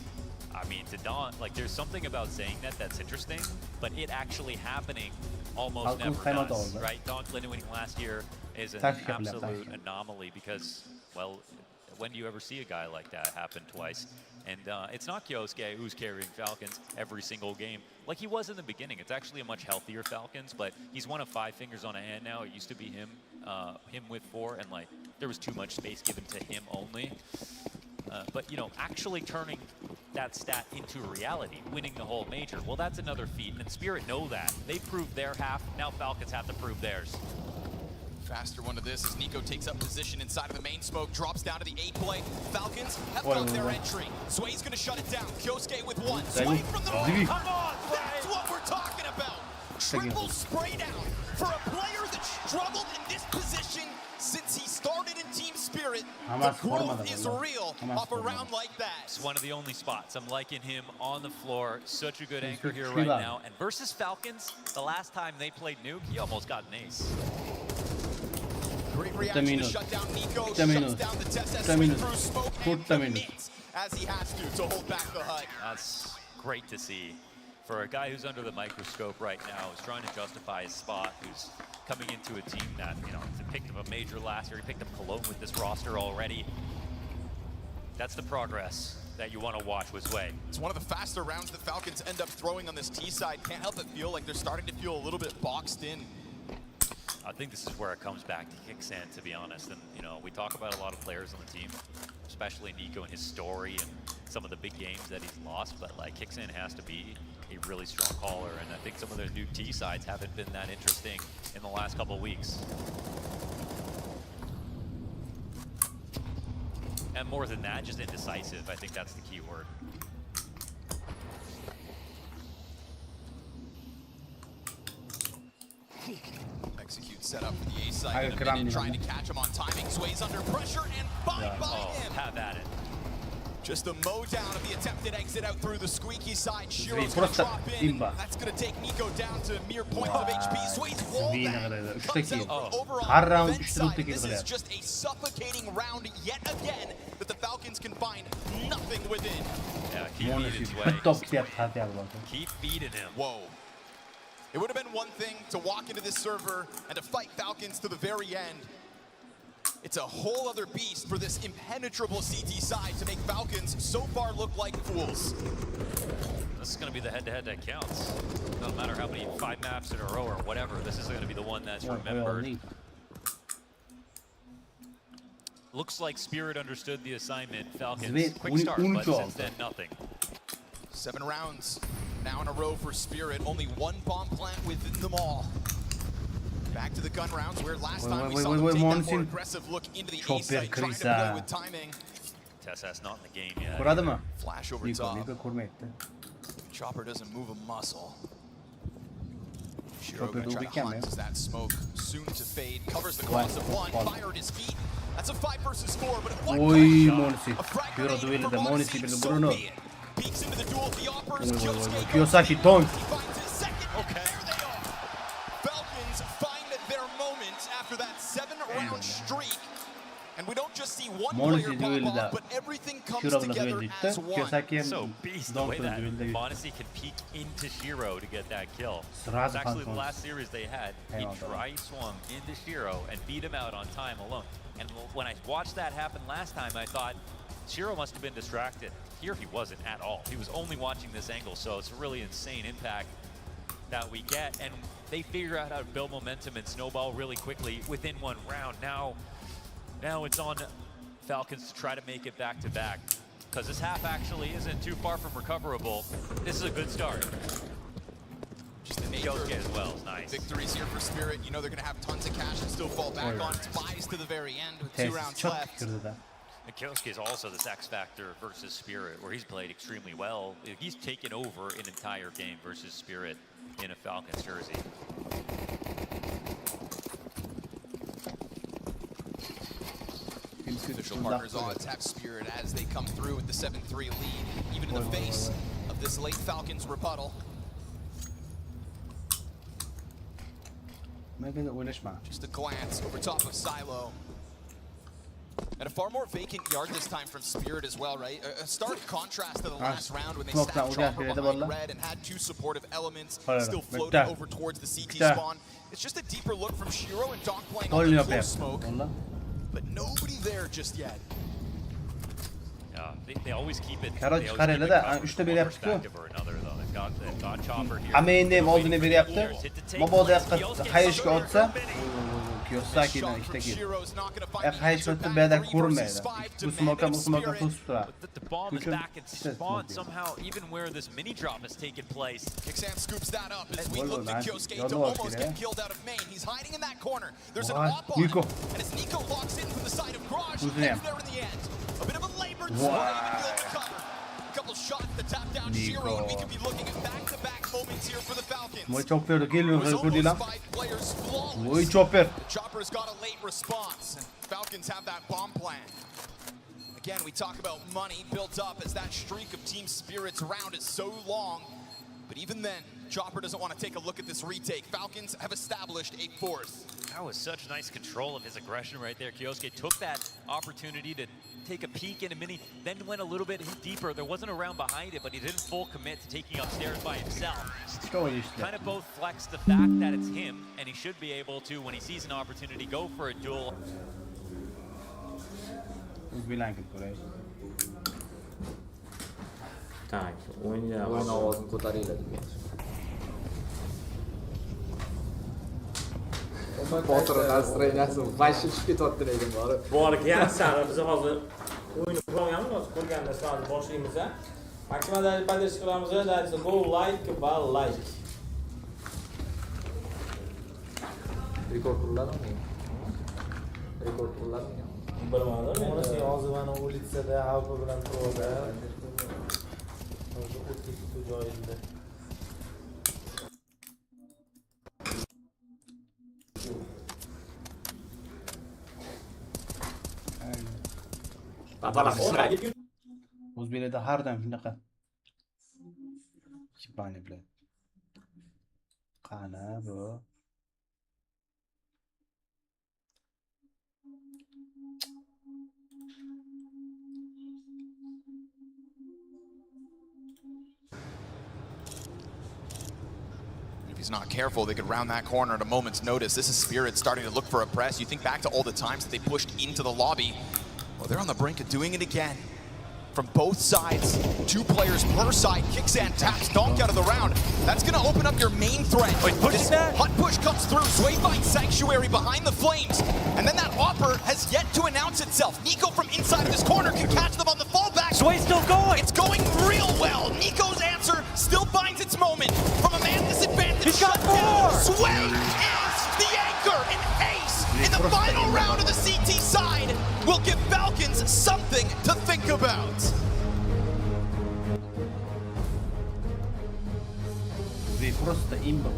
I mean, to Donk, like, there's something about saying that that's interesting, but it actually happening almost never does, right? Donk Linden winning last year is an absolute anomaly because, well, when do you ever see a guy like that happen twice? And it's not Kyosuke who's carrying Falcons every single game like he was in the beginning. It's actually a much healthier Falcons, but he's one of 5 fingers on a hand now. It used to be him with 4, and like there was too much space given to him only. But actually turning that stat into reality, winning the whole major, well, that's another feat, and Spirit know that. They proved their half, now Falcons have to prove theirs. Faster one to this as Nico takes up position inside of the main smoke, drops down to the 8 play. Falcons have found their entry. Sway's gonna shut it down. Kyosuke with 1. Sway from the right. Come on, that's what we're talking about. Triple spray down for a player that struggled in this position since he started in Team Spirit. The growth is real off a round like that. It's one of the only spots. I'm liking him on the floor. Such a good anchor here right now. And versus Falcons, the last time they played Nuke, he almost got an ace. Great reaction to shut down Nico, shuts down the test as Sway through smoke and commits as he has to hold back the HUD. That's great to see. For a guy who's under the microscope right now, who's trying to justify his spot, who's coming into a team that, picked up a major last year, he picked up Cologne with this roster already. That's the progress that you want to watch with Sway. It's one of the faster rounds that Falcons end up throwing on this T side. Can't help but feel like they're starting to feel a little bit boxed in. I think this is where it comes back to Kicksan, to be honest. And, we talk about a lot of players on the team, especially Nico and his story and some of the big games that he's lost, but like Kicksan has to be a really strong caller, and I think some of those new T sides haven't been that interesting in the last couple of weeks. And more than that, just indecisive. I think that's the key word. Execute setup for the A side in a minute, trying to catch him on timing. Sway's under pressure and fine by him. Have at it. Just the mow down of the attempted exit out through the squeaky side. Shiro's gonna drop in. That's gonna take Nico down to mere points of HP. Sway's wall back. Comes out for overall vent side. This is just a suffocating round yet again that the Falcons can find nothing within. Yeah, keep feeding Sway. Keep feeding him. Whoa. It would have been one thing to walk into this server and to fight Falcons to the very end. It's a whole other beast for this impenetrable CT side to make Falcons so far look like fools. This is going to be the head-to-head that counts. Doesn't matter how many 5 maps in a row or whatever. This is going to be the one that's remembered. Looks like Spirit understood the assignment. Falcons, quick start, but since then, nothing. 7 rounds now in a row for Spirit. Only 1 bomb plant within them all. Back to the gun rounds, where last time we saw them take that more aggressive look into the A site, trying to play with timing. Tessa's not in the game yet. Flash over top. Chopper doesn't move a muscle. Shiro gonna try to hunt as that smoke soon to fade. Covers the cross of one, fire at his feet. That's a 5 versus 4, but if one Monisi. Hero duel the Monisi bir Bruno. peeks into the duel, the offers, Kiyosaki Donk. Okay. There they are. Falcons find their moment after that 7-round streak. And we don't just see one player pop off, but everything comes together as one. So beast the way that Monisi can peek into Shiro to get that kill. It's actually the last series they had. He dry swung into Shiro and beat him out on time alone. And when I watched that happen last time, I thought Shiro must have been distracted. Here he wasn't at all. He was only watching this angle, so it's a really insane impact that we get. And they figure out how to build momentum and snowball really quickly within one round. Now it's on Falcons to try to make it back-to-back, because this half actually isn't too far from recoverable. This is a good start. Just the nature as well is nice. Victories here for Spirit. You know they're going to have tons of cash and still fall back on. It's buys to the very end with 2 rounds left. And Kyosuke is also this X factor versus Spirit, where he's played extremely well. He's taken over an entire game versus Spirit in a Falcons jersey. Official partners odds have Spirit as they come through with the 7-3 lead, even in the face of this late Falcons rebuttal. Just a glance over top of Silo. And a far more vacant yard this time from Spirit as well, right? A stark contrast to the last round when they stacked Chopper behind red and had 2 supportive elements still floating over towards the CT spawn. It's just a deeper look from Shiro and Donk playing on the close smoke. But nobody there just yet. Yeah, they always keep it. Kara çıkarıyla da 3'te 1 yaptı. Ama endiyim olduğunu bir yaptı. Baba da yaptı. Hayışka otsa. Kiyosaki'den işte ki. Hayışka otsa bir de kurmaydı. Bu smoke'a kustura. The bomb is back and spawned somehow even where this mini drop has taken place. Kixan scoops that up as we look to Kyosuke to almost get killed out of main. He's hiding in that corner. There's an op on him. And as Nico locks in from the side of Garage, he's there in the end. A bit of a labored swing and he'll recover. A couple shots to tap down Shiro, and we could be looking at back-to-back moments here for the Falcons. Muy chopper de geliyor Almost 5 players flawless. Muy chopper. The Chopper's got a late response, and Falcons have that bomb plan. Again, we talk about money built up as that streak of Team Spirit's round is so long. But even then, Chopper doesn't want to take a look at this retake. Falcons have established a 4th. That was such nice control of his aggression right there. Kyosuke took that opportunity to take a peek in a mini, then went a little bit deeper. There wasn't a round behind it, but he didn't full commit to taking upstairs by himself. Kind of both flex the fact that it's him, and he should be able to, when he sees an opportunity, go for a duel. Tak, o'yin ovozini ko'taringlar degan. Botir настроенияsi vashib tushib ketyapti lekin bori. Boriga yaxshi, biz hozir o'yinni ko'rganmiz, ko'rganda sizlarni boshlaymiz. Maksimal darajada podдержка qilamiz, darajada go like va like. Rekord qiladimi? Rekord qiladimi? Bilmadim. Mana sen hozir mana ulitsada Alpa bilan turibdi. Hozir o'tib joyida. O'zbeklarda har doim shunaqa chipani bilan. Qana bu. If he's not careful, they could round that corner at a moment's notice. This is Spirit starting to look for a press. You think back to all the times that they pushed into the lobby. Well, they're on the brink of doing it again. From both sides, 2 players per side. Kixan taps Donk out of the round. That's going to open up your main threat. Wait, push that? Hut push comes through. Sway finds Sanctuary behind the flames. And then that offer has yet to announce itself. Nico from inside of this corner can catch them on the fallback. Sway's still going. It's going real well. Nico's answer still finds its moment. From a man disadvantage. He's got 4. Sway is the anchor. An ace in the final round of the CT side will give Falcons something to think about. Просто имба.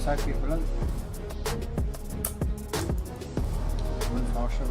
Taktik bilan buni foshi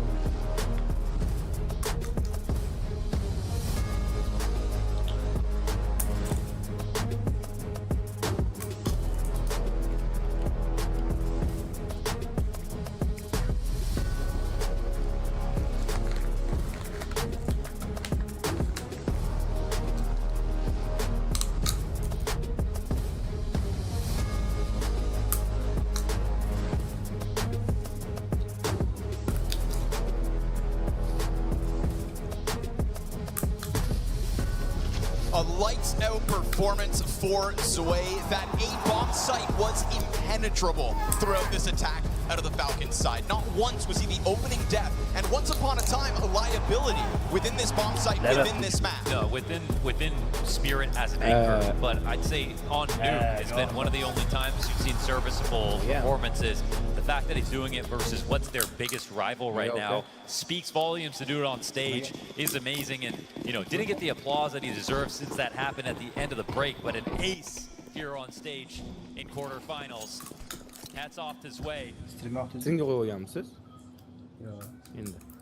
A lights-out performance for Zway. That A-bomb site was impenetrable throughout this attack out of the Falcons side. Not once was he the opening death, and once upon a time, a liability within this bomb site, within this map. No, within Spirit as an anchor, but I'd say on Nuke, it's been one of the only times you've seen serviceable performances. The fact that he's doing it versus what's their biggest rival right now speaks volumes. To do it on stage is amazing, and you know, didn't get the applause that he deserves since that happened at the end of the break, but an ace here on stage in quarterfinals. Hats off to Zway.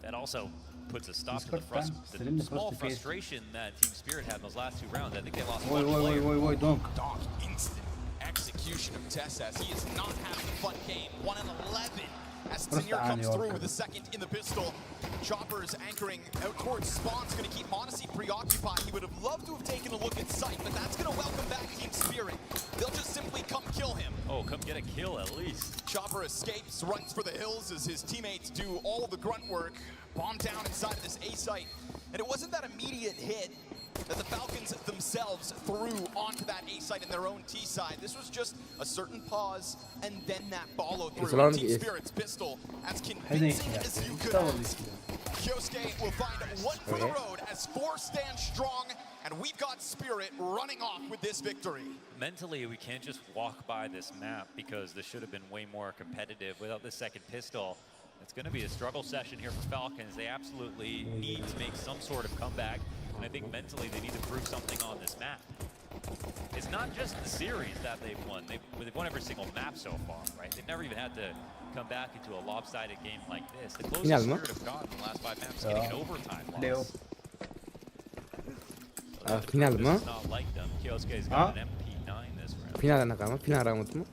That also puts a stop to the small frustration that Team Spirit had in those last two rounds. I think they lost one player. Donk, instant execution of Tessas. He is not having a fun game. 1 in 11 as Tenier comes through with a second in the pistol. Chopper's anchoring out towards Spawn's going to keep Monacy preoccupied. He would have loved to have taken a look at sight, but that's going to welcome back Team Spirit. They'll just simply come kill him. Oh, come get a kill at least. Chopper escapes, runs for the hills as his teammates do all the grunt work. Bomb down inside of this A site. And it wasn't that immediate hit that the Falcons themselves threw onto that A site in their own T side. This was just a certain pause and then that follow through. Team Spirit's pistol as convincing as you could have. Kyosuke will find one for the road as 4 stand strong, and we've got Spirit running off with this victory. Mentally, we can't just walk by this map because this should have been way more competitive without the second pistol. It's going to be a struggle session here for Falcons. They absolutely need to make some sort of comeback, and I think mentally they need to prove something on this map. It's not just the series that they've won. They've won every single map so far, right? They've never even had to come back into a lopsided game like this. The closest Spirit have gotten in the last 5 maps getting an overtime loss. Final mı? Not like them. Kyosuke's got an MP9 this round. Finaldan mı? Final round mu?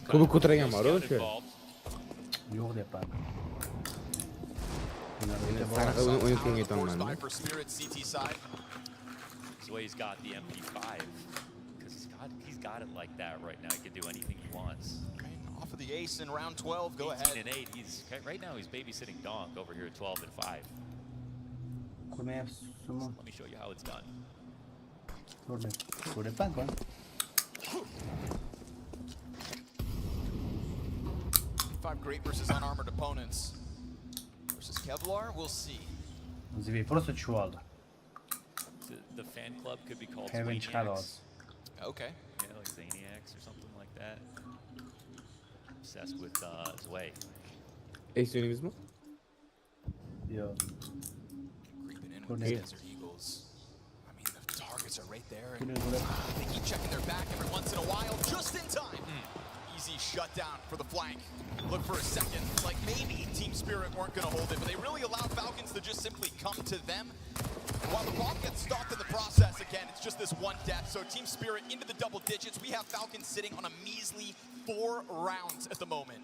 Kubuk kutragan var o şöyle. Yo'q deyapman. Oyun kunga aytaman. Zway's got the MP5 because he's got it like that right now. He can do anything he wants. Off of the ace in round 12. Go ahead. 18 and 8. He's right now he's babysitting Donk over here at 12 and 5. Let me show you how it's done. 5 great versus unarmored opponents. Versus Kevlar, we'll see. Просто чувалды. The fan club could be called Heaven Zaniacs. Okay. Yeah, like Zaniacs or something like that. Obsessed with Zway. Ace oyunumuz mu? Yo. Creeping in with the Desert Eagles. I mean, the targets are right there. And they keep checking their back every once in a while, just in time. Easy shutdown for the flank. Look for a second, like maybe Team Spirit weren't going to hold it, but they really allowed Falcons to just simply come to them. While the bomb gets stopped in the process again, it's just this one death. So Team Spirit into the double digits. We have Falcons sitting on a measly 4 rounds at the moment.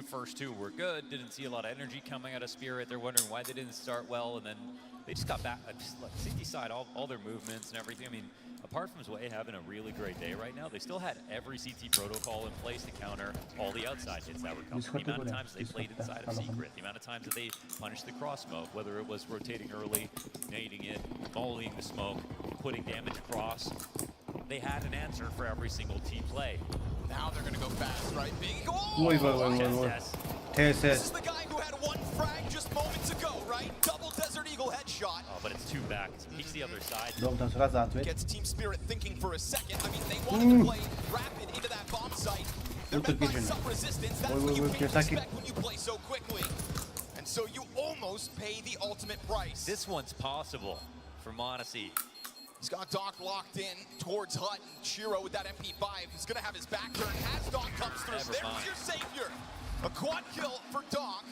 First two were good. Didn't see a lot of energy coming out of Spirit. They're wondering why they didn't start well, and then they just got back. City side, all their movements and everything. I mean, apart from Zway having a really great day right now, they still had every CT protocol in place to counter all the outside hits that were coming. The amount of times they played inside of Secret, the amount of times that they punished the cross smoke, whether it was rotating early, nading it, volleying the smoke, putting damage across. They had an answer for every single team play. Now they're going to go fast, right? Big This is the guy who had 1 frag just moments ago, right? Double Desert Eagle headshot. Oh, but it's 2 back. He's the other side. Gets Team Spirit thinking for a second. I mean, they wanted to play rapid into that bomb site. They're met by some resistance. That's what you can't expect when you play so quickly. And so you almost pay the ultimate price. This one's possible for Monacy. He's got Doc locked in towards Hut, and Shiro with that MP5 is going to have his back turn as Doc comes through. There's your savior. A quad kill for Doc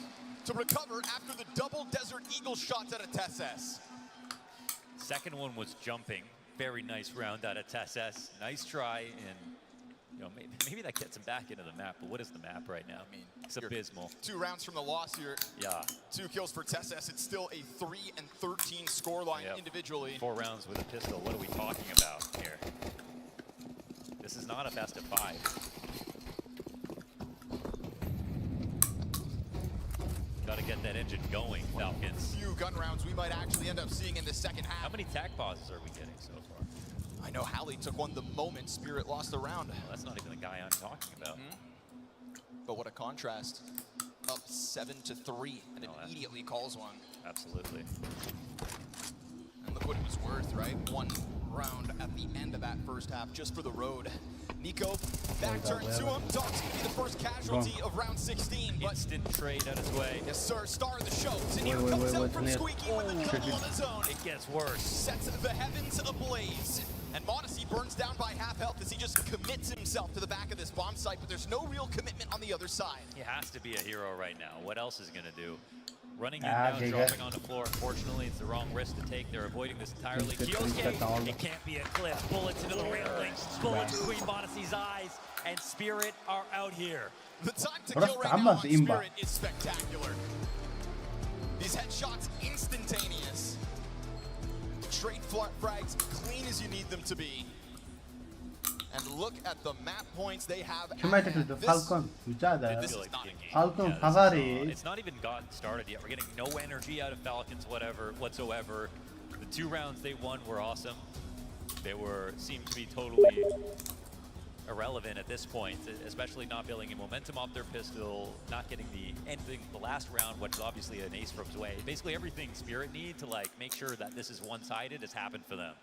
to recover after the double Desert Eagle shots out of Tesses. Second one was jumping. Very nice round out of Tesses. Nice try, and you know, maybe that gets him back into the map, but what is the map right now? I mean, it's abysmal. 2 rounds from the loss here. Yeah. 2 kills for Tesses. It's still a 3-13 scoreline individually. 4 rounds with a pistol. What are we talking about here? This is not a best of 5. Gotta get that engine going, Falcons. Few gun rounds we might actually end up seeing in the second half. How many tag pauses are we getting so far? I know Halley took one the moment Spirit lost the round. Well, that's not even the guy I'm talking about. But what a contrast. Up 7-3 and immediately calls one. Absolutely. And look what it was worth, right? 1 round at the end of that first half just for the road. Nico, back turn to him. Doc's gonna be the first casualty of round 16. But instant trade out his way. Yes, sir. Star of the show. Zinir comes out from Squeaky with a double on his own. It gets worse. Sets the heavens ablaze. And Modesty burns down by half health as he just commits himself to the back of this bomb site, but there's no real commitment on the other side. He has to be a hero right now. What else is he gonna do? Running in now, dropping on the floor. Unfortunately, it's the wrong risk to take. They're avoiding this entirely. Kyosuke, it can't be a cliff. Bullets into the railings, bullets between Modesty's eyes, and Spirit are out here. The time to kill right now on Spirit is spectacular. These headshots instantaneous. Straight frags, clean as you need them to be. And look at the map points they have. Falcon. It's not even gotten started yet. We're getting no energy out of Falcons whatsoever. The 2 rounds they won were awesome. They seemed to be totally irrelevant at this point, especially not building any momentum off their pistol, not getting the last round, which is obviously an ace from Zwei. Basically everything Spirit need to like make sure that this is one-sided has happened for them.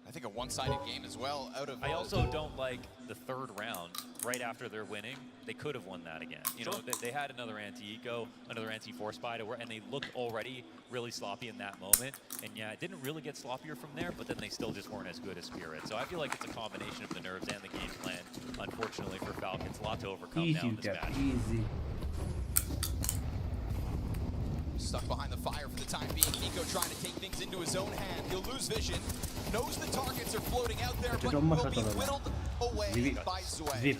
I think a one-sided game as well out of... I also don't like the 3rd round right after they're winning. They could have won that again. You know, they had another anti-eco, another anti-force spy to work, and they looked already really sloppy in that moment. And yeah, it didn't really get sloppier from there, but then they still just weren't as good as Spirit. So I feel like it's a combination of the nerves and the game plan, unfortunately for Falcons. A lot to overcome now in this match. Easy. Stuck behind the fire for the time being. Nico trying to take things into his own hand. He'll lose vision. Knows the targets are floating out there, but will be whittled away by Zwei.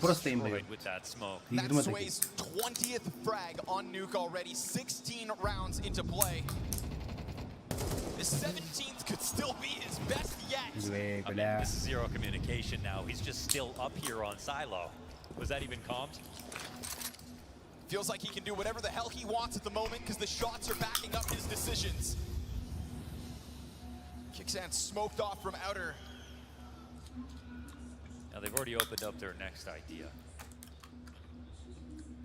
With that smoke. That's Zwei's 20th frag on Nuke already. 16 rounds into play. The 17th could still be his best yet. I mean, this is zero communication now. He's just still up here on Silo. Was that even comms? Feels like he can do whatever the hell he wants at the moment because the shots are backing up his decisions. Kicksand smoked off from outer. Now they've already opened up their next idea.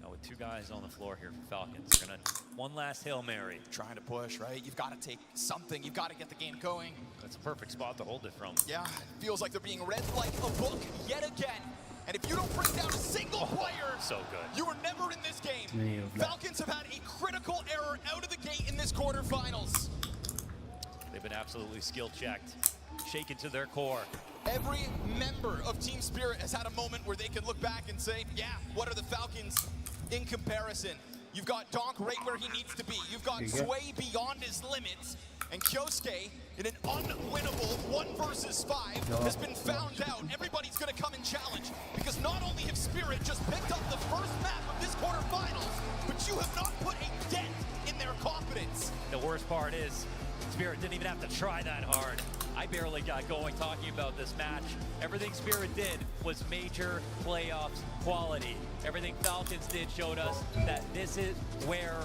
Now with 2 guys on the floor here for Falcons, they're gonna one last Hail Mary. Trying to push, right? You've got to take something. You've got to get the game going. That's a perfect spot to hold it from. Yeah, it feels like they're being read like a book yet again. And if you don't bring down a single player, so good. You are never in this game. Falcons have had a critical error out of the gate in this quarterfinals. They've been absolutely skill checked, shaken to their core. Every member of Team Spirit has had a moment where they can look back and say, yeah, what are the Falcons in comparison? You've got Donk right where he needs to be. You've got Zwei beyond his limits. And Kyosuke, in an unwinnable 1 versus 5, has been found out. Everybody's going to come and challenge. Because not only have Spirit just picked up the first map of this quarterfinals, but you have not put a dent in their confidence. The worst part is, Spirit didn't even have to try that hard. I barely got going talking about this match. Everything Spirit did was major playoffs quality. Everything Falcons did showed us that this is where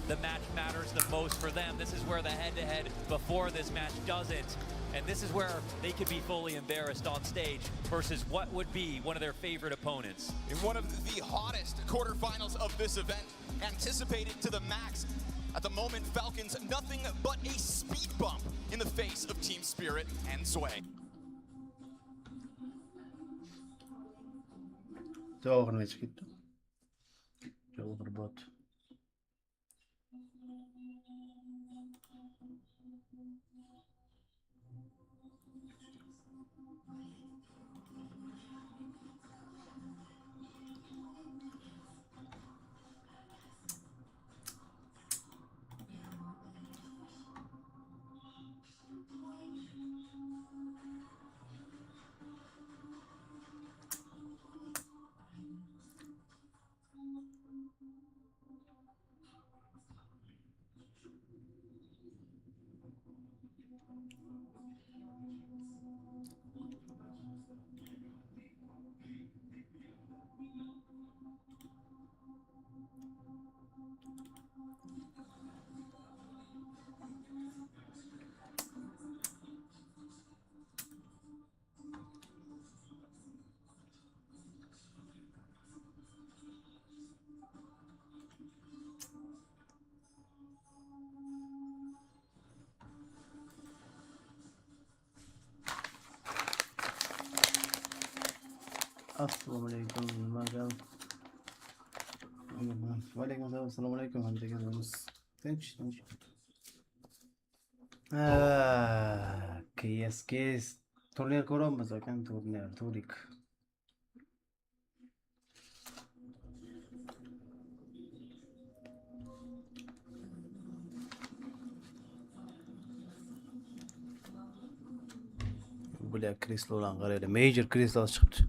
the match matters the most for them. This is where the head-to-head before this match doesn't. And this is where they could be fully embarrassed on stage versus what would be one of their favorite opponents. In one of the hottest quarterfinals of this event, anticipated to the max. At the moment, Falcons, nothing but a speed bump in the face of Team Spirit and Zwei. Assalomu alaykum. Nimaga? Va alaykum assalom. Assalomu alaykum hammaga. Tinch. CSK turnir ko'ramiz ekan, turik. Bular kreslolarni qaraydi. Major kreslolar chiqibdi.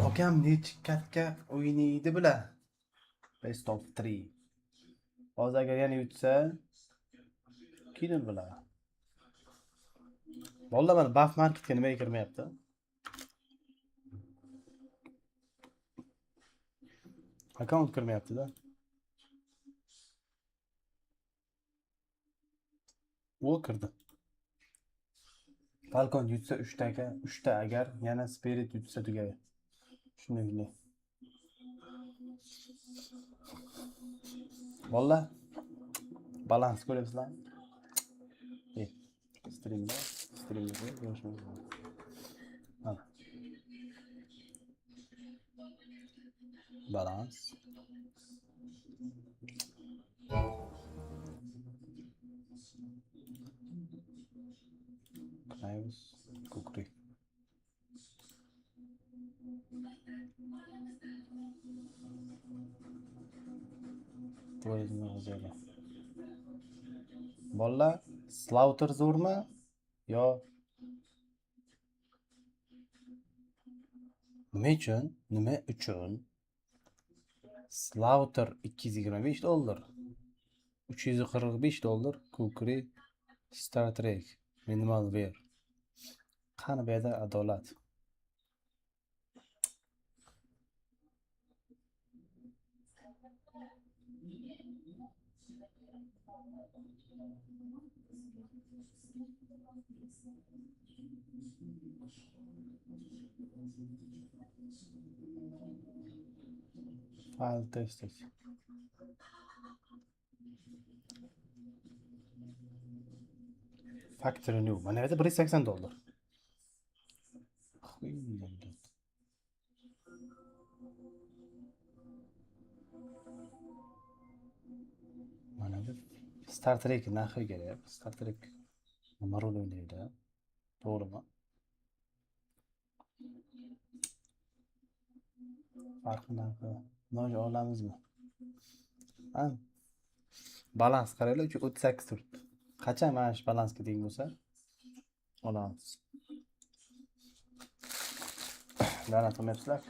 Akam nechkatga o'ynaydi bular. Best of 3. Hozir agar yana yutsa, keyin bular. Vallahi mana buff marketga nimaga kirmayapti? Account kirmayapti-da. O kirdi. Falcon yutsa 3 ta agar yana Spirit yutsa tugaydi. Shunday. Vallahi balans ko'ryapsizlar. Streamda ko'rishimiz mumkin. Mana. Balans. Knives, cookery. Bolla, Slaughter zo'rmi? Yo Nima uchun? Slaughter $225, $345, Cookery Star Trek Minimal Wear. Qani bu yerda adolat? File tested. Factory new. Mana yerda $180. Mana bu Star Trek narxi kerak. Star Trek nima rol o'ynaydi? To'g'rimi? Farqini noja olamizmi? Ha. Balans qaranglar, 38 turibdi. Qachon mana shu balansga teng bo'lsa, olamiz. La'nat qilmayapsizlar.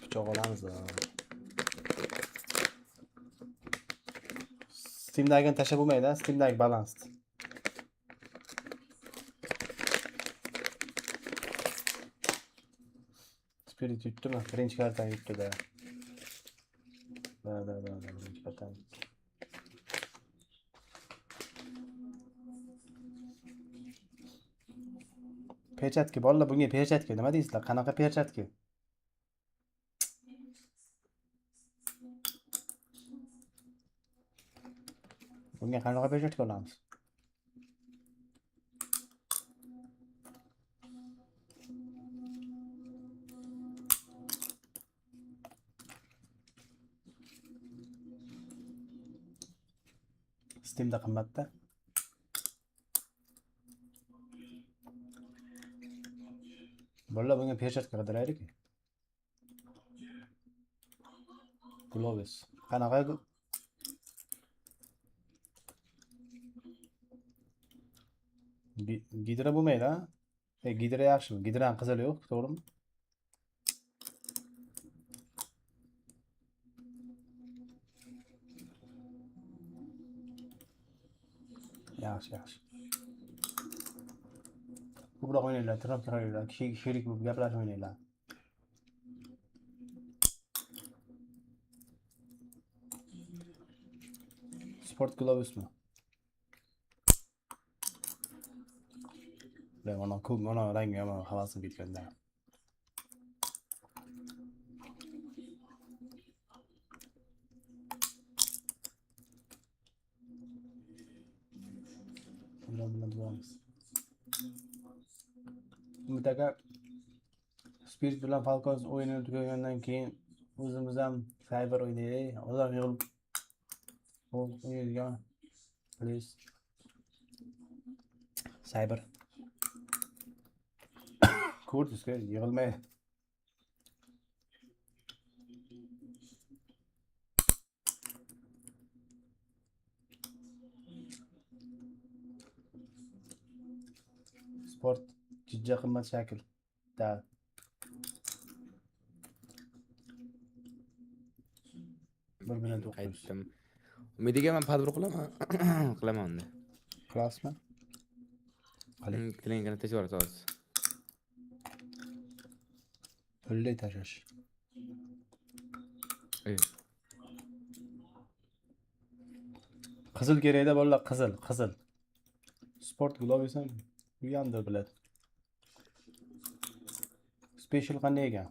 Pichoq olamiz. Steam'dagi tashlab bo'lmaydi, Steam'dagi balans. Spirit yutdimi? Birinchi kartani yutdi-da. Da, birinchi kartani. Pechatki, bolalar bunga pechatki nima deysizlar? Qanaqa pechatki? Bunga qanaqa pechatki olamiz? Steam'da qimmatda. Bolalar bunga перчатка qidiraylik. Gloves. Qanaqa Gidra bo'lmaydi, ha? Gidra yaxshimi? Gidraning qizili yo'q, to'g'rimi? Yaxshi. Ko'proq o'ynaylar, taraftar o'ynaylar, sherik bo'lib gaplashib o'ynaylar. Sport globusmi? Mana rangi ham havasim ketganda. Umid aka Spirit bilan Falcons o'yinini tugagandan keyin o'zimiz ham Cyber o'ynaylik. Odam yig'ilib o'ynaydigan. Please. Cyber. Ko'rdingizku, yig'ilmaydi. Sport jiddiy qimmat shakl. Da. Bir bilan Qaytdim. Umidiga men padbir qilaman unda. Qilasizmi? Klinikani tezkor so'z. Pullay tashash. Qizil kerakda bolalar, qizil. Sport globus ham bu yanda biladi. Special qanday ekan?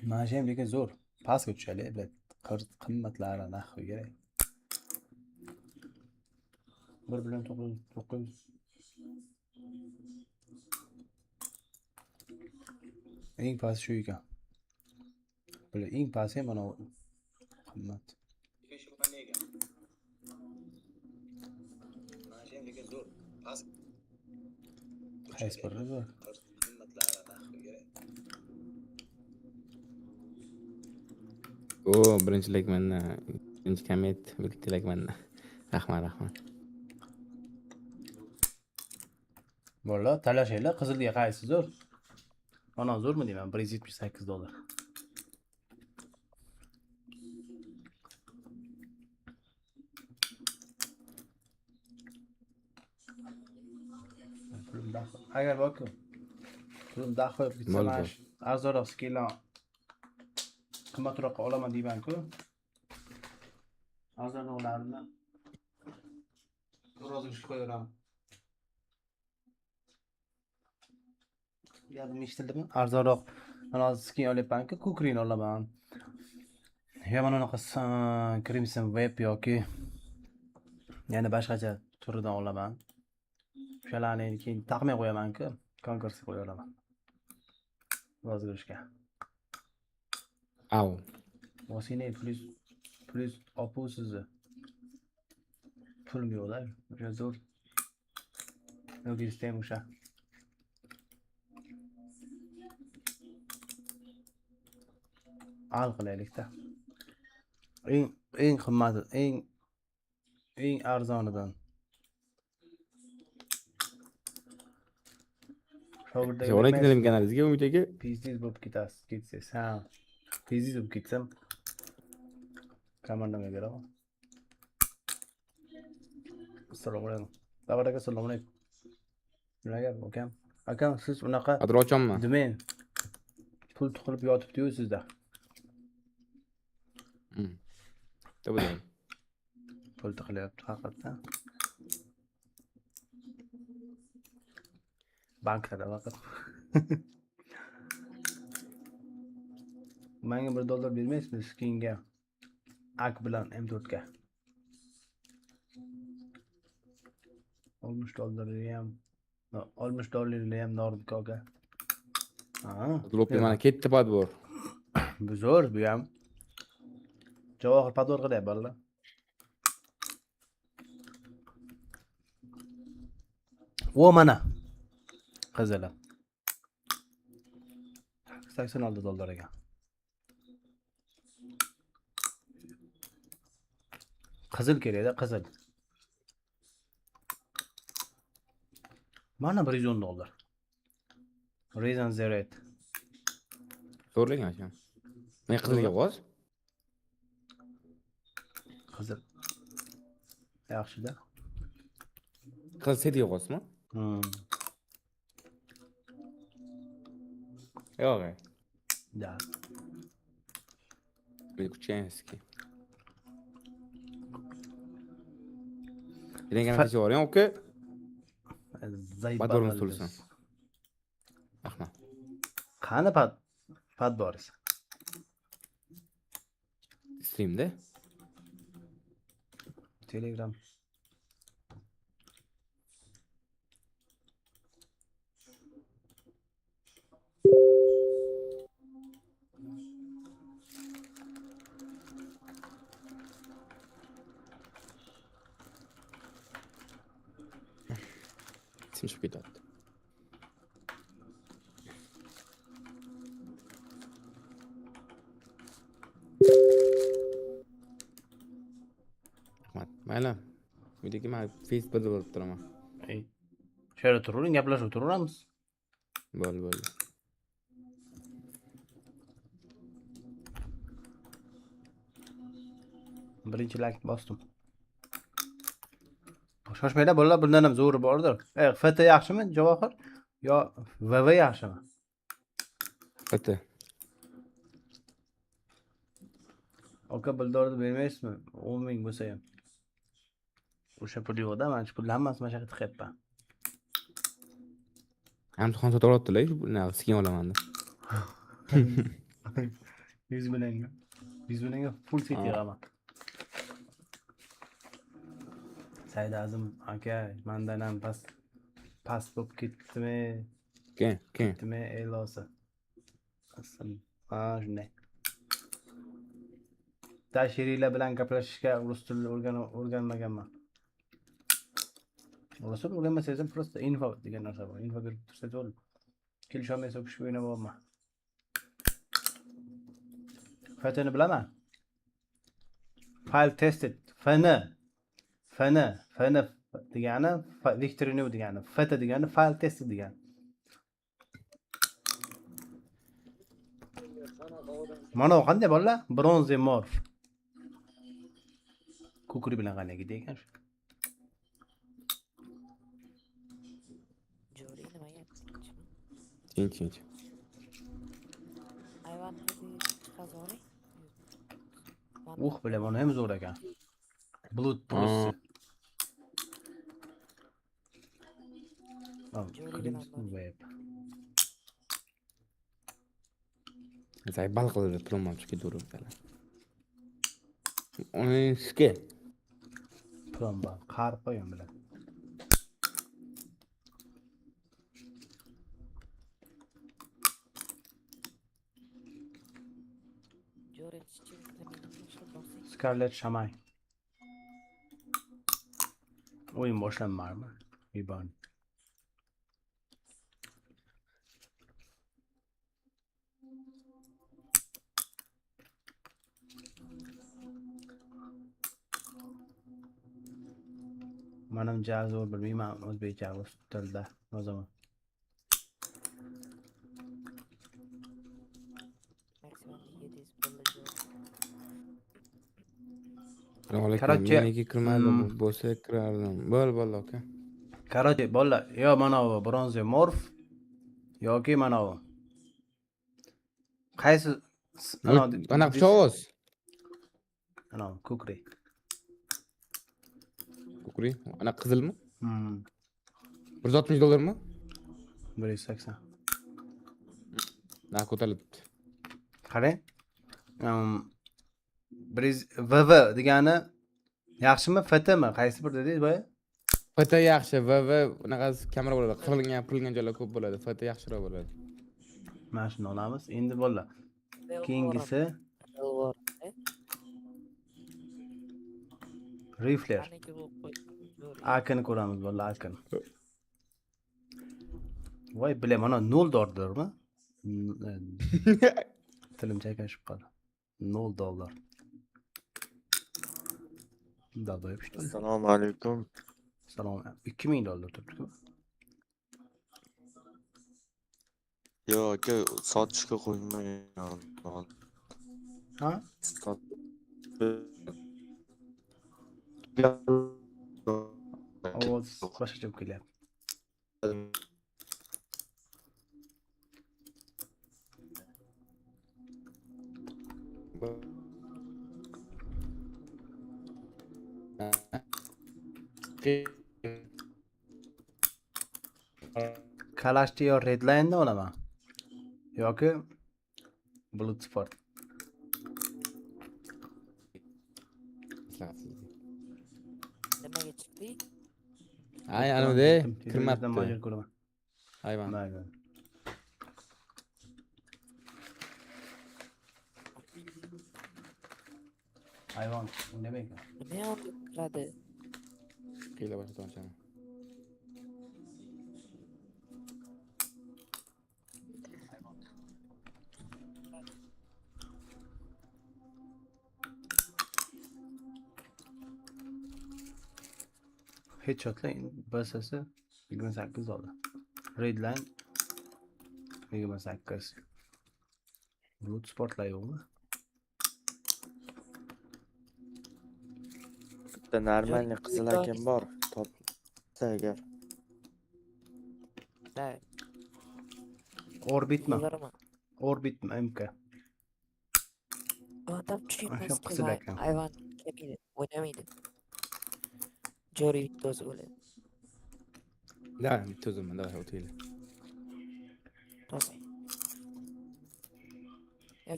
Mana shu ham lekin zo'r. Pastga tushadi, biladi. Qimmatlari nahvi kerak. 1.9. Eng past shu ekan. Bular eng past ham mana qimmat. Qaysi biri zo'r? Birinchi like birinchi comment, birinchi like Rahmat. Bolalar talashinglar, qizilga qaysi zo'r? Mana zo'rmi deyman, $178. Agar boku pulim daxil bitsa mana arzonroq skinlar qimmatroqqa olaman deyman-ku. Arzonroqlarini rozg'ishga qo'yaveraman. Gapim eshitildimi? Arzonroq mana hozir skin olyapman-ku, kukrini olaman. Yo mana unaqa Crimson Web yoki yana boshqacha turidan olaman. O'shalarni keyin taqmay qo'yaman-ku, konkursga qo'yaveraman. Rozg'ishga. Au. Mosine plus opusizni. Pulim yo'qlar. O'sha zo'r. Yo'q istayman o'sha. Al qilaylik-da. Eng qimmati, eng arzonidan. Sho'rlik dedim kanalingizga Umidga Pizdiz bo'lib ketasiz. Ha. Pizdiz bo'lib ketsam komandamga beraman. Assalomu alaykum. Davlat aka, assalomu alaykum. Nimaga akam? Akam siz unaqa adrochanmi? Domain pul tuqilib yotibdi-yu sizda. Tabii. Pul tiqilyapti haqiqatan. Bankada vaqt. Menga $1 bermaysizmi skinga? Ak bilan M4 ga. $60 ham. $60 ham Nordikoga. Ha. Lopi mana ketdi padbor. Bu zo'r bu ham. Javohir padbor qilyapti bolalar. O mana. Qizili. $86 ekan. Qizil kerak-da, qizil. Mana $110. Reason Zero. Zo'rlagan ekan. Men qizilga bos. Qizil. Yaxshi-da. Qizil setga bosmi? Yo'q. Da. Wykuciński. Rengen ateşi var ya okey. Badorun solusun. Ahma. Qani pad boriz. Stream'de. Telegram. Sim şükürler. Mayli. Buydagi men Facebookda bo'lib turaman. Şöyle tururing, gaplashib turaveramiz. Bo'ldi. Birinchi like bosdim. Shoshmanglar bolalar, bundan ham zo'ri bordir. FT yaxshimi Javohir yo VV yaxshimi? FT. Aka buldorni bermaysizmi? 10 ming bo'lsa ham. O'sha pul yo'qda, mana shu pulni hammasini mana shu yerga tiqyapman. Hamxon sotib olibdilar, buni skin olaman deb. 100 millionga. 100 millionga full set yig'aman. Saidazim aka, mendan ham past bo'lib ketdimi? Ken. Ketdimi elosi. Shunday. Tashiriylar bilan gaplashishga rus tilini o'rganmaganman. Rus tilini o'rganmasangiz ham просто info degan narsa bor. Info berib tursangiz bo'ldi. Kelisholmaysa o'qishga o'ynamayapman. Fatini bilaman. File tested. Fn degani Victorino degani, FT degani file tested degani. Mana qanday bolalar? Bronze morph. Kukuri bilan qanday gidey ekan shu. Tinch. Bilaman, ham zo'r ekan. Blood Plus. Web. Zay balqilib turmam chiqib turibdilar. Onun ski. Plomba, qarpa ham bilan. Scarlet Shamay. O'yin boshlanmadimi? Ribon. Manam jazo'r bilmayman, o'zbekcha rus tilida yozaman. Короче, nega kirmadim, bo'lsa kirardim. Bo'ldi aka. Короче, bolalar, yo mana bu bronze morf yoki mana bu. Qaysi ana pichoq? Ana kukri. Kukri? Ana qizilmi? $160 mi? 180. Na ko'tarilibdi. Qarang. VV degani yaxshimi, FTmi? Qaysi bir dedingiz boya? FT yaxshi, VV unaqasi kamera bo'ladi. Qirilgan joylar ko'p bo'ladi. FT yaxshiroq bo'ladi. Mana shuni olamiz. Endi bolalar. Keyingisi Rifler. Akini ko'ramiz bolalar, Akin. Voy bilaman, mana $0 Tilim chayqashib qoldi. $0. Daboyib что ли? Assalomu alaykum. Salom. $2000 turibdi-ku. Yo, aka, sotishga qo'ymagan. Ha? Ovoz boshqacha bo'lib kelyapti. Kalashni yo Redline'da olaman yoki Bloodsport. Nimaga chiqdik? Ay, anavde kirmabdi. Major ko'raman. Hayvon. Hayvon, nima ekan? Nima yo'q qiladi? Qiyla boshqa tonchani. Headshotlar basasi $28. Redline $28. Bloodsportlar yo'qmi? Bitta normalniy qizil akam bor. Topsa agar. Orbitmi? Orbitmi MK? Odam tushunmas qizil ekan. hayvon kelmaydi, o'ynamaydi. Joriy bitta o'zi o'ladi. Да, bitta o'zimman, давай o'taylik. To'g'ri.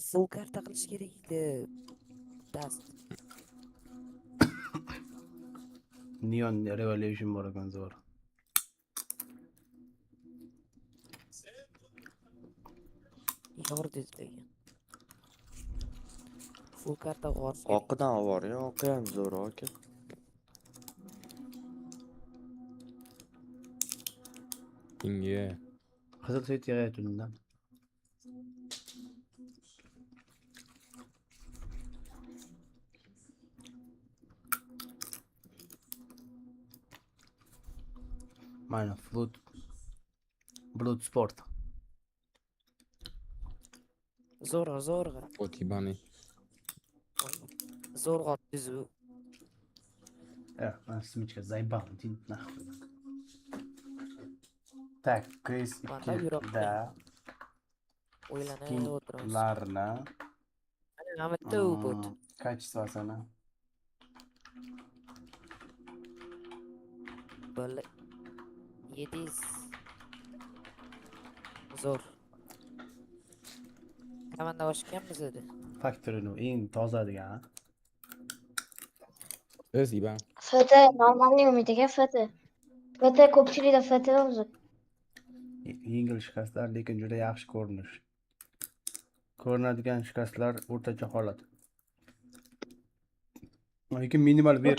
Full karta qilish kerak edi. Dast. Neon Revolution bor ekan zo'r. Yordi degan. Full karta bor. Oqidan bor, yo, oqi ham zo'r aka. Inge. Qizil set yig'ayapti undan. Mana Bloodsport. Zo'rg'a. Otibani. Zo'rg'a tuzu. Mana смычка заебал, иди нахуй. Так, Крис, да. O'ylanib o'tiramiz. Larna. Mana bitta u bot. Качествосini. Bo'ldi. 700. Zo'r. Komanda oshganmiz edi. Factory'ni eng toza degan. Biz iban. FT normalniy umidiga FT. FT ko'pchilikda FT o'zi. Yengil shikastlar, lekin juda yaxshi ko'rinish. Ko'rinadigan shikastlar o'rtacha holat. Lekin minimal ver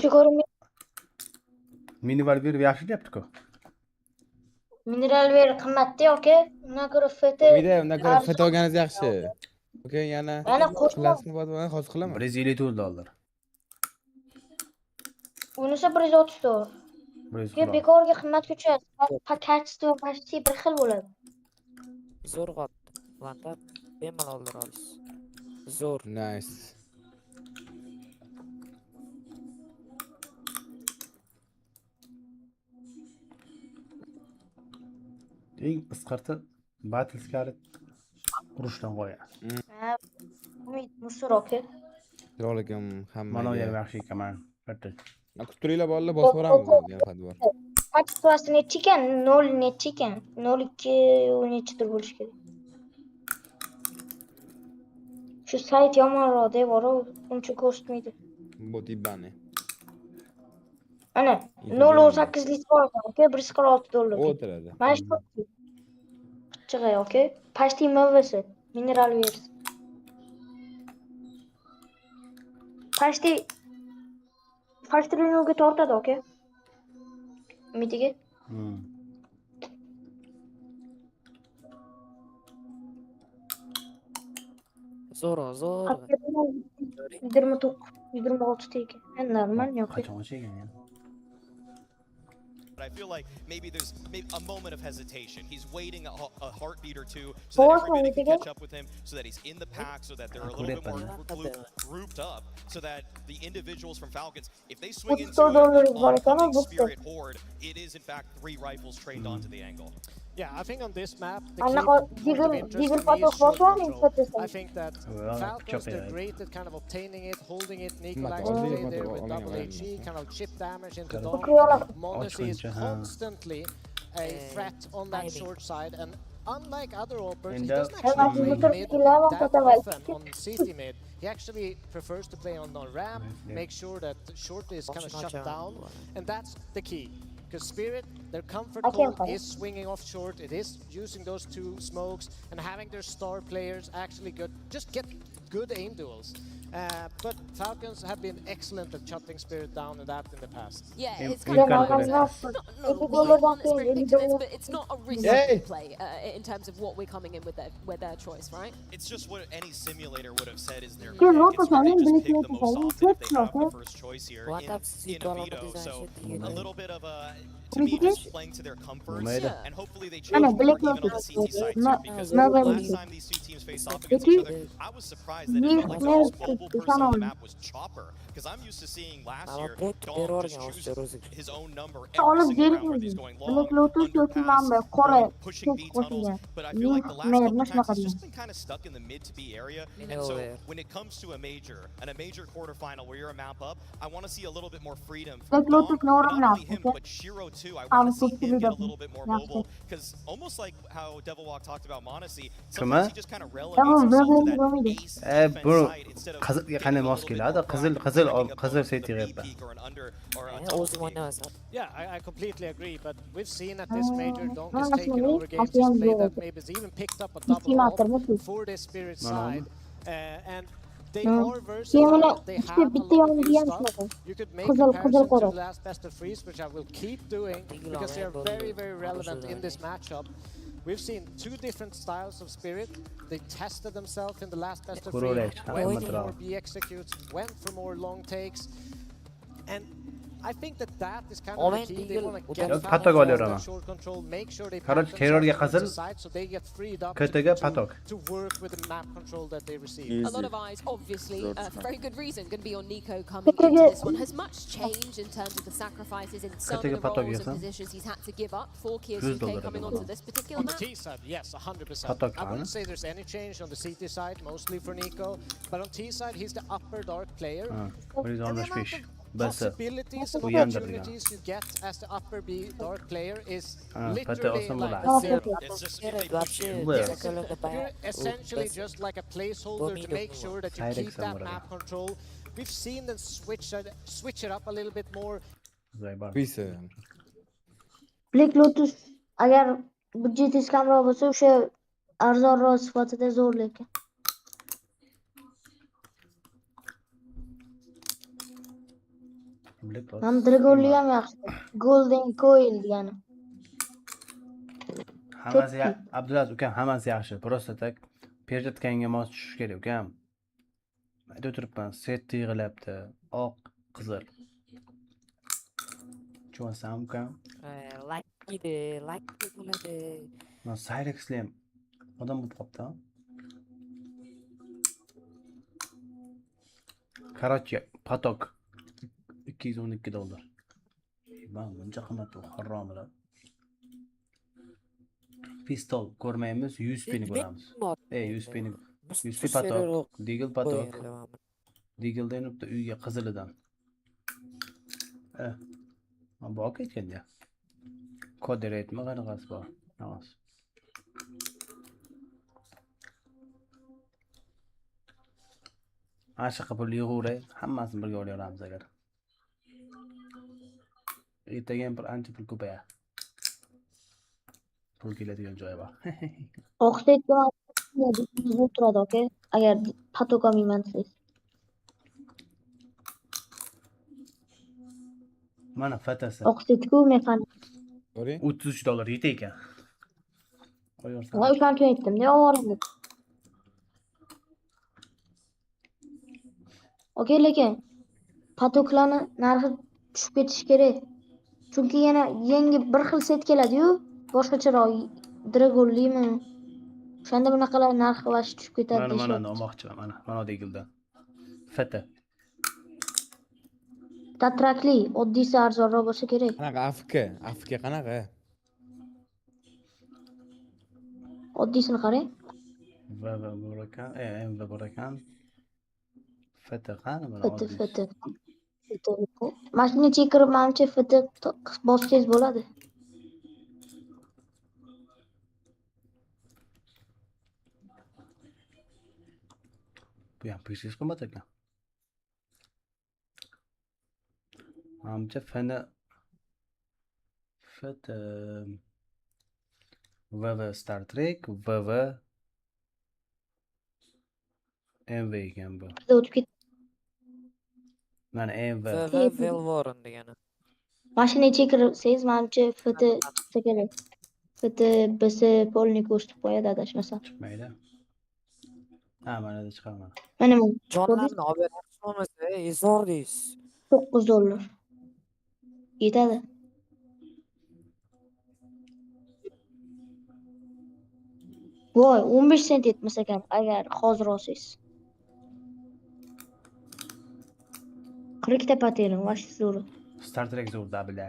yaxshi deyapti-ku. Mineral ver qimmatda yoki undan ko'ra FT. Undan ko'ra FT olganingiz yaxshi. Okay, yana qo'shlasini bor, hozir qilaman. $154. Unisi $134. Bekorga qimmat ko'chadi. Paketda почти bir xil bo'ladi. Zo'rg'a. Vanta bemalol olasiz. Zo'r. Nice. Eng qisqarti battle scarlet urushdan qo'ya. Umid musor oka. Assalomu hammaga. Mana u ham yaxshi ekan. Kutib turinglar bolalar, bosib boramiz yana bor. Paketda necha ekan? 0 necha ekan? 02 nechadir bo'lish kerak. Shu sayt yomonroq deb bor, uncha ko'rsatmaydi. Botibani. Ana 0.8 litr bor aka, $146. O'tiradi. Mana shu chig'ay aka. Почти MVS, mineral vers. Почти Factory'ga tortadi aka. Umidiga. zo'r. 29, 26 ta ekan. Normal yo'q. Qachon o'shagan ya? But I feel like maybe there's a moment of hesitation. He's waiting a heartbeat or two so that everybody can catch up with him, so that he's in the pack, so that they're a little bit more grouped up, so that the individuals from Falcons, if they swing into an oncoming Spirit horde, it is in fact 3 rifles trained onto the angle. Yeah, I think on this map, the Ana key point of interest for me is short control. I think that Falcons, they're great at kind of obtaining it, holding it. Nico likes to play there with double HE, kind of chip damage into Dom. Monacy is constantly a threat on that short side, and unlike other operators, he doesn't actually play mid that often on CT mid. He actually prefers to play on ramp, make sure that short is kind of shut down, and that's the key. Because Spirit, their comfort call is swinging off short. It is using those 2 smokes and having their star players actually just get good aim duels. But Falcons have been excellent at shutting Spirit down in the past. Yeah, it's kind of not but it's not a risky play in terms of what we're coming in with their choice, right? It's just what any simulator would have said is their pick. It's really just pick the most often if they have the first choice here in a veto. So a little bit of a, to me, just playing to their comforts, and hopefully they change more even on the CT side too, because last time these 2 teams faced off against each other, I was surprised that it felt like the most mobile person on the map was Chopper, because I'm used to seeing last year Dom just choose his own number every single round, whether he's going long, underpass, pushing B tunnels, but I feel like the last couple times it's just been kind of stuck in the mid to B area, and so when it comes to a major quarterfinal where you're a map up, I want to see a little bit more freedom from Dom, not only him, but Shiro too. I want to see him get a little bit more mobile, because almost like how Devilwalk talked about Monacy, sometimes he just kind of relegates himself to that ace defense side instead of qani mos keladi. Qizil setiga Yeah, I completely agree, but we've seen at this major Donk has taken over games, he's played that maybe has even picked up a double off for the Spirit side, and they are versatile, they have a lot of new stuff. You could make comparisons to the last best of freeze, which I will keep doing, because they are very, very relevant in this matchup. We've seen 2 different styles of Spirit. They tested themselves in the last best of freeze, went for more B executes, went for more long takes, and I think that is kind of the key. They want to get Falcons short control, make sure they pack themselves to the side so they get freed up to work with the map control that they receive. A lot of eyes, obviously, for very good reason, going to be on Nico coming into this one. Has much changed in terms of the sacrifices in some of the roles and positions he's had to give up for csgo coming onto this particular map? On the T side, yes, 100%. I wouldn't say there's any change on the CT side, mostly for Nico, but on T side, he's the upper dark player. Possibilities and opportunities you get as the upper B dark player is literally like zero. You're essentially just like a placeholder to make sure that you keep that map control. We've seen them switch it up a little bit more. Black Lotus agar budjetingiz kamroq bo'lsa, o'sha arzonroq sifatida zo'r lekin. Ham Dragonli ham yaxshi. Golden Coil degani. Hammasi Abdulaziz ukam, hammasi yaxshi. Просто tak perjatganga mos tushish kerak ukam. Aytib o'tiribman, set yig'ilibdi. Oq, qizil. Tushunasam ukam? Like bo'ladi. No, Cyrexli ham odam bo'lib qopti. Короче, поток $212. Ben bunca qimmat bu haromlar. Pistol ko'rmaymiz, 100 peni ko'ramiz. 100 peni. 100 peni patok, Deagle patok. Deagledan o'tdi uyga qizilidan. Bu ketgan ya. Koderetmi qanaqasi bor? Emas. Ashiq pul yig'ure, hammasini birga olaveramiz agar. Ertaga ham bir ancha pul ko'paya. Pul keladigan joyi bor. Oqsetga turadi, okay? Agar patok olmayman desangiz. Mana fatasi. Oqsetku mexanik. $33 yetay ekan. Voy, o'shani aytdim-da, ovorim. Okey, lekin patoklarni narxi tushib ketishi kerak. Chunki yana yangi bir xil set keladi-yu, boshqacharoq dragonlimi. O'shanda bunaqalar narxi tushib ketadi Mana deyishyapti. olmoqchiman, mana degildi. Fata. Tatrakli, oddiysi arzonroq bo'lsa kerak. Qanaqa AFK qanaqa? Oddiysini qarang. Va bor ekan, endi bor ekan. Fata qani mana oddiy. Fiti. Mashina chekirib, menimcha fiti bossangiz bo'ladi. Bu ham pishirish qimmat ekan. Menimcha fana fata VV Star Trek, VV MV ekan bu. Mana MV. Velvorin degani. Mashina chekirsangiz, menimcha fiti chiqsa kerak. Fiti bisi polni ko'rsatib qo'yadi adashmasam. Chiqmaydi. Ha, mana da chiqaman. Mana Jonlarni olib beramiz, izordingiz. $9. Yetadi. Voy, 15 sent etmas ekan agar hozir olsangiz. 40 ta patering, vash zo'r. Star Trek zo'r dabla.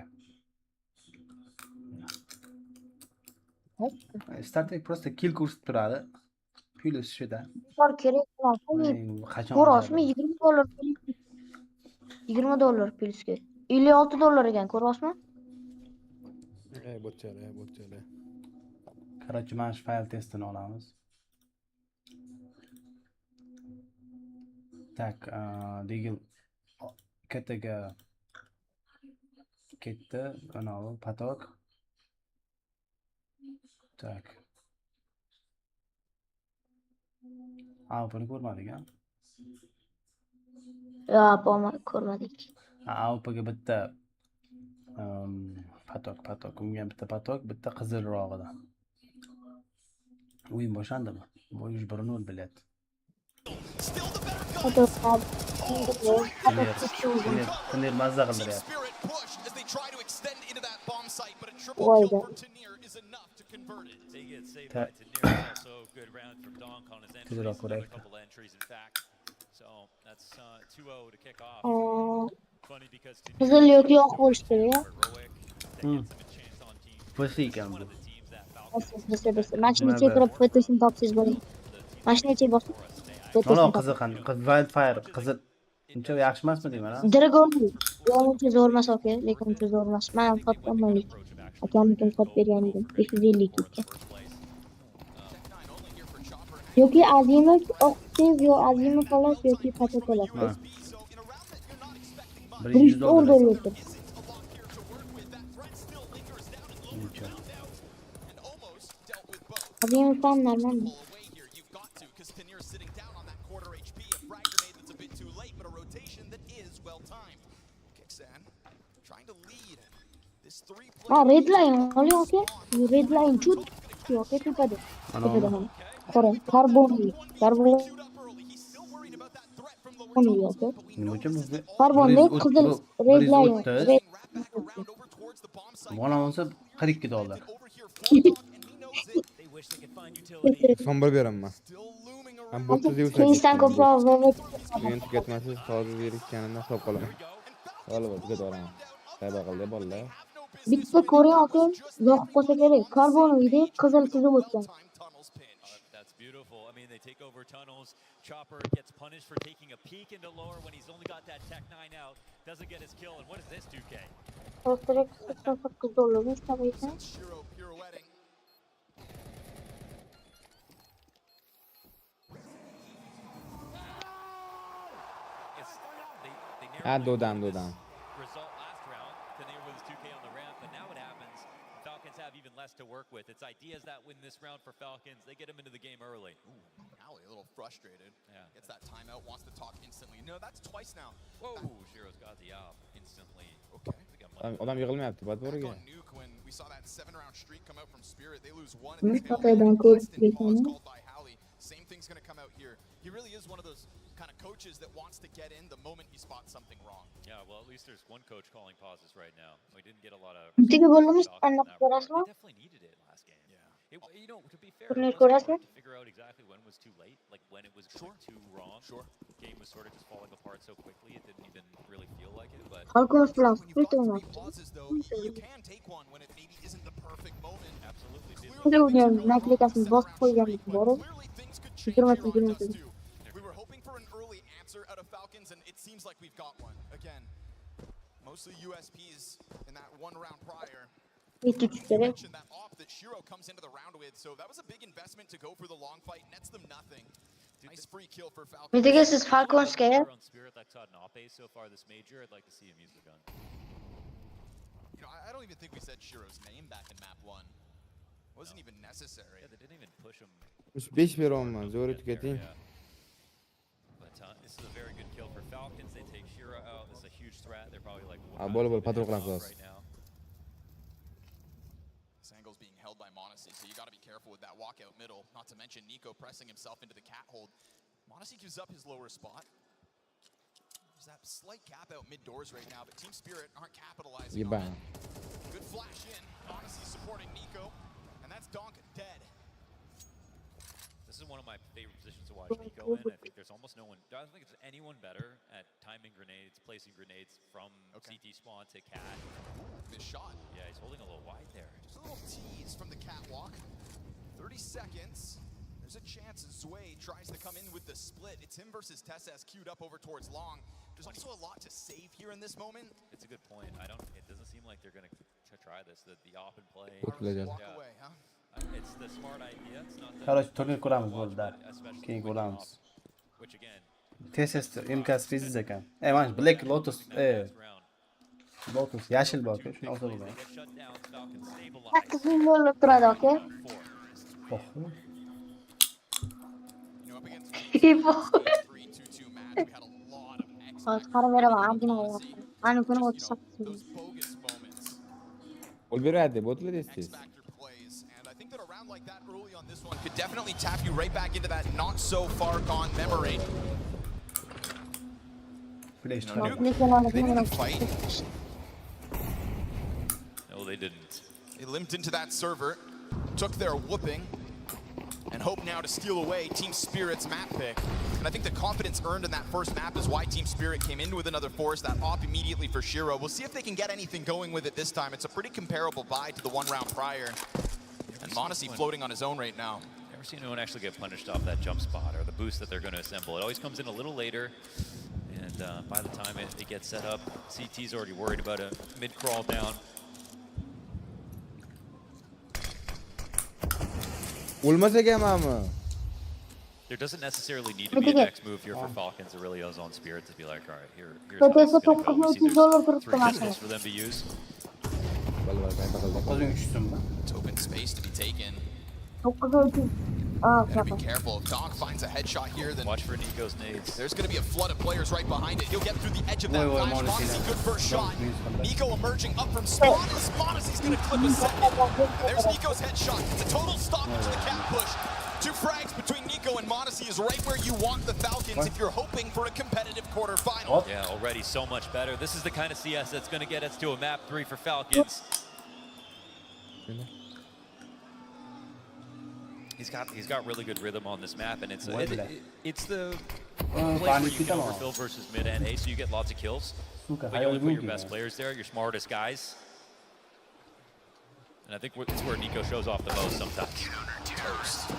Star Trek просто kill ko'rsatib turadi. Plus shuda. Bor kerak emas. Qachon Ko'rasizmi? $20 plusga. $56 ekan, ko'ryapsizmi? Bo'tchali. Короче, mana shu fayl testini olamiz. Tak, degil kataga ketdi, anavi patok. Tak. Buni ko'rmadik-a? Yo'q, ko'rmadik. AWPga bitta patok, unga bitta patok, bitta qizilrog'ida. O'yin boshlandimi? Bu 1-0 bilet. Qanday mazza qildiryapti. Voyda. Tezroq ko'raylik. Qizil yoki oq bo'lishi kerak. Bo'lsa ekan bu. Biz. Mashina chekirib fotosini topsangiz bo'ladi. Mashina chek bosib. Mana qiziqan, Wildfire qizil. Uncha yaxshi emasmi deyman, ha? Dragon. Uncha zo'r emas, aka, lekin uncha zo'r emas. Men ham sotganman. Akamnikin sotib bergan edim 550 ga. Yoki Azimov oqsiz yo Azimov xolos yoki patok xolos. $110. Azimov fan normal. Red line oluyor ki. Red line chut. Yok, tepada. Tepada ham. Qora, karbon. Karbon qizil red line. Mana olsa $42. Son bir beraman. Ben botsuz yuvsak. Instan ko'proq VV Men tugatmasiz hozir yirikkanimdan hisob qolaman. Olib tugataveraman. Qayda qildi bolalar? bitta ko'ring aka, yoqib qo'ysa kerak. Karbon uyda qizil chizib o'tgan. That's beautiful. I mean, they take over tunnels. Chopper gets punished for taking a peek into lower when he's only got that Tech 9 out. Doesn't get his kill. And what is this 2K? $88 tabii. Dodam. Result last round, then they were with 2K on the ramp, but now what happens? Falcons have even less to work with. It's ideas that win this round for Falcons. They get him into the game early. Ali a little frustrated. Yeah. Gets that timeout, wants to talk instantly. No, that's twice now. Whoa, Shiro's got the out instantly. Okay. Odam yig'ilmayapti, bad bor ekan. Nuke when we saw that 7-round streak come out from Spirit, they lose one. Qataydan ko'rib ketgan. Same thing's going to come out here. He really is one of those kind of coaches that wants to get in the moment he spots something wrong. Yeah, well, at least there's one coach calling pauses right now. We didn't get a lot of. Bittaga bo'limiz aniq ko'rasizmi? They definitely needed it last game. Yeah. You know, to be fair, Turnir it was hard ko'rasizmi? to figure out exactly when was too late, like when it was going too wrong. Sure. The game was sort of just falling apart so quickly, it didn't even really feel like it. But Halkımız bilan split o'ynayapti. Pauses though, you can take one when it maybe isn't the perfect moment. Absolutely. Shunday o'ynayman, naklikasini bosib qo'yganlik bor. 20-20. We were hoping for an early answer out of Falcons, and it seems like we've got one. Again, mostly USPs in that one round prior. You mentioned that op that Shiro comes into the round with, so that was a big investment to go for the long fight, nets them nothing. Nice free kill for Falcons. Bittaga siz Falconsga on Spirit that caught an op so far this major, I'd like to see him use the gun. You know, I don't even think we said Shiro's name back in map 1. Wasn't even necessary. Yeah, they didn't even push him. 5 beryapman, zo'r tugating. But this is a very good kill for Falcons. They take Shiro out. This is a huge threat. They're probably like Bo'lib patrol qilamiz hozir. This angle's being held by Monacy, so you got to be careful with that walkout middle. Not to mention Nico pressing himself into the cat hold. Monacy gives up his lower spot. There's that slight gap out mid doors right now, but Team Spirit aren't capitalizing on it. Good flash in. Monacy supporting Nico, and that's Donk dead. This is one of my favorite positions to watch Nico in. I think there's almost no one. I don't think there's anyone better at timing grenades, placing grenades from CT spawn to cat. This shot. Yeah, he's holding a little wide there. Just a little tease from the catwalk. 30 seconds. There's a chance Zway tries to come in with the split. It's him versus Tessas queued up over towards Long. There's also a lot to save here in this moment. It's a good point. It doesn't seem like they're going to try this. The op and play. Walk away, huh? It's the smart idea. It's not the Qaror turnir ko'ramiz bo'ldi. Keyin ko'ramiz. Which again. Test MKS fiziz ekan. Mana Black Lotus, Lotus yashil bor-ku, shuni olsa bo'ladi. 8 ming bo'lib turadi, aka. Hozir qarab beraman, ardina yo'q. Ani kuni 38 ming. Ol beradi, bo'tli deysiz. Like that early on this one could definitely tap you right back into that not so far gone memory. They didn't fight. No, they didn't. They limped into that server, took their whooping, and hope now to steal away Team Spirit's map pick. And I think the confidence earned in that first map is why Team Spirit came in with another force, that op immediately for Shiro. We'll see if they can get anything going with it this time. It's a pretty comparable buy to the one round prior. And Monacy floating on his own right now. Never seen anyone actually get punished off that jump spot or the boost that they're going to assemble. It always comes in a little later, and by the time it gets set up, CT's already worried about a mid-crawl down. There doesn't necessarily need to be a next move here for Falcons. It really is on Spirit to be like, all right, here's how it's going to go. We see there's 3 pistols for them to use. It's open space to be taken. Be careful. If Donk finds a headshot here, then watch for Nico's nades. There's going to be a flood of players right behind it. He'll get through the edge of that flash. Monacy, good first shot. Nico emerging up from spawn. Monacy's going to clip a second. And there's Nico's headshot. It's a total stoppage to the cat push. 2 frags between Nico and Monacy is right where you want the Falcons if you're hoping for a competitive quarterfinal. Yeah, already so much better. This is the kind of CS that's going to get us to a map 3 for Falcons. He's got really good rhythm on this map, and it's the place where you can overfill versus mid and A, so you get lots of kills. But you only put your best players there, your smartest guys. And I think it's where Nico shows off the most sometimes.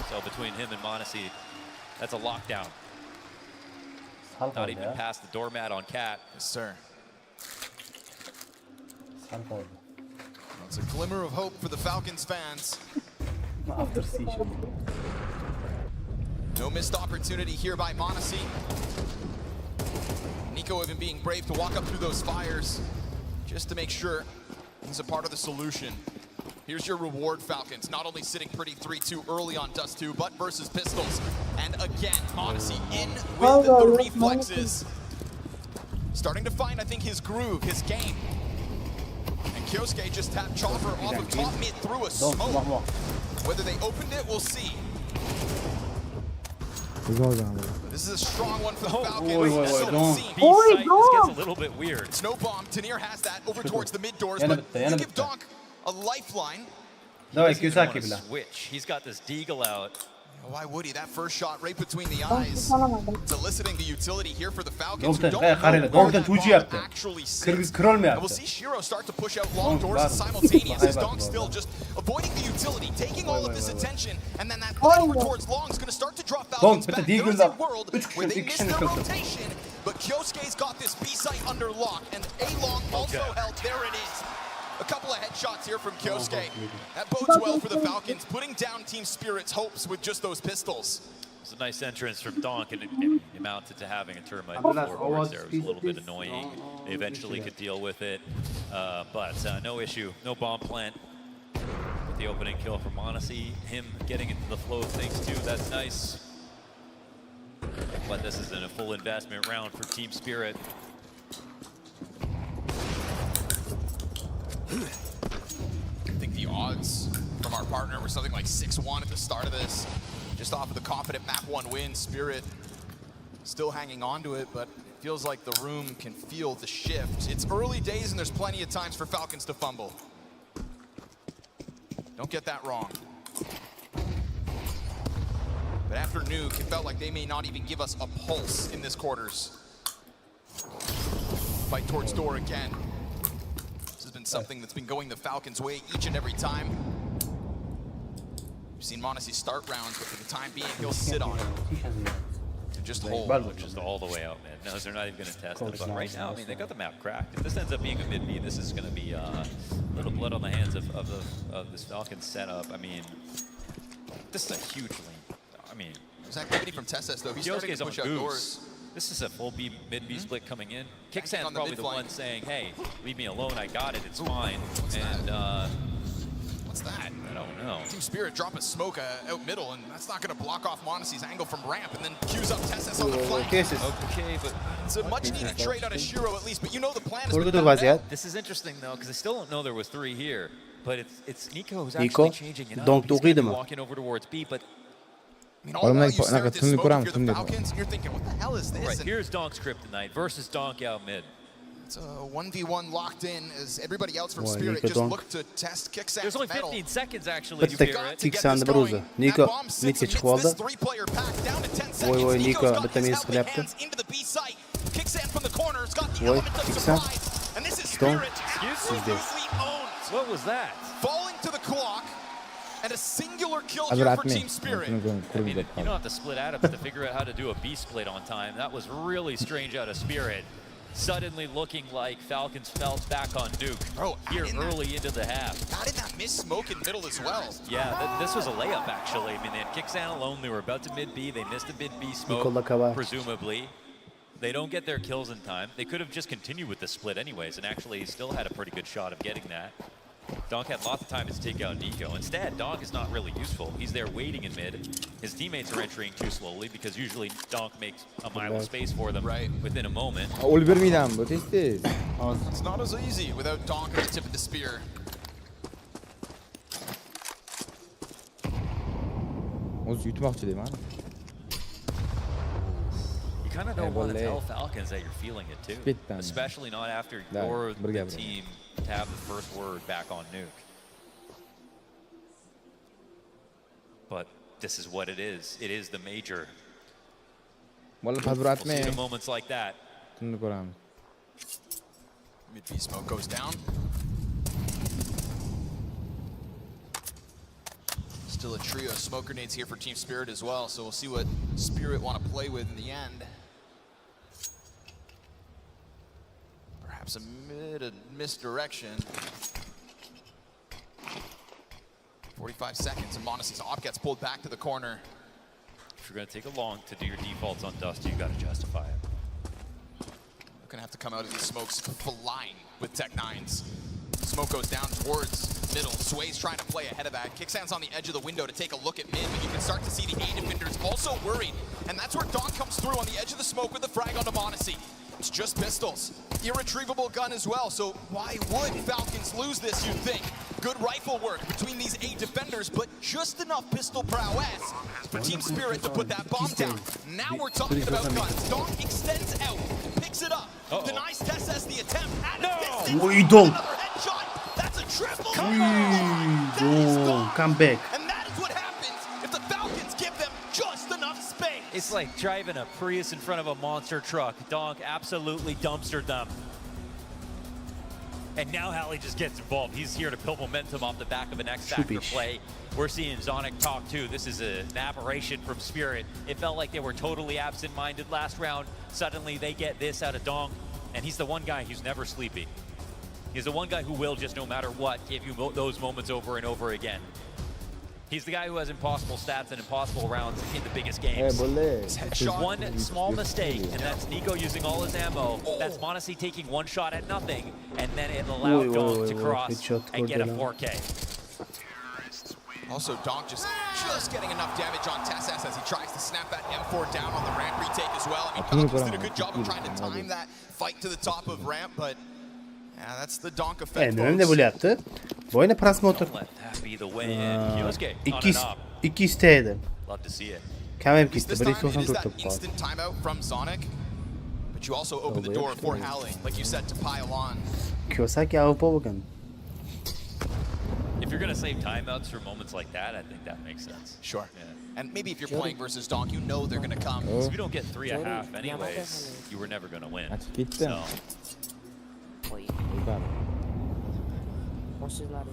So between him and Monacy, that's a lockdown. Not even past the doormat on Cat. Yes, sir. It's a glimmer of hope for the Falcons fans. No missed opportunity here by Monacy. Nico even being brave to walk up through those fires just to make sure he's a part of the solution. Here's your reward, Falcons. Not only sitting pretty 3-2 early on Dust 2, but versus Pistols. And again, Monacy in with the reflexes. Starting to find, I think, his groove, his game. And Kyosuke just tapped Chopper off of top mid through a smoke. Whether they opened it, we'll see. This is a strong one for the Falcons. B-site, this gets a little bit weird. It's no bomb. Tanir has that over towards the mid doors, but you give Donk a lifeline. Switch. He's got this deagle out. Why would he? That first shot right between the eyes. It's eliciting the utility here for the Falcons. We'll see Shiro start to push out long doors simultaneous as Donk still just avoiding the utility, taking all of this attention, and then that play over towards Long is going to start to drop Falcons back. There is a world where they miss their rotation, but Kyosuke's got this B-site under lock, and A-Long also held. There it is. A couple of headshots here from Kyosuke. That bodes well for the Falcons, putting down Team Spirit's hopes with just those pistols. It's a nice entrance from Donk, and it amounted to having a termite with 4 boards there. It was a little bit annoying. They eventually could deal with it, but no issue. No bomb plant with the opening kill from m0NESY. Him getting into the flow of things too, that's nice. But this is in a full investment round for Team Spirit. I think the odds from our partner were something like 6-1 at the start of this. Just off of the confident map 1 win, Spirit still hanging on to it, but it feels like the room can feel the shift. It's early days and there's plenty of times for Falcons to fumble. Don't get that wrong. But after Nuke, it felt like they may not even give us a pulse in this quarters. Fight towards door again. Something that's been going the Falcons' way each and every time. We've seen m0NESY start rounds, but for the time being, he'll sit on it and just hold. Just all the way out, man. No, they're not even going to test it. But right now, I mean, they got the map cracked. If this ends up being a mid-B, this is going to be a little blood on the hands of this Falcons setup. I mean, this is a huge lead. I mean, there's activity from Tessus, though. He's starting to push out doors. This is a full B, mid-B split coming in. Kicksan's probably the one saying, hey, leave me alone, I got it, it's fine. And, what's that? I don't know. Team Spirit drop a smoke out middle, and that's not going to block off m0NESY's angle from ramp, and then cues up Tessus on the flank. Okay, but it's a much-needed trade out of Shiro, at least, but you know the plan is this is interesting, though, because I still don't know there was 3 here. But it's Nico who's actually changing it up. He's walking over towards B, but I mean, all while you stare at this smoke, if you're the Falcons, you're thinking, what the hell is this? Right, here's Donk's kryptonite versus Donk out mid. It's a 1v1 locked in as everybody else from Spirit just looked to test Kicksan's There's only 15 metal. seconds actually. Kicksan'ni bir o'zi. Niko midga chiqib oldi. Voy, Niko bitta mez qilyapti. Voy, Kicksan. Donk. What was that? Falling to the clock. And a singular kill here for Team Spirit. I mean, you don't have to split atoms to figure out how to do a B split on time. That was really strange out of Spirit. Suddenly looking like Falcons felt back on Nuke here early into the half. Added that missed smoke in middle as well. Yeah, this was a layup actually. I mean, they had Kicksan alone. They were about to mid-B. They missed a mid-B smoke, presumably. They don't get their kills in time. They could have just continued with the split anyways and actually still had a pretty good shot of getting that. Donk had lots of time to take out Nico. Instead, Donk is not really useful. He's there waiting in mid. His teammates are entering too slowly because usually Donk makes a mile of space for them within a moment. What is this? It's not as easy without Donk at the tip of the spear. You kind of don't want to tell Falcons that you're feeling it too, especially not after you're the team to have the first word back on Nuke. But this is what it is. It is the major. We'll see the moments like that. Mid-B smoke goes down. Still a trio of smoke grenades here for Team Spirit as well, so we'll see what Spirit want to play with in the end. Perhaps a misdirection. 45 seconds, and m0NESY's op gets pulled back to the corner. If you're going to take a long to do your defaults on Dust, you got to justify it. They're going to have to come out of these smokes flying with Tech-9s. Smoke goes down towards middle. Sway's trying to play ahead of that. Kicksan's on the edge of the window to take a look at mid, but you can start to see the A defenders also worried. And that's where Donk comes through on the edge of the smoke with the frag onto m0NESY. It's just pistols. Irretrievable gun as well, so why would Falcons lose this, you'd think? Good rifle work between these 8 defenders, but just enough pistol prowess for Team Spirit to put that bomb down. Now we're talking about guns. Donk extends out, picks it up, denies Tessas the attempt. Donk. Headshot. That's a triple. Come back. And that is what happens if the Falcons give them just enough space. It's like driving a Prius in front of a monster truck. Donk absolutely dumpstered them. And now Halley just gets involved. He's here to build momentum off the back of an X-Factor play. We're seeing Zonic talk too. This is an aberration from Spirit. It felt like they were totally absent-minded last round. Suddenly they get this out of Donk, and he's the one guy who's never sleepy. He's the one guy who will just, no matter what, give you those moments over and over again. He's the guy who has impossible stats and impossible rounds in the biggest games. One small mistake, and that's Nico using all his ammo. That's m0NESY taking one shot at nothing, and then it allowed Donk to cross and get a 4K. Also, Donk just getting enough damage on Tessas as he tries to snap that M4 down on the ramp retake as well. I mean, Falcons did a good job of trying to time that fight to the top of ramp, but yeah, that's the Donk effect. Ne bo'lyapti? Bo'yni prosmotr. Ikki istaydi. Love to see it. Kamayib ketdi. This time it is that instant timeout from Zonic, but you also open the door for Halley, like you said, to pile on. Kiyosaki AWP bo'lgan. If you're going to save timeouts for moments like that, I think that makes sense. Sure. Yeah. And maybe if you're playing versus Donk, you know they're going to come. If you don't get 3.5 anyways, you were never going to win. So.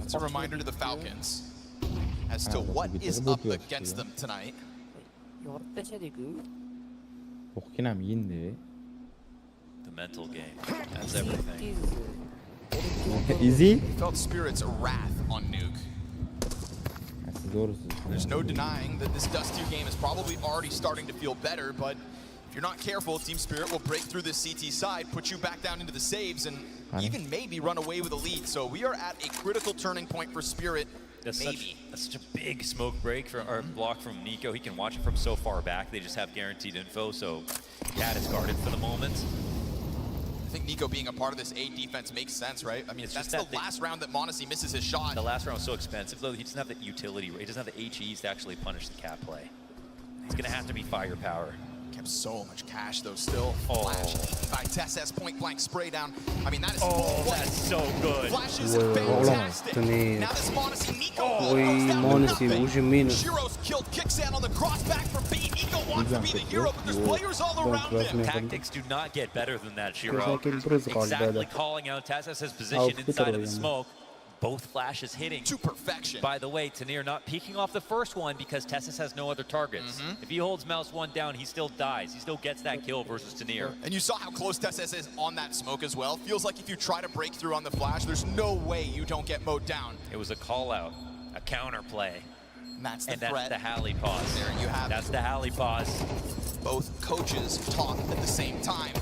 It's a reminder to the Falcons as to what is up against them tonight. The mental game. That's everything. Easy? Felt Spirit's wrath on Nuke. There's no denying that this Dust 2 game is probably already starting to feel better, but if you're not careful, Team Spirit will break through this CT side, put you back down into the saves, and even maybe run away with a lead. So we are at a critical turning point for Spirit. That's such a big smoke break for our block from Nico. He can watch it from so far back. They just have guaranteed info, so Cat is guarded for the moment. I think Nico being a part of this A defense makes sense, right? I mean, that's the last round that m0NESY misses his shot. The last round was so expensive, though. He doesn't have the utility. He doesn't have the HEs to actually punish the Cat play. It's going to have to be firepower. Kept so much cash, though, still. Flash by Tessas point blank spray down. I mean, that is that's so good. Flashes fantastic. Now this m0NESY Nico Shiro's killed Kicksan on the cross back from B. Nico wants to be the hero, but there's players all around him. Tactics do not get better than that, Shiro. Exactly calling out Tessas' position inside of the smoke. Both flashes hitting to perfection. By the way, Tanir not peeking off the first one because Tessas has no other targets. If he holds Mouse 1 down, he still dies. He still gets that kill versus Tanir. And you saw how close Tessas is on that smoke as well. Feels like if you try to break through on the flash, there's no way you don't get mowed down. It was a call out, a counter play. And that's the threat. That's the Halley pause. There you have That's the Halley pause. Both coaches talk at the same time.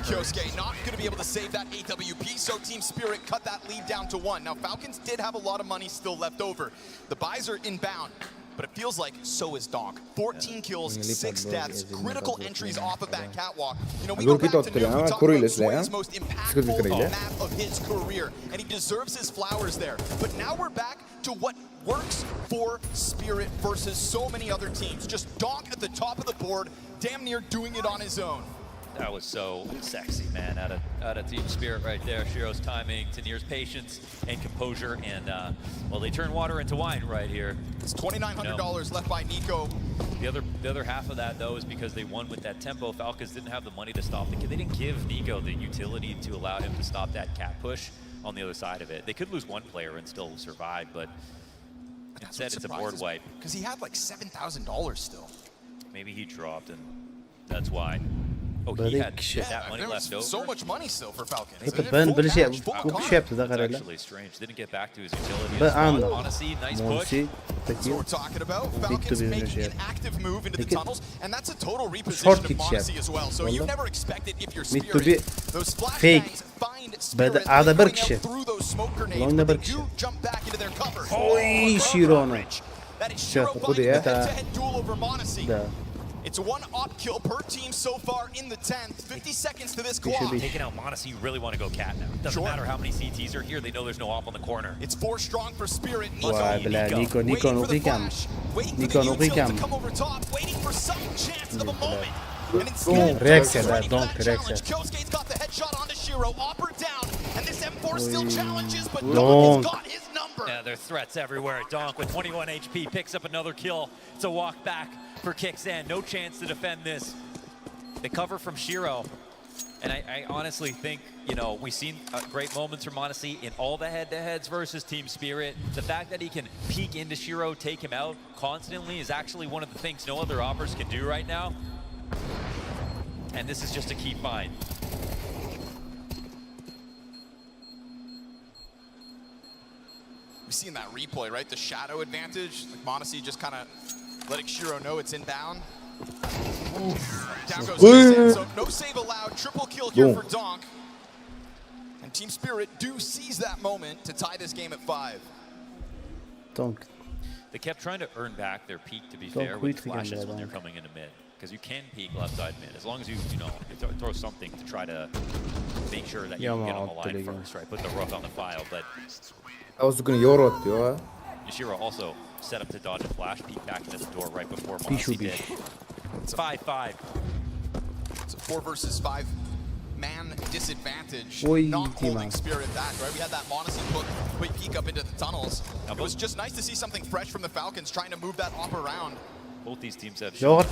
Kyosuke not going to be able to save that AWP, so Team Spirit cut that lead down to 1. Now, Falcons did have a lot of money still left over. The buys are inbound, but it feels like so is Donk. 14 kills, 6 deaths, critical entries off of that catwalk. You know, we go back to Nuke, we talk about Sway's most impactful map of his career, and he deserves his flowers there. But now we're back to what works for Spirit versus so many other teams. Just Donk at the top of the board, damn near doing it on his own. That was so sexy, man, out of Team Spirit right there. Shiro's timing, Tanir's patience and composure, and well, they turn water into wine right here. It's $2,900 left by Nico. The other half of that, though, is because they won with that tempo. Falcons didn't have the money to stop the kid. They didn't give Nico the utility to allow him to stop that Cat push on the other side of it. They could lose one player and still survive, but instead it's a board wipe. Because he had like $7,000 still. Maybe he dropped, and that's why. Oh, he had that money left over. So much money still for Falcons. It's actually strange. Didn't get back to his utility. m0NESY, nice push. That's what we're talking about. Falcons making an active move into the tunnels, and that's a total reposition of m0NESY as well. So you never expect it if you're Spirit. Those flashbangs find Spirit going out through those smoke grenades, but they do jump back into their cover. Shiro. That is Shiro buying the head-to-head duel over m0NESY. It's one op kill per team so far in the 10th. 50 seconds to this clock. Taking out Monacy, you really want to go cat now. Doesn't matter how many CTs are here, they know there's no op on the corner. It's 4 strong for Spirit. Nico waiting for the util to come over top, waiting for some chance of a moment. And Reaksiyalar, donk reaksiya. Kyosuke's got the headshot onto Shiro, Opper down, and this M4 still challenges, but Donk. Donk has got his number. Yeah, there's threats everywhere. Donk with 21 HP picks up another kill. It's a walk back for Kixan. No chance to defend this. The cover from Shiro. And I honestly think, you know, we've seen great moments from Monacy in all the head-to-heads versus Team Spirit. The fact that he can peek into Shiro, take him out constantly is actually one of the things no other operators can do right now. And this is just a key find. We've seen that replay, right? The shadow advantage. Like Monacy just kind of letting Shiro know it's inbound. Down goes Kixan, so no save allowed. Triple kill here for Donk. And Team Spirit do seize that moment to tie this game at 5. Donk. They kept trying to earn back their peak, to be fair, with flashes when they're coming into mid. Because you can peek left side mid, as long as you throw something to try to make sure that you can get on the line first, right? Put the rook on the file, but I was going to Euro diyor. Yashiro also set up to dodge a flash, peek back into the door right before Monacy did. It's 5-5. It's a 4 versus 5 man disadvantage. Oy, not holding Spirit back, right? We had that Monacy quick peek up into the tunnels. It was just nice to see something fresh from the Falcons trying to move that op around. Both these teams have shown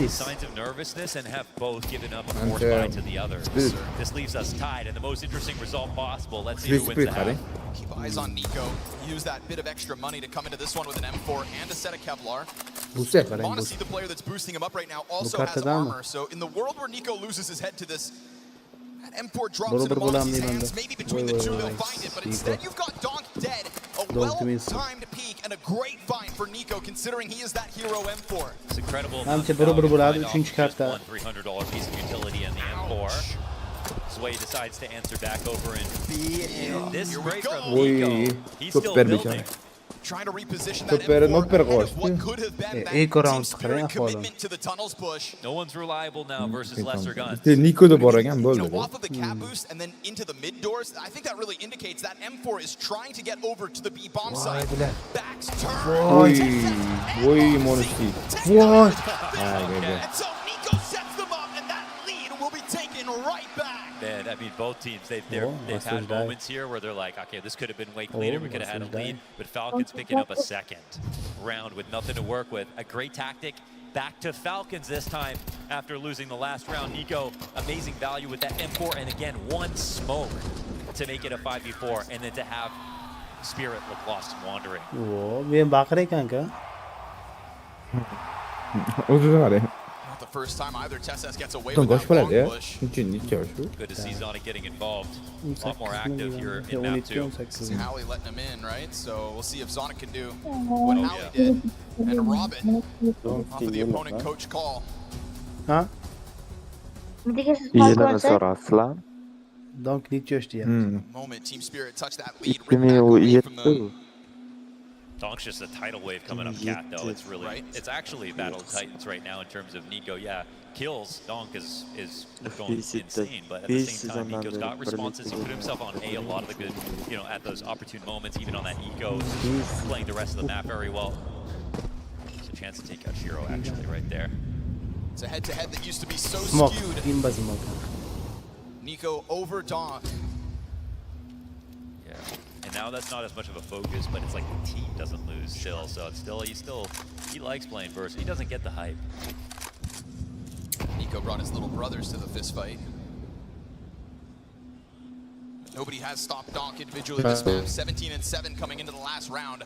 signs of nervousness and have both given up a force buy to the other. This leaves us tied and the most interesting result possible. Let's see who wins the half. Keep eyes on Nico. Use that bit of extra money to come into this one with an M4 and a set of Kevlar. Monacy, the player that's boosting him up right now, also has armor. So in the world where Nico loses his head to this, that M4 drops into Monacy's hands. Maybe between the two they'll find it, but instead you've got Donk dead. A well-timed peek and a great find for Nico considering he is that hero M4. It's incredible. $300 piece of utility in the M4. Sway decides to answer back over in B, and this is great from Nico. He's still building. Trying to reposition that M4 what could have been that Team Spirit commitment to the tunnels push. No one's reliable now versus lesser guns. Nico da bor ekan bo'ldi. Off of the cap boost and then into the mid doors. I think that really indicates that M4 is trying to get over to the B bomb site. Backs turn. Voy Monacy. What? And so Nico sets them up and that lead will be taken right back. Man, I mean, both teams, they've had moments here where they're like, okay, this could have been way cleaner. We could have had a lead. But Falcons picking up a second round with nothing to work with. A great tactic. Back to Falcons this time after losing the last round. Nico, amazing value with that M4. And again, one smoke to make it a 5v4. And then to have Spirit look lost and wandering. Not the first time either Tesses gets away with that long push. Good to see Zonic getting involved. A lot more active here in map 2. This is Howie letting him in, right? So we'll see if Zonic can do what Howie did. And Robin off of the opponent coach call. Huh? Assalom. Donk niet just yet. Moment Team Spirit touched that lead right back away from them. Donk's just a tidal wave coming up cat though. It's really, it's actually a battle of titans right now in terms of Nico. Yeah, kills. Donk is going insane, but at the same time, Nico's got responses. He put himself on A lot of the good, you know, at those opportune moments, even on that eco, playing the rest of the map very well. There's a chance to take out Shiro actually right there. It's a head-to-head that used to be so skewed. Nico over Donk. Yeah. And now that's not as much of a focus, but it's like the team doesn't lose still, so it's still, he likes playing versus, he doesn't get the hype. Nico brought his little brothers to the fist fight. Nobody has stopped Donk individually this map, 17-7 coming into the last round.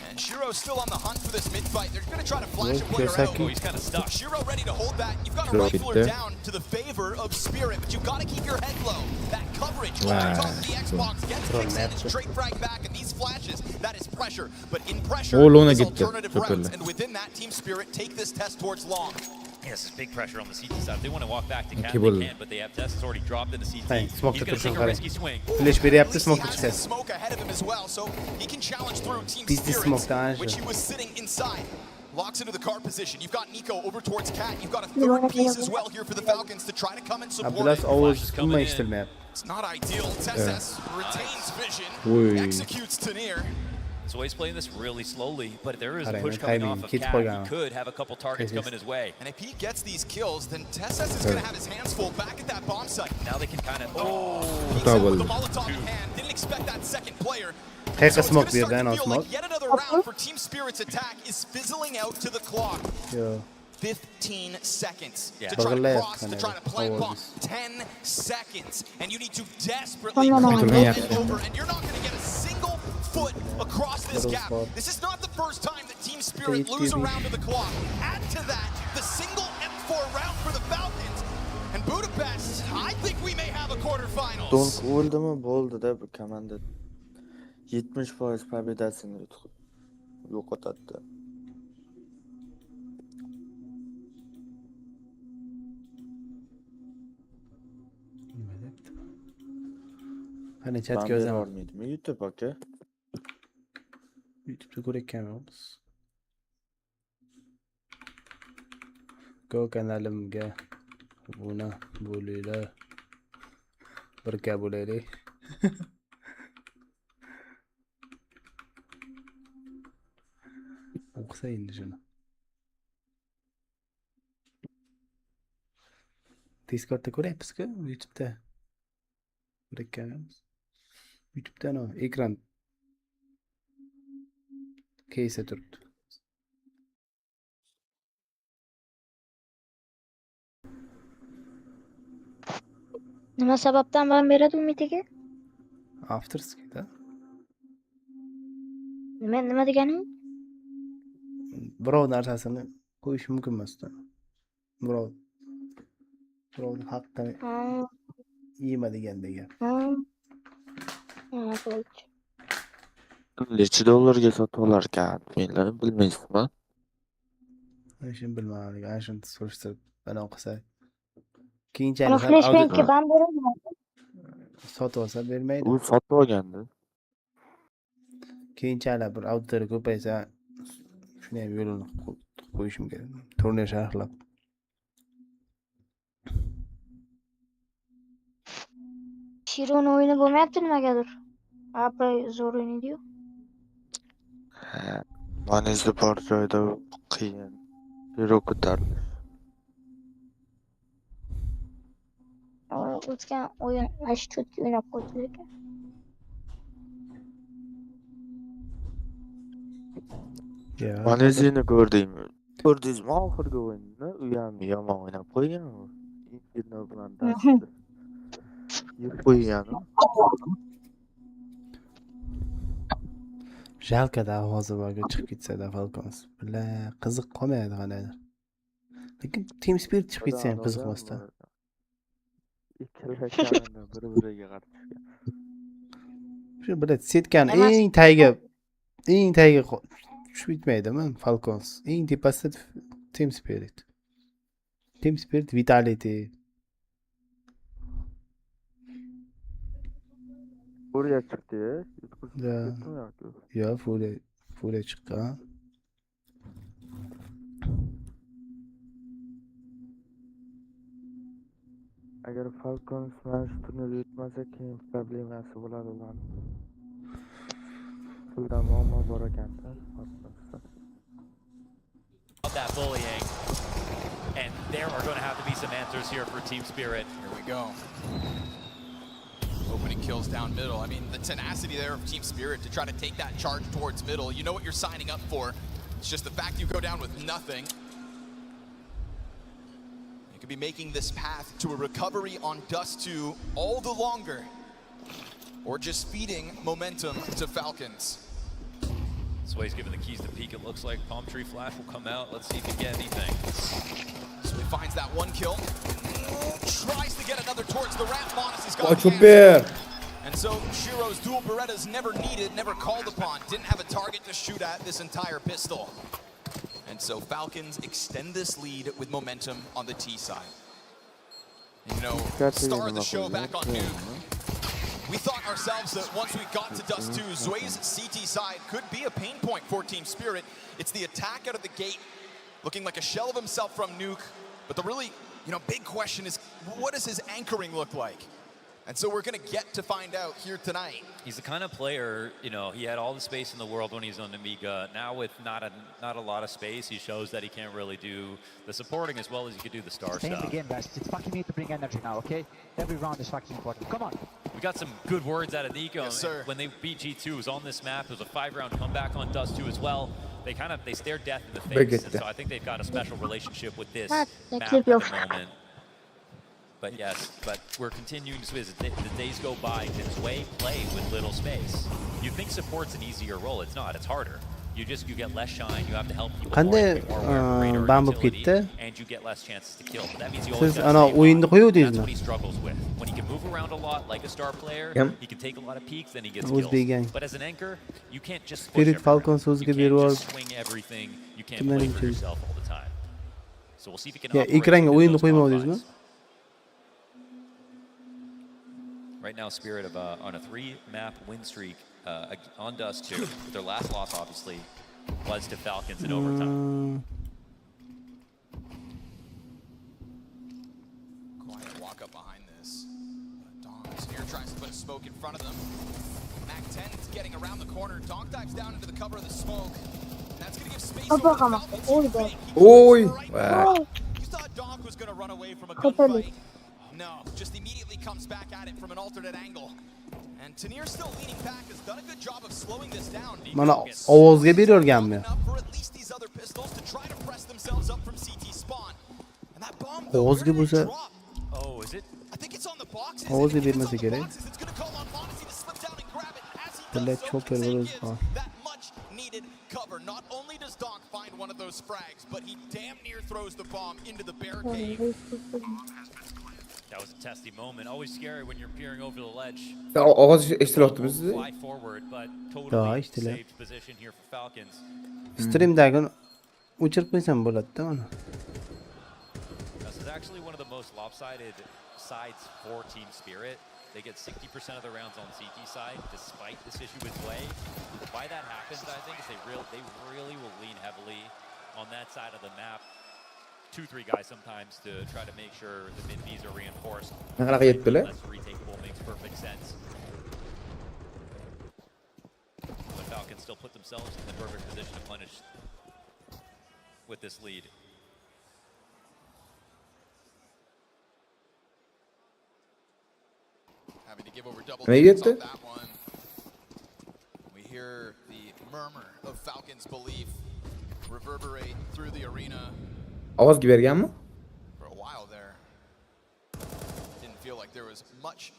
And Shiro's still on the hunt for this mid-fight. They're going to try to flash a player out. Oh, he's kind of stuck. Shiro ready to hold that. You've got to rifle her down to the favor of Spirit, but you've got to keep your head low. That coverage over top of the Xbox gets Kixan and straight frag back, and these flashes, that is pressure. But in pressure, there's alternative routes, and within that, Team Spirit take this test towards long. Yes, there's big pressure on the CT side. They want to walk back to Cat, they can, but they have Tessus already dropped in the CT. He's going to take a risky swing. Smoke ahead of him as well, so he can challenge through Team Spirit, which he was sitting inside. locks into the car position. You've got Nico over towards Cat. You've got a third piece as well here for the Falcons to try to come and support Abdullah it. ovoz kimma eshitilmayapti? It's not ideal. Tesses retains vision, Oy. executes Tanir. So he's playing this really slowly, but there is a Qarang, push coming timing off of ketib Cat. qo'ygan. He could have a couple targets coming his way. And if he gets these kills, then Tesses is going to have his hands full back at that bomb site. Now they can kind of... With the Molotov in hand, didn't expect that second player. Qayerga So smoke it's gonna berdi, start to feel smoke. like yet another round for Team Spirit's attack is fizzling out to the clock. Yo. 15 seconds Yeah. to try to Bag'irlayapti cross, to qani, try to plant bomb. ovoz. 10 seconds, and you need to desperately Come on, cross man. it over, and you're not going to get a single foot across this Little gap. spot. This is not the first time that Team Spirit lose a round to the clock. Add to that the single M4 round for the Falcons, and Budapest, I think we may have a quarterfinals. Donk o'ldimi bo'ldi-da bu komanda 70% pobedasini yo'qotadi. Qani chatga yozaman. Olmaydimi YouTube aka? YouTube'da ko'rayotganmiz. Go kanalimga obuna bo'linglar. Birga bo'laylik. O'qisa endi shuni. Discordda ko'ryapmiz-ku, YouTube'da. Ko'rayotganmiz. YouTube'da no ekran keysa turibdi. Nima sababdan ban beradi Umitiga? Afterski'da. Nima degani? Birov narsasini qo'yish mumkin emasda. Birovning haqqini yema degandek gap. Bo'ldi. Necha dollarga sotib olarkan? Menlar bilmaysizmi? Shuni bilmadim. Ana shuni surishtirib bana o'qisa. Ana Keyinchalik flashbankka ban beradimi? sotib olsa bermaydi. U sotib olgandi. Keyinchalik bir auditoriya ko'paysa shuni ham yo'lini qo'yishim kerak. Turnir sharhlab. Shironi o'yini bo'lmayapti nimagadir. Apay zo'r o'ynaydi-yu. Manizi bor joyda qiyin. Hero ko'tarilish. O'tgan o'yin ashchotga o'ynab qo'ydi lekin. Manizini ko'rdingmi? Ko'rdingizmi oxirgi o'yinni? U ham yomon o'ynab qo'ygan. Internet bilan dasdi. Yeb qo'ygan. Jalkada ovozi borga chiqib ketsa-da Falcons. Billa qiziq qolmaydi qanaydir. Lekin Team Spirit chiqib ketsa ham qiziqmasda. Ikkala komanda bir-biriga qarshi tushgan. Shu bilan setkani eng tagiga tushib bitmaydimi Falcons? Eng tepasida Team Spirit. Team Spirit Vitality. Buraya chiqdi. Ya, Furia chiqqan. Agar Falcons mana shu turnirga yutmasa, keyin problemasi bo'ladi ularning. Pulda muammo bor ekan-da. That bullying, and there are going to have to be some answers here for Team Spirit. Here we go. Opening kills down middle. I mean, the tenacity there of Team Spirit to try to take that charge towards middle. You know what you're signing up for. It's just the fact you go down with nothing. You could be making this path to a recovery on Dust 2 all the longer. Or just feeding momentum to Falcons. So he's given the keys to peek, it looks like. Palm Tree Flash will come out. Let's see if he can get anything. So he finds that one kill. Tries to get another towards the ramp. Monas has got and so Shiro's dual Berettas never needed, never called upon. Didn't have a target to shoot at this entire pistol. And so Falcons extend this lead with momentum on the T side. And, you know, star of the show back on Nuke. We thought ourselves that once we got to Dust 2, Zway's CT side could be a pain point for Team Spirit. It's the attack out of the gate, looking like a shell of himself from Nuke. But the really, big question is, what does his anchoring look like? And so we're going to get to find out here tonight. He's the kind of player, he had all the space in the world when he's on Amiga. Now with not a lot of space, he shows that he can't really do the supporting as well as he could do the star Stay in stuff. the game, guys. It's fucking need to bring energy now, okay? Every round is fucking important. Come on. We got some good words out of Nico. Yes, sir. When they beat G2, it was on this map. It was a 5-round comeback on Dust 2 as well. They stared death in the face, and so I think they've got a special relationship with this map at the moment. But yes, we're continuing to visit. The days go by. Can Zway play with little space? You think support's an easier role? It's not. It's harder. You get less shine. You have to help people more, bambup ketdi. and you get less chances to kill. But that means you Siz always got ana o'yinni qo'yuvdingizmi? That's what he struggles with. When he can move around a lot like a star player, he can take a lot of peeks, then he gets kills. But as an anchor, you can't just Spirit Falcon so'zga berib swing everything. You can't play for yourself all the time. So we'll see if he can Ya operate ekranga within o'yinni those qo'ymovdingizmi? confines. Right now, Spirit on a 3-map win streak on Dust 2. Their last loss, obviously, was to Falcons in overtime. Quiet walk up behind this. Donk here tries to put a smoke in front of them. Mac 10 is getting around the corner. Donk dives down into the cover of the smoke. And that's going to give space over to Falcons. Oi! You thought Donk was going to run away from a gunfight. No, just immediately comes back at it from an alternate angle. And Tanir still leaning back has done a good job of slowing this down. Mana ovozga berganmi? For at least these other pistols to try to press themselves up from CT spawn. And that bomb Ovozga bo'lsa, oh, is it? I think it's on the boxes. ovozga bermasa kerak. It's going to call on Monacy to slip down and grab it as he Tilla does so. cho'kir bo'ladi. That much needed cover. Not only does Donk find one of those frags, but he damn near throws the bomb into the barricade. That was a testy moment. Always scary when you're peering over the ledge. Ovoz eshitilyapti bizni. Fly forward, but totally saved position here for Falcons. Streamdagi o'chirib qo'ysam bo'ladi-da mana. This is actually one of the most lopsided sides for Team Spirit. They get 60% of the rounds on CT side, despite this issue with Way. Why that happens, I think, is they really will lean heavily on that side of the map. 2-3 guys sometimes to try to make sure the mid Bs are reinforced. Less retakeable makes perfect sense. But Falcons still put themselves in the perfect position to punish with this lead. Having to give over double Hey, digits get on that one. We hear the murmur of Falcons' belief reverberate through the arena. Ovozga berganmi? For a while there, didn't feel like there was much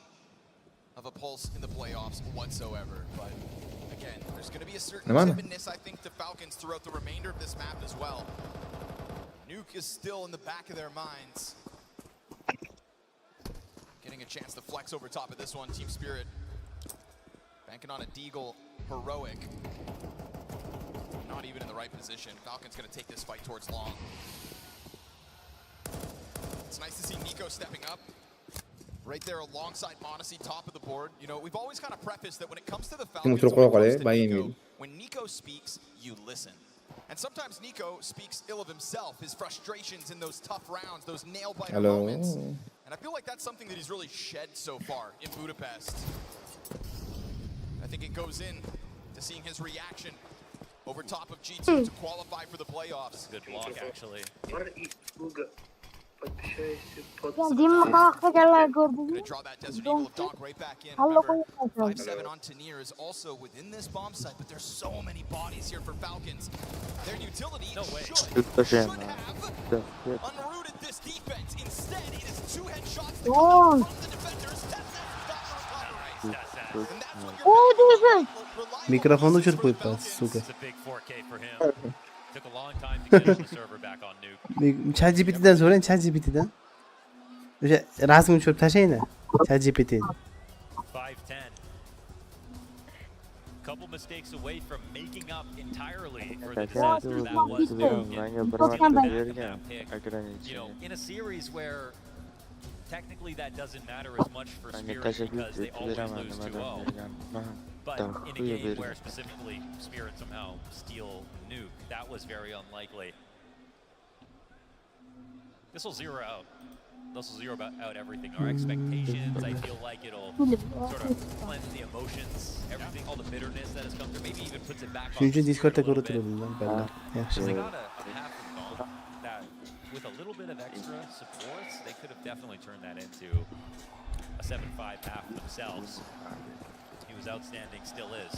of a pulse in the playoffs whatsoever. But again, there's going to be a certain timidness, I think, to Falcons throughout the remainder of this map as well. Nuke is still in the back of their minds. Getting a chance to flex over top of this one, Team Spirit. Banking on a Deagle heroic. Not even in the right position. Falcon's going to take this fight towards long. It's nice to see Nico stepping up. Right there alongside Monacy, top of the board. We've always kind of prefaced that when it comes to the Falcons, when Nico speaks, you listen. And sometimes Nico speaks ill of himself, his frustrations in those tough rounds, those nail-biter moments. And I feel like that's something that he's really shed so far in Budapest. I think it goes in to seeing his reaction over top of G2 to qualify for the playoffs. Good block, actually. Gonna draw that Desert Eagle of Donk right back in. Remember, 5-7 on Tanir is also within this bomb site, but there's so many bodies here for Falcons. Their utility should have unrooted this defense. Instead, it is 2 headshots that come from the defenders. Mikrofonni o'chirib qo'yibdi, suka. It's a big 4K for him. Took a long time to get the server back on Nuke. ChatGPTdan so'rang, ChatGPTdan. O'sha rasmni tushirib tashlaydi. ChatGPT. 5-10. Couple mistakes away from making up entirely for the disaster that was Nuke. In a series where technically that doesn't matter as much for Spirit because they always lose 2-0. But in a game where specifically Spirit somehow steal nuke, that was very unlikely. This will zero out. This will zero out everything. Our expectations, I feel like it'll sort of cleanse the emotions, everything, all the bitterness that has come through, maybe even puts it back on. Shuncha Discordda ko'rib turdim ballar. Because they Yaxshi. got a half of Donk that, with a little bit of extra supports, they could have definitely turned that into a 7-5 half themselves. He was outstanding, still is.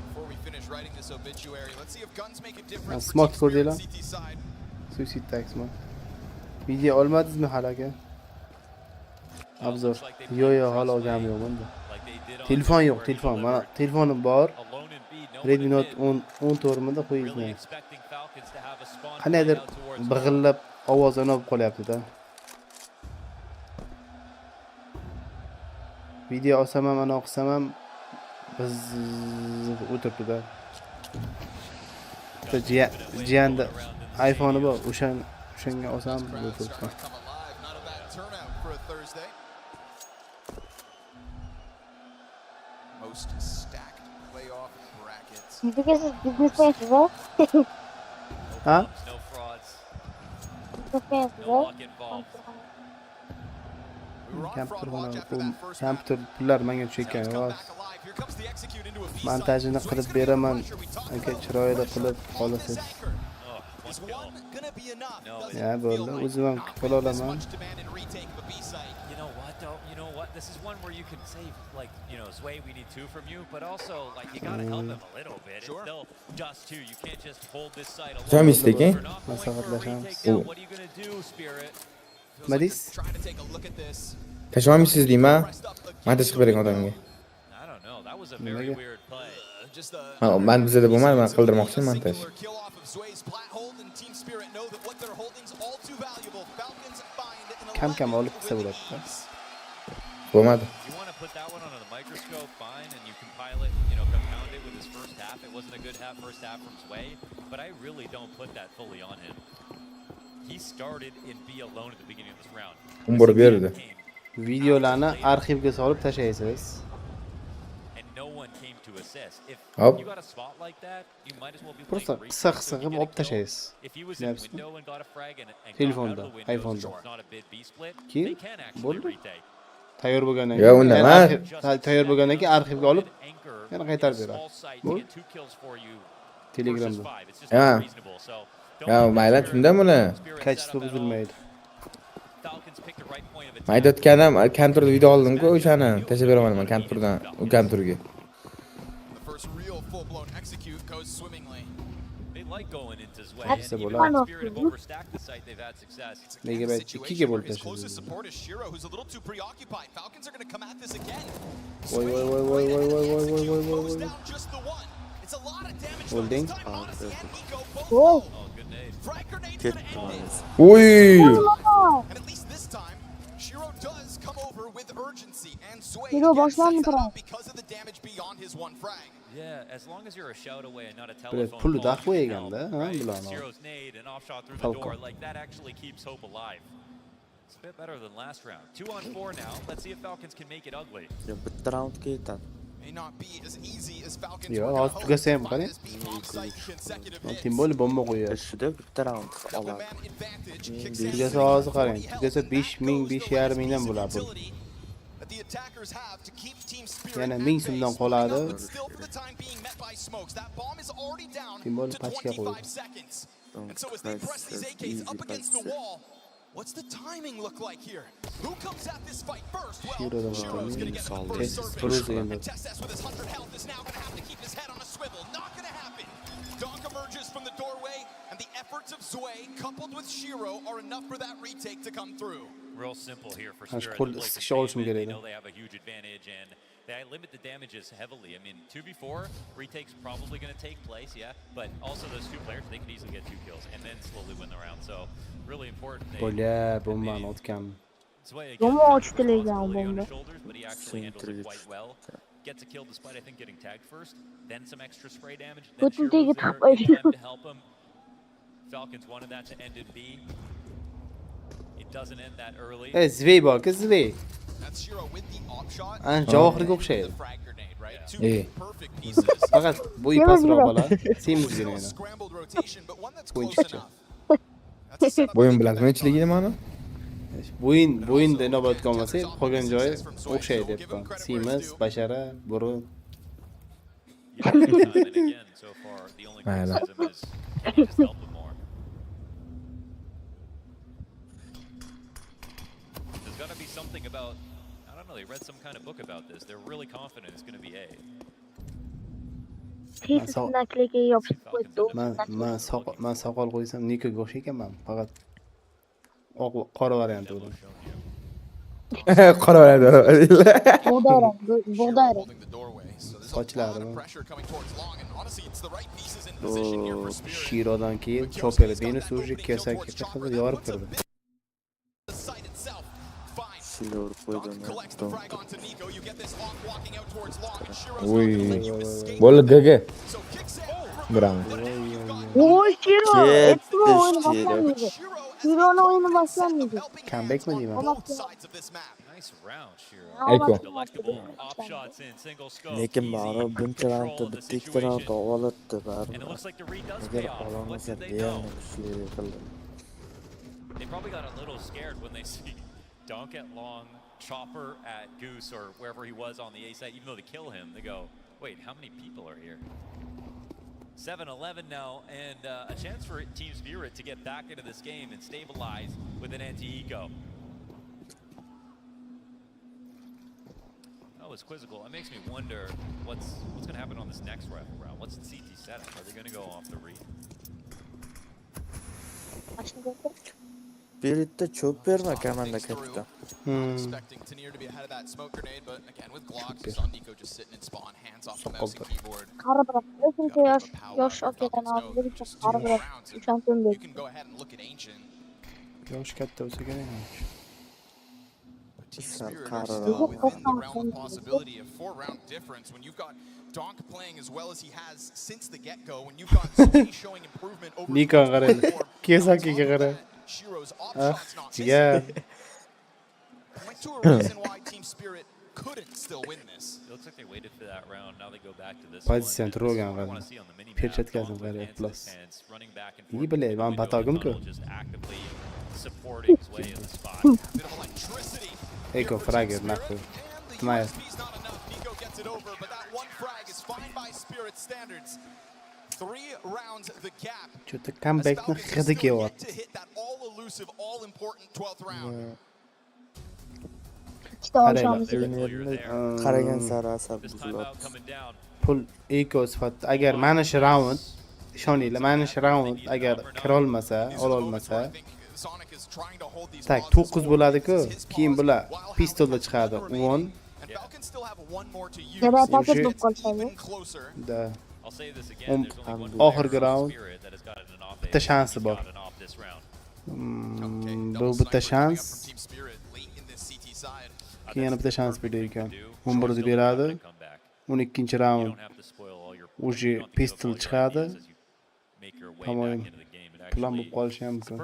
Before we finish writing this obituary, let's see if guns make a difference for Smoke Team Spirit ko'rdinglar. CT side. Suicide tax man. Video olmadingizmi hali aka? Obzor. Yo, hali olganim yo'q bunda. Telefon yo'q, telefon. Mana telefonim bor. Redmi Note 10 to'rmida qo'yinglar. Qanaydir big'illab ovoz olib qolyapti-da. Video olsam ham, ana o'qisam ham biz o'tiribdi-da. Jiyanda iPhone'i bor, o'shanga olsam o'tiribdi. Most stacked playoff brackets. You think this is business fans as well? Huh? No frauds. Business fans as No well? luck involved. Kompyuter pullar menga tushayotgan yo'q. Montajini qilib beraman. Aka chiroyli qilib qolasiz. Ya bo'ldi, o'zim ham qilib qola olaman. You know what though? You know what? This is one where you can say like, you know, Zway, we need 2 from you, but also like you gotta help him a little bit. It's still just 2. You can't just hold this side alone. Tam isteki. What are you gonna do, Spirit? Madis? Tashmamışsınız diyeyim ha. Hadi çıkıp verin adamga. I don't know. That was a very weird play. Ha, ben bize de bo'lmadi, men qildirmoqchiman montaj. Kam olib qilsa bo'ladi. Bo'lmadi. You want to put that one under the microscope, fine, and you compile it, you know, compound it with his first half. It wasn't a good first half from Zway, but I really don't put that fully on him. He started in B alone at the beginning of this round. Borib berdi. Videolarni arxivga solib tashlaysiz. And no one came to assist. If Hop. you got a spot like that, you might as well be Просто playing qisqa qilib olib tashlaysiz. If he was in window and got a frag and got out Telefonda, of the window, iPhone'da. so it's not a bit B split, Keyin they can actually bo'ldi. retake. Tayyor bo'lgandan Yo'q, unda emas. Tayyor bo'lgandan keyin arxivga olib yana qaytarib beradi. Bu Telegramda. Ha. Ya, mayli, shunda buni. Kachisi buzilmaydi. Men aytayotganim, konturda video oldim-ku, o'shani tashlab bera olaman konturdan, u konturga. Like going into Zway, That's and the even ball. when Spirit have overstacked the site, they've had success. Megabyte 2 ga bo'lib His closest tashladi. support is Shiro, who's a little too preoccupied. Falcons are going to come at this again. Voy. Goes down just the one. It's a lot of damage. Holding. Whoa. Frag grenade to end it. Uy! And at least this time, Shiro does come over with urgency, and Zway Shiro again boshlandı sets that frag. up because of the damage beyond his one frag. Yeah, as long as you're a shout away and not a Bular telephone pulni call, daq qo'yganda, ha, right? bularni. Zero's nade and off shot through the Falcon. door, like that actually keeps hope alive. It's a bit better than last round. 2-on-4 now. Let's see if Falcons can make it ugly. Bitta roundga yetadi. May not be as easy as Falcons Yo, were hozir tugasa ham qarang. Tim bo'lib bomba qo'yadi. Shunda bitta round oladi. Tugasa hozir qarang. Tugasa 5000, 5,5 mingdan bo'ladi. the attackers have to keep Team Spirit Yana at 1000 bay, so'mdan splitting qoladi. up, but still for the time being met by smokes. That bomb is already down Timbol to pachga 25 qo'ydi. seconds. And so as they press these AKs up against the wall, what's the timing look like here? Who comes at this fight first? Well, Shiro's gonna get the first survey. And Testes with his 100 health is now gonna have to keep his head on a swivel. Not gonna happen. Donk emerges from the doorway, and the efforts of Zway coupled with Shiro are enough for that retake to come through. Real simple here for Acho Spirit. que The Blake istiqşa olsun They gereği. know they have a huge advantage and they limit the damages heavily. I mean, 2v4, retake's probably going to take place, yeah. But also those two players, they can easily get 2 kills and then slowly win the round. So really important. Boля, bombani otgan. Zway again, Bomba ochtilagan on bomba. the shoulders, but he actually handles it quite well. Gets a kill despite, I think, getting tagged first. Then some extra spray damage. Then Bütün Shiro's tegi there tak in time to help him. Falcons wanted that to end in B. doesn't end that early. Zvey bor, Zvey. That's Shiro with the op shot. Ancha oxiriga o'xshaydi. The frag grenade, right? Two perfect pieces. pieces. Faqat bo'yi pastroq bola. Semizgina yana. Scrambled rotation, but one that's close O'yinchicha. enough. Bo'yin bilan nechiligi nimani? Bo'yinda inobatga olmasa, qolgan joyi o'xshaydi debman. Semiz, bashara, burun. Mayli. There's got to be something about, I don't know, they read some kind of book about this. They're really confident it's going to be A. Men soqol qo'ysam Nikoga o'xshaykanman, faqat qora variant bo'ldi. Qora variant. Bug'doy. Sochlari. Shirodan keyin Chopperni Venus уже Kesaki qilib yorib kirdi. Uy. Bola GG. Bravo. Oy, Shiro, etma o'yini boshlanmaydi. Shironi o'yini boshlanmaydi. Comeback mi deyman? Nice round, Shiro. Ayko. Delectable op shots in single scope. Lekin baribir buncha raundda bitta ikkita raund olibdi And it baribir. looks like the read does Agar pay off. What ololmasa did they know? deyarli kuchli qildi. They probably got a little scared when they see Donk at long, Chopper at Goose, or wherever he was on the A side. Even though they kill him, they go, wait, how many people are here? 7-11 now, and a chance for Team Spirit to get back into this game and stabilize with an anti-eco. That was quizzical. It makes me wonder what's going to happen on this next rifle round. What's the CT setup? Are they going to go off the read? Spiritda Choppermi komanda katta. Expecting Tanier to be ahead of that smoke grenade, but again with Glocks, you saw Nico just sitting in spawn, hands off the mouse and keyboard. Yosh okadan olib qarab ishondim. You can go ahead and look at Ancient. Yosh katta bo'lsa kerak. Team Spirit are still within the realm of possibility of 4-round difference when you've got Donk playing as well as he has since the get-go, when you've got Sway showing improvement over Nico qarang. Kesakiga qarang. Shiro's op shots not missing. Yeah. Point to a reason why Team Spirit couldn't still win this. It looks like they waited for that round. Now they go back to this Pozitsiya turgan qarang. Perchatkasini qarang plus. İyi bile, ben batagım ki. Supporting his way in the spot. Bit of electricity. Eko fragger nakko. Tmaya. Nico gets it over, but that one frag is fine by Spirit standards. 3 rounds the gap. Что-то камбэкni hidi kelyapti. To hit that all elusive, all important 12th round. Qaragan sari asab buzilyapti. Pul eko sifatida agar mana shu round ishoninglar, mana shu round agar kira olmasa, ola olmasa, tak 9 bo'ladi-ku. Keyin bular pistolda chiqadi 10. Yana paket bo'lib qolsa-ku. Da. Oxirgi round bitta shansi bor. Bu bitta shans. Keyin yana bitta shans berdi ekan. 11 beradi. 12-chi round уже pistol chiqadi. Tamom. Plan bo'lib qolishi ham mumkin.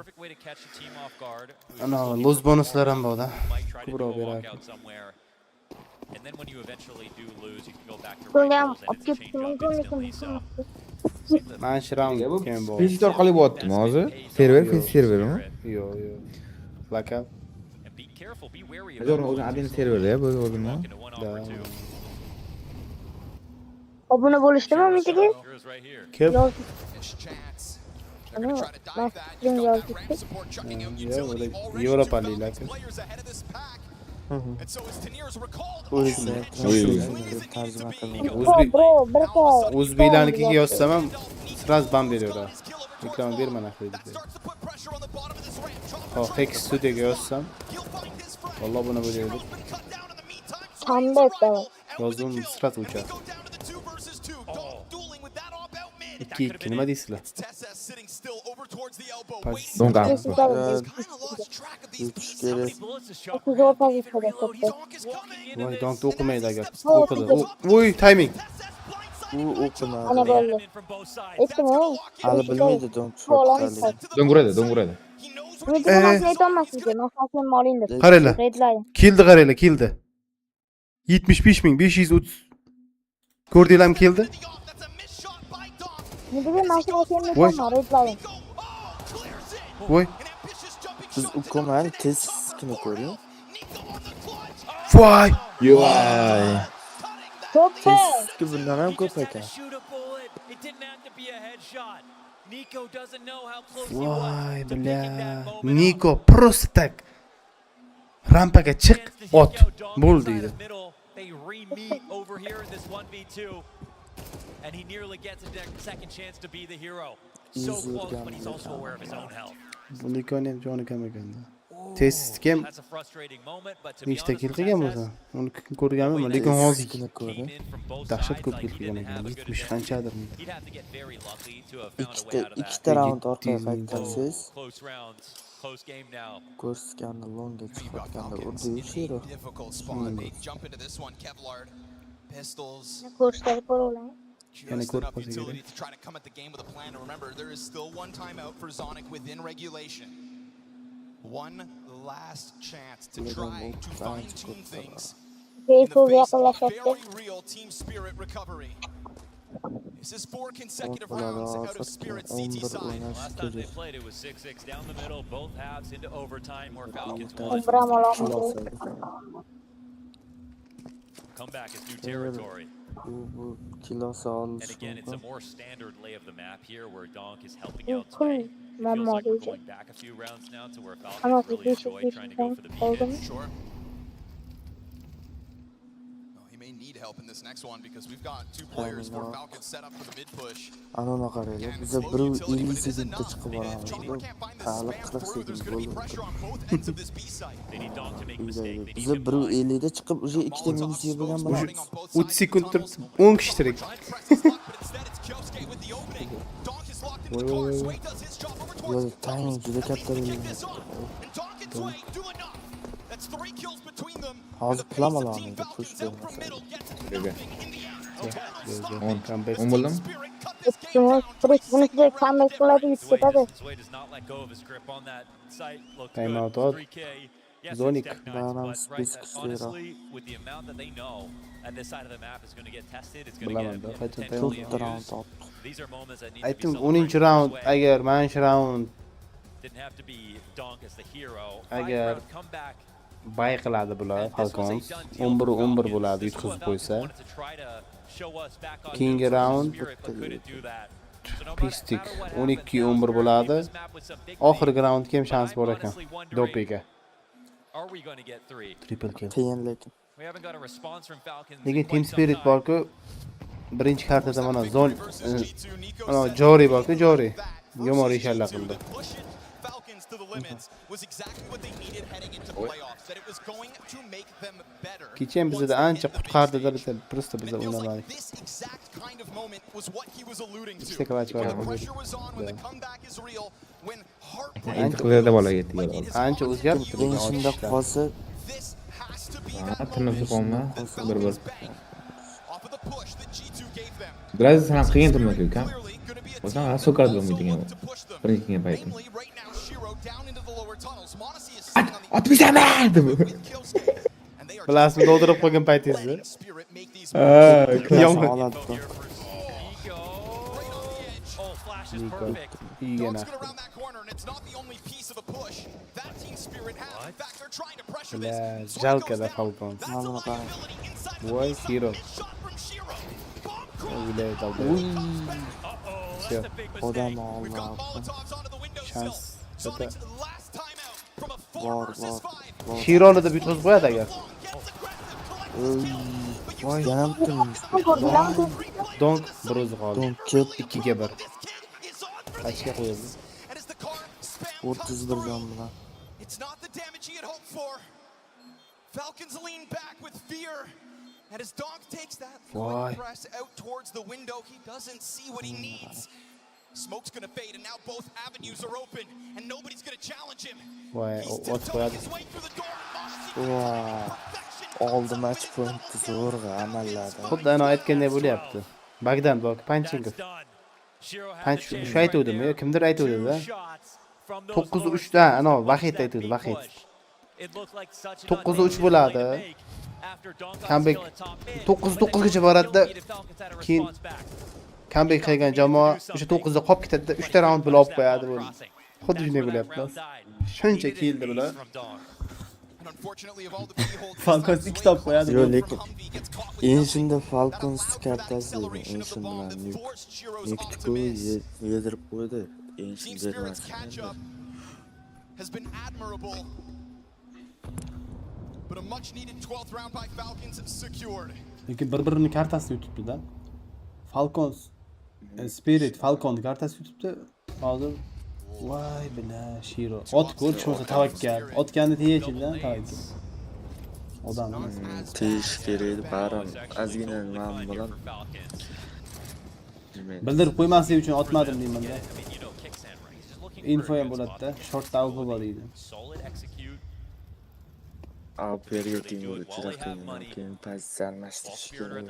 Ana lose bonuslar ham bor-da. Ko'proq beradi. And then when you eventually do lose, you can go back to Bo'lam rifles and olib it's ketdim, change up instantly. Mana shu round keyin bor. PC orqali bo'lyaptimi hozir? Server, PC servermi? Yo'q, yo'q. Backup. Hozir o'zing admin serverda bu o'zimda. Obuna bo'lishdimi mitiga? Kim? Yevropaliklar. And so as Tanier's recalled, O'zbeklarnikiga yozsam ham sraz ban beraveradi. Reklama bermana deydi. Hop, Hex Studioga yozsam, valloh buni bo'laydi. Qanday Yozdim sraz o'chadi. 2-2 nima deysizlar? Donk Voy, Donk o'qimaydi agar. O'qidi. Voy, timing. U o'qimadi. Ana bo'ldi. Aytdim-ku. Hali bilmaydi Donk. Donguradi. Umidni nimasini aytolmaslik, maslahatni oling deb. Qaranglar. Redlaydi. Keldi qaranglar, keldi. 75.530. Ko'rdinglarmi keldi? Nega mashinasini Voy. aytolma, redlaydi. Voy. Siz ukoman tezkina ko'ring. Voy. Yo'y. To'ppa. Tezki bundan ham ko'p ekan. Voy, bля. Niko просто так. Rampaga chiq, ot. Bo'ldi deydi. They re-meet over here in this 1v2. And he nearly gets a second chance to be the hero. So close, but he's also aware of his own health. Bu Nikoni ham joni kam ekanda. Test ham That's a frustrating moment, but to be nechta honest, kill qilgan bo'lsa, uni ko'rganman, lekin hozir ko'rdim. dahshat ko'p kill qilgan ekan. 70 qanchadir. he'd have to get very lucky to have found a way out of that. Ikkita raund orqaga qaytgansiz. Close rounds, close game now. Ko'rsatganda longa chiqayotganda urdi Shiro. Difficult spot. They jump into this one. Kevlar, pistols. Ko'rsatib ko'raveling. Yana Just ko'rib enough qolsa utility kerak. to try to come at the game with a plan. And remember, there is still one timeout for Zonic within regulation. One last chance to try to fine-tune things. In the face of a very real team spirit recovery. This is 4 consecutive rounds out of Spirit CT side. Last time they played, it was 6-6 down the middle, both halves into overtime where Falcons won. Comeback is new territory. And again, it's a more standard lay of the map here where Donk is helping out Sway. It feels like we're going back a few rounds now to where Falcons really enjoy trying to go for the beacon. Sure. Well, he may need help in this next one because we've got 2 players for Falcons set up for the mid push. Anona qaranglar, biz 1:50 sekundda chiqib boramiz. Hali 40 sekund bo'ldi. Biz 1:50 da chiqib, уже 2 minut yurgan bo'lamiz. 30 sekund turib 10 kishi tirik. Voy, timing juda katta bo'ldi. Hozir plamalarni push bo'lmasa. 10 bo'ldimi? Bunisiga comeback qiladi, yutib ketadi. Sway does not let go of his grip on that site. Looked Time good. out out. 3K. Yes, Zonic. it's Tech Knights, but right, honestly, with the amount that they know, and this side of the map is going to get tested, it's going to get potentially abused. These are moments that need to be Aytdim celebrated 10 round Sway. agar mana shu round Didn't have to be Donk as the hero. Agar 5-round comeback. bay qiladi bular Falcons 11 bo'ladi yutqizib qo'ysa. Keyingi round pistik 12-11 bo'ladi. Oxirgi raundga ham shans bor ekan. Dopega. Are we going to get 3? Triple kill. Qiyin lekin. We haven't got a response from Falcons. Lekin Team Spirit borku, birinchi kartada mana zon ana joriy borku, joriy. Yomon ishlar qildi. Falcons to the limits was exactly what they needed heading into playoffs. That it was going to make them better. Kecha bizda ancha qutqardida bitta просто biz o'ynamadik. This exact kind of moment was what he was alluding to. Ikkita klach bor. Pressure was on when the comeback is real. When Intiqlarda bola yetdi. Ancha o'zgarib turgan shunda qolsa tinib qolma. Bir. Biraz sanat qiyin turmak ekan. O'zim so'kadi degan. Birinchi kelgan paytim. Otmisaman! Bilasizmi, doldurib qo'ygan paytingizni? Yomon holatda. Niko, igana. Jalkada Falcons. Voy, hero. Vilayet aldı. Odam Allah. Şans. Zaten. Var. Shiro'ni deb yutqizib qo'yadi agar. Voy, yana bitdimi? Donk bir o'zi qoldi. Donk ket 2 ga 1. Qachga qo'yadi? 31 jon bilan. It's not the damage he had hoped for. Falcons lean back with fear. And as Donk takes that forward press out towards the window, he doesn't see what he needs. Smoke's gonna fade, and now both avenues are open, and nobody's gonna challenge him. He's tiptoeing his way through the door. Wow. All the match point zo'rg'a amalladi. Xuddi ana aytganday bo'lyapti. Bagdan bor, punching. Punch shu aytuvdimi yo kimdir aytuvdi-da. from those 9-3 da ana vahid aytdi vahid. It looked like such an 9-3 bo'ladi. Comeback 9-9 gacha boradi. Keyin comeback qilgan jamoa o'sha 9 da qolib ketadi, 3 ta raund bo'lib olib qo'yadi bu. Xuddi shunday bo'lyapti. Shuncha keldi bular. Falcons 2 top qo'yadi. Yo'q, lekin Ancient'da Falcons kartasi edi. Ancient bilan Nuke yedirib qo'ydi. Ancient bermasdi. Has been admirable, but a much needed 12th round by Falcons secured. Lekin bir-birini kartasini yutibdi-da. Falcons Spirit Falcon kartasi yutibdi. Hozir voy bila Shiro. Ot ko'rchmosa tavakkal. Otganni tegaychidan tavakkal. Odam Tegish kerak edi, baram ozgina nima bilan bildirib qo'ymaslik uchun otmadim deyman-da. Info ham bo'ladi-da. Short out bo'ladi. Perioding juda qiyin, keyin pozitsiya almashtirish kerak.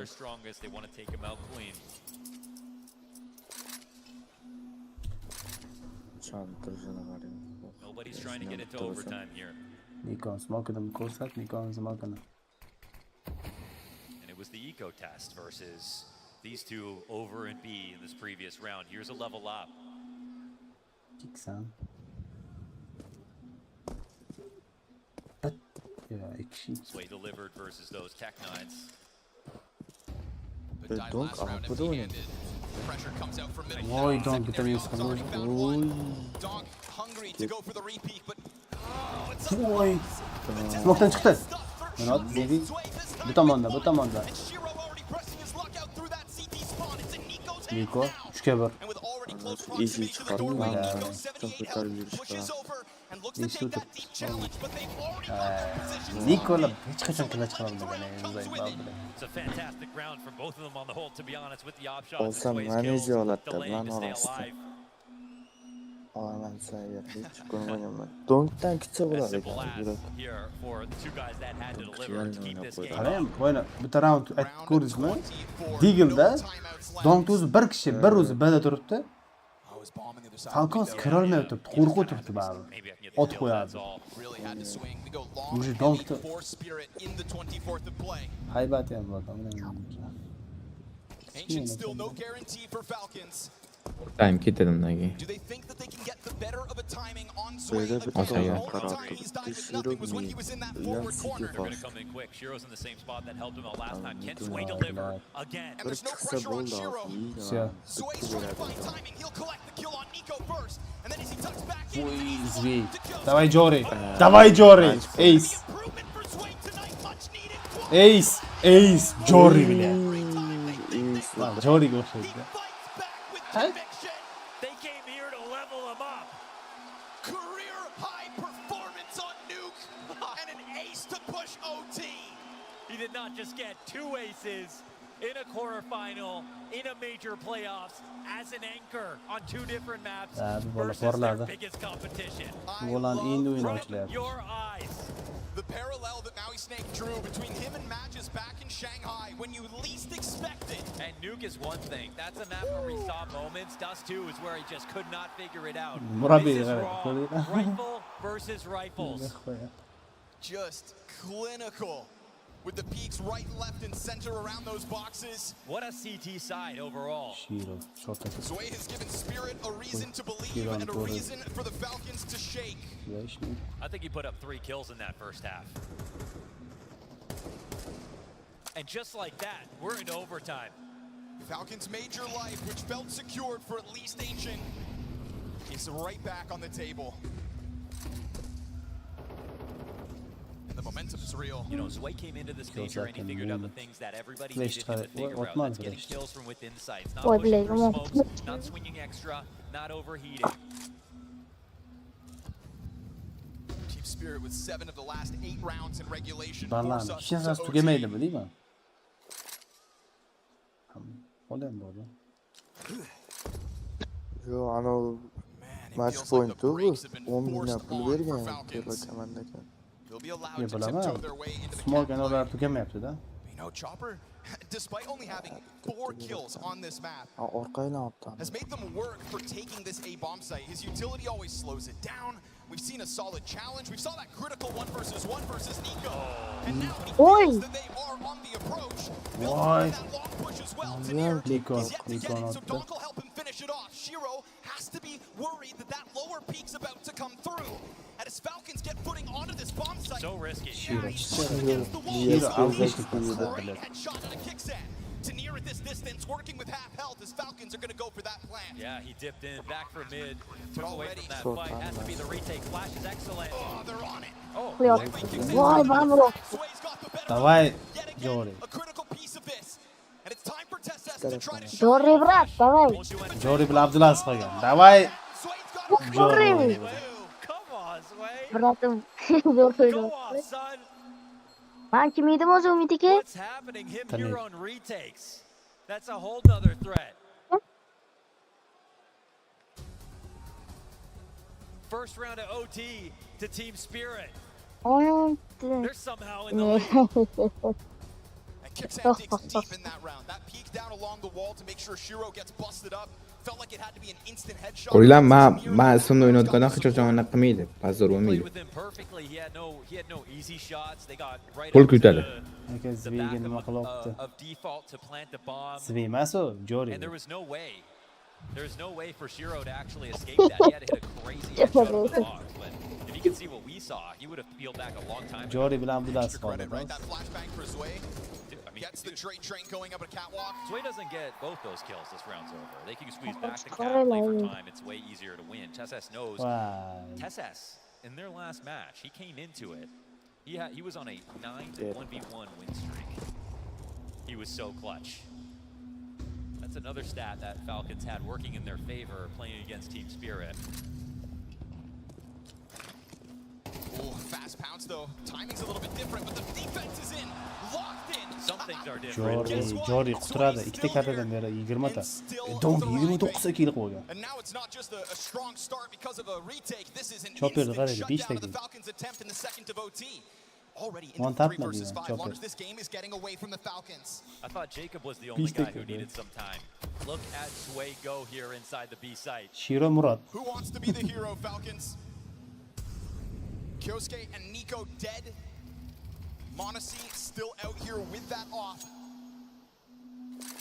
Nobody's trying to get into overtime here. Nikon smoke'dan ko'rsat, Nikon smoke'dan. And it was the eco test versus these two over and B in this previous round. Here's a level up. Kiksan. Sway delivered versus those Tech Nines. Donk apıda oynadı. Vay donk bitemiyoruz kalıyor. Donk hungry to go for the repeat, but Vay. Smoke'tan çıktı. Murat dedi. Bu tamamda. Niko, üçke var. Easy çıkardım ben. Çok kötü yürüyüş var. Neyse tut. Niko'la hiç kaçan kıla çıkaramadı beni. It's a fantastic round from both of them on the whole, to be honest, with the option. Olsam manager olattı, ben olastı. Aman sayı, hiç görmedim ben. Donk'tan küçük olarak. Qarayam, oyna. Bitta round ko'rdingizmi? Deagle'da Donk o'zi bir kishi bir o'zi B'da turibdi. Falcons kira olmayapti, qo'rqib turibdi baribir. Ot qo'yadi. O'sha Donk'da haybati ham bor. Ancient still no guarantee for Falcons. Time ketdim nagi. Do they think that they can get the better of a timing on Sway? Böyle bir Only karar time he's died with nothing was when he was in that forward corner. They're going to come in quick. Shiro's in the same spot that helped him out last time. Can Sway deliver again? And there's no pressure on Shiro. Sway's trying to find timing. He'll collect the kill on Nico first. And then as he tucks back in, Давай, Jory. Давай, Jory. Ace. Ace. Jory bile. Jory ko'rsatdi. they came here to level him up. Career high performance on Nuke and an ace to push OT. He did not just get 2 aces in a quarterfinal, in a major playoffs, as an anchor on 2 different maps versus their biggest competition. Your eyes. The parallel that Maui Snake drew between him and matches back in Shanghai when you least expect it. And Nuke is one thing. That's a map where we saw moments. Dust 2 is where he just could not figure it out. This is raw. Rifle versus rifles. Just clinical. With the peaks right, left, and center around those boxes. What a CT side overall. Sway has given Spirit a reason to believe and a reason for the Falcons to shake. I think he put up 3 kills in that first half. And just like that, we're into overtime. Falcons' major life, which felt secured for at least Ancient, is right back on the table. And the momentum is real. You know, Sway came into this major and he figured out the things that everybody needed him to figure out. That's getting kills from within sights, not pushing for smokes, not swinging extra, not overheating. Team Spirit with 7 of the last 8 rounds in regulation. tugamaydi deyman. Qo'lim bor. Yo, ana match point bu 10 million pul bergan terma komandaga. They'll be allowed to bilaman. tiptoe their way into the Smog ular tugamayapti-da. You know, Chopper despite only having 4 kills on this map, has made them work for taking this A bomb site. His utility always slows it down. We've seen a solid challenge. We saw that critical 1 versus 1 versus Nico. And now he feels that they are on the approach. Building that long push as well. Tanir is yet to get it, so Donk will help him finish it off. Shiro has to be worried that that lower peak's about to come through. And as Falcons get footing onto this bomb site. So risky. Yeah, he's up against the wall. Great headshot out of Kicksan. Tanir at this distance, working with half health as Falcons are going to go for that plant. Yeah, he dipped in, back for mid, took away from that fight. Has to be the retake. Flash is excellent. Oh, they're on it. Oh, Vay bana. Давай, Jory. A critical piece of this. And it's time for Tessess to try to show. Jory bırak, davay. Jory bilan Abdulaziz qolgan. Davay. Jory. Come on, Sway. Bıraktım. Jory. Go off, son. Ben kimiydim o zaman Mitike? What's happening? Him here on retakes. That's a whole nother threat. First round of OT to Team Spirit. They're somehow in the lead. Kicksan digs deep in that round. That peek down along the wall to make sure Shiro gets busted up. Felt like it had to be an instant headshot. O'ylam men ismini o'ynayotganda hech qachon anaqa qilmaydi. Pastor bo'lmaydi. Qo'l ko'tardi. Aka Zviga nima qilyapti? Zvi emas u, Jory. And there was no way. There's no way for Shiro to actually escape that. He had to hit a crazy headshot on the box. But if you can see what we saw, he would have peeled back a long time ago. Jory bilan Abdulaziz qoldi. Right, that flashbang for Zway. Gets the Drake train going up a catwalk. Zway doesn't get both those kills. This round's over. They can squeeze back the cat, play for time. It's way easier to win. Tessess knows. Tessess, in their last match, he came into it. He was on a 9-1v1 win streak. He was so clutch. That's another stat that Falcons had working in their favor playing against Team Spirit. Oh, fast pounce though. Timing's a little bit different, but the defense is in. Locked in. Some things are different. Jory quturadi. Ikkita kartadan beri 20 ta. Donk 29 ta kill qo'ygan. And now it's not just a strong start because of a retake. This is an Chopper instant shutdown of the Falcons' attempt in the second of OT. Already in 3 versus 5. Launch this game is getting away from the Falcons. I thought Jacob was the only guy who needed some time. Look at Sway go here inside the B site. Shiro Murad. Who wants to be the hero, Falcons? Kyosuke and Nico dead. Monesi still out here with that off.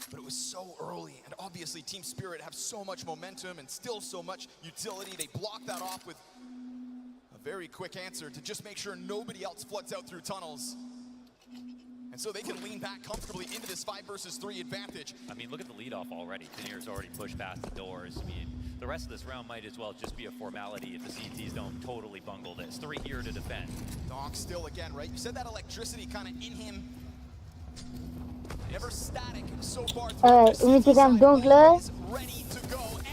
But it was so early, and obviously Team Spirit have so much momentum and still so much utility. They block that off with a very quick answer to just make sure nobody else floods out through tunnels. And so they can lean back comfortably into this 5 versus 3 advantage. I mean, look at the leadoff already. Tanir's already pushed past the doors. I mean, the rest of this round might as well just be a formality if the CTs don't totally bungle this. 3 here to defend. Donk still again, right? You said that electricity kind of in him. Never static so far. Ümitigam Donk'la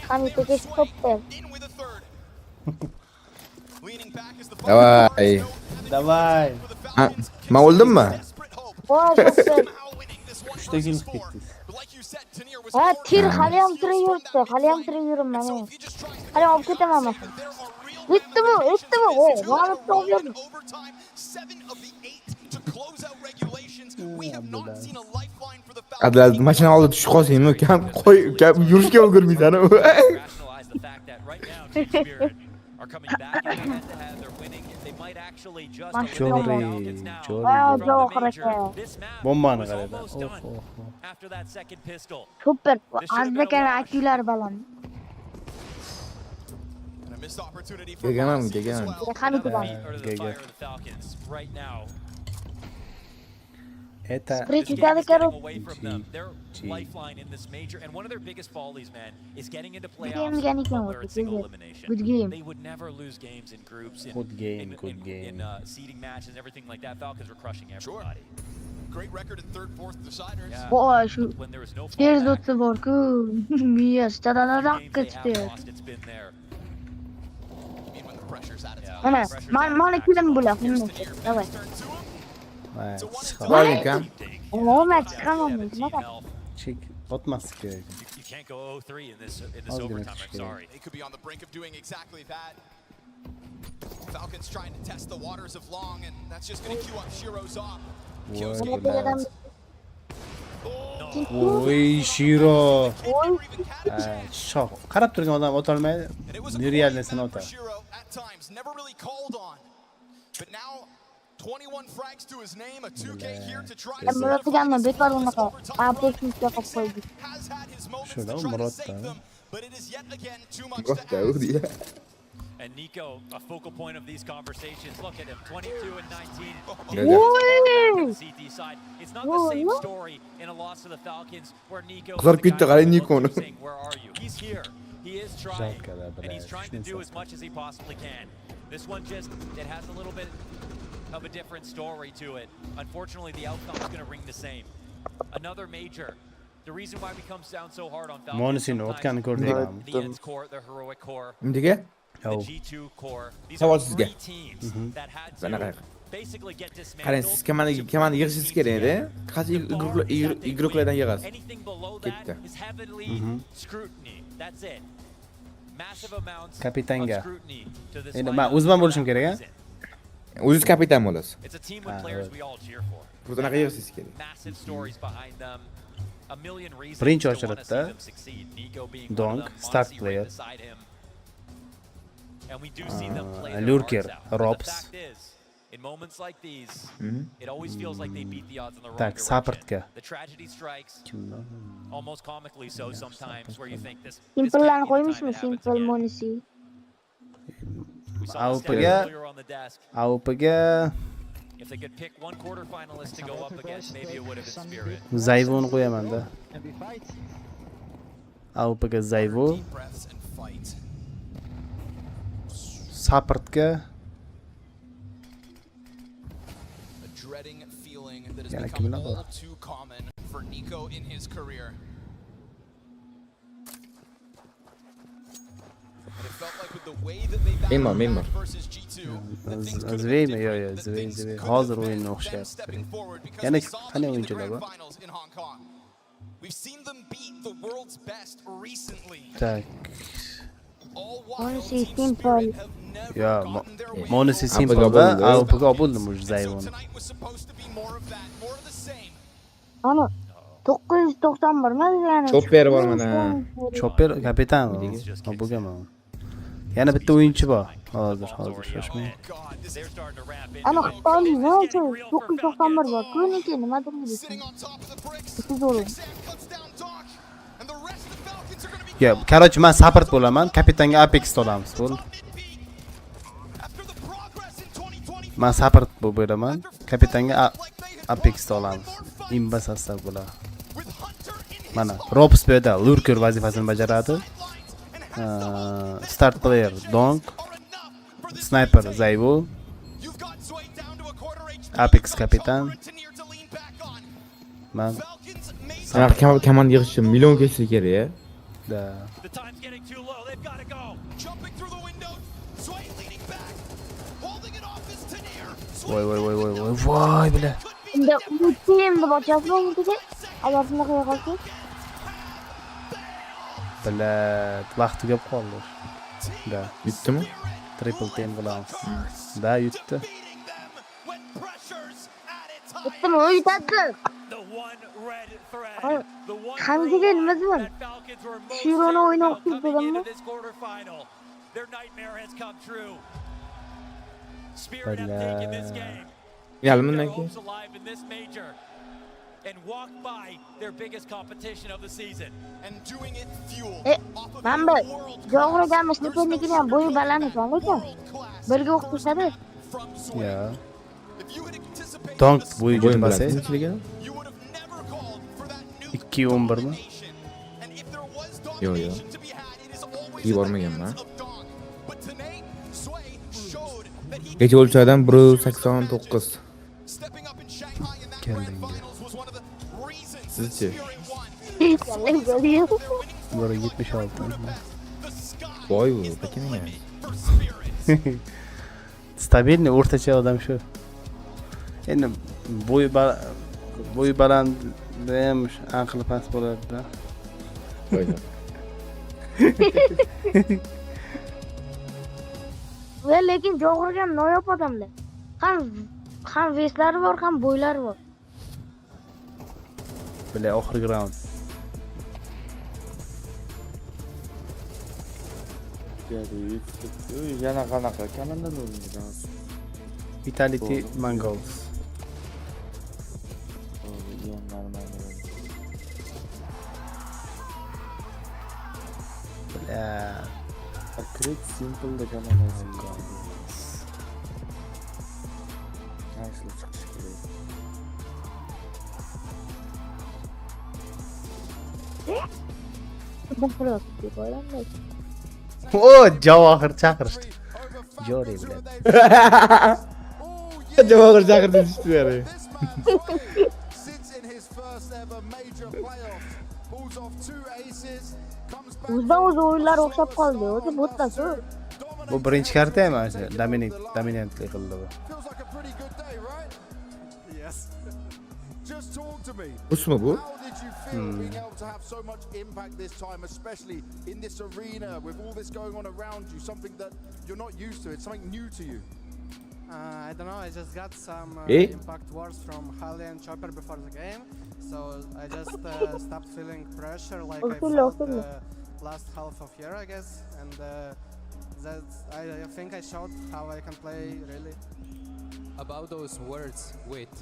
Hamit'e stopper. Leaning back as the Davay. Davay. Men o'ldimmi? Voy, stopper. 3 ta kill ketdi. Ha, tir haliyam tirik yuribdi. Haliyam tirik yuribman. Haliyam olib ketaman men. O'tdimi? Voy, g'olibni olib yurdim. Abdulaziz mashina oldida tushib qolsangmi? Kam qo'y, yurishga ulgurmaysan. Bombani qaraydi. Super. Azbekani akiylar baland. Gegaman. Это away from them. Their lifeline in this major, and one of their biggest follies, man, is getting into playoffs where it's single elimination. Good game. They would never lose games in groups, in seeding matches and everything like that. Falcons were crushing everybody. Great record in 3rd, 4th deciders. Voy, shu tez o'tsa bor-ku. Miyas tadalaroq ketdi. It's been there. Mana kilim bo'ladi. Davay. Qo'ying kam. Olmaz, chiqaman. Nima? Chek botmas kerak. You can't go 0-3 in this overtime. I'm sorry. They could be on the brink of doing exactly that. Falcons trying to test the waters of long, and that's just going to cue up Shiro's off. Oy, Shiro. Shoh. Qarab turgan odam ota olmaydi. Nerealnisini otadi. At times, never really called on. But now, 21 frags to his name, a 2K here to try and Murat gamma bekor unaqa apexnikga qilib qo'ydik. Shunda Muratda. but it is yet again too much Murat to ask. diye. And Nico, a focal point of these conversations. Look at him, 22 and 19. Woo! CT side. It's not the same story in a loss to the Falcons where Nico. Qizarib ketdi, qarang Nikoni. Where are you? He's here. He is trying, and he's trying to do as much as he possibly can. This one just, it has a little bit of a different story to it. Unfortunately, the outcome is going to ring the same. Another major. The reason why we come down so hard on Falcons sometimes the Ends core, the heroic core, Nimaga? the G2 core. These Savol are sizga. three teams that had to basically get Qarang, dismantled. siz komanda yig'ishingiz kerak edi. Qaysi igroklardan yig'asiz? Anything below that Ketdi. is heavily scrutiny. That's it. Massive amounts of Kapitanga. scrutiny to this Endi lineup. men o'zim bo'lishim kerak a? O'zingiz kapitan bo'lasiz. It's a team with players we all cheer for. Bunaqa yig'ishingiz kerak. Massive stories behind them. A million reasons Birinchi to want to see o'chiratda them succeed. Nico being Donk, one of them, start Monsi right player. beside him. And we do see them play their Lurker, hearts out. But Robs. the fact is, in moments like these, it always feels like they beat the odds in the wrong Tak, direction. Sapertga. The tragedy strikes, almost comically so sometimes, where you think this Simple'larni qo'ymishmi? Simple Monisi. AWPga If they could pick one quarterfinalist to go up against, maybe it would have been Spirit. Zayvoni qo'yaman-da. AWPga Zayvo. Deep breaths and fight. Sapertga A dreading feeling that has Yana become kimlar bor? all too common for Nico in his career. And it felt like with the way that they battled back versus G2, that things could have been Zveymi, different, yo, that Zvey, things Zvey. could Hozir have been o'yinni them o'xshyapti. stepping forward because Yana we saw qani them in the o'yinchilar grand bor? finals in Hong Kong. We've seen them beat the world's best recently. Tak. Monisi Simple. Yo, Monisi Simple'da AWPga bo'ldim o'sha Zayvoni. Ana 991 mi yani? Chopper bor mana. Chopper kapitan bo'lganman. Yana bitta o'yinchi bor. Hozir shoshmang. Ana Xitoylik nima uchun 991 bor? Ko'niki nimadir deydi. Zo'r. Yo, короче, men support bo'laman, kapitanga Apex olamiz, bo'ldi. Men support bo'lib beraman, kapitanga Apex olamiz. Imba sastav bo'ladi. Mana Robs bu yerda lurker vazifasini bajaradi. Start player Donk, sniper Zayvo, Apex kapitan. Men komanda yig'ishi million kesi kerak. Da. The time's getting too low. They've got to go. Jumping through the window, Sway leaning back, holding it off is Tanir. Voy bila. Unda teamni bochasmi bunga? Agar shunaqa qilsa. Bila, vaqt tugab qoldi. Da. Yutdimi? Triple team qilamiz. Da, yutdi. Yutdimi? Yutadi. Qanday nima Shironi o'ynoq deganmi? Their nightmare has come true. Spirit have taken this game. Yalmandan Their keyin hopes alive in this major and walk by their biggest competition of the season. And doing it fueled Mana Jo'g'rigan snipernikini ham bo'yi baland ekan lekin birga o'qitishadi. Ya. Donk bo'yi jumbasi. 2-11 mi? Yo'q, yo'q. İyi bormaganman. Kecha o'lchadim 189. Sizchi? 176. Voy bu, qachon? Stabilniy o'rtacha odam shu. Endi bo'yi baland ham aqli past bo'ladi-da. Va lekin Jo'g'rigan noyob odamlar. Ham veslari bor, ham bo'ylari bor. Bile oxirgi round. Yana qanaqa komandadan o'ynaymiz? Vitality Mongols. Create simple da komanda. Nasıl chiqish kerak? O Javohir chaqirishdi. Joriy bilan. Javohir chaqirdi tushdi beri. Bizdan o'zi o'yinlar o'xshab qoldi. O'zi bo'tda-ku. Bu birinchi karta emas, dominantlik qildi bu. Just talk to me. Busmi bu? How did you feel being able to have so much impact this time, especially in this arena with all this going on around you, something that you're not used to, it's something new to you? I don't know, I just got some impact words from Halley and Chopper before the game, so I just stopped feeling pressure like I felt last half of year, I guess, and I think I showed how I can play really. About those words with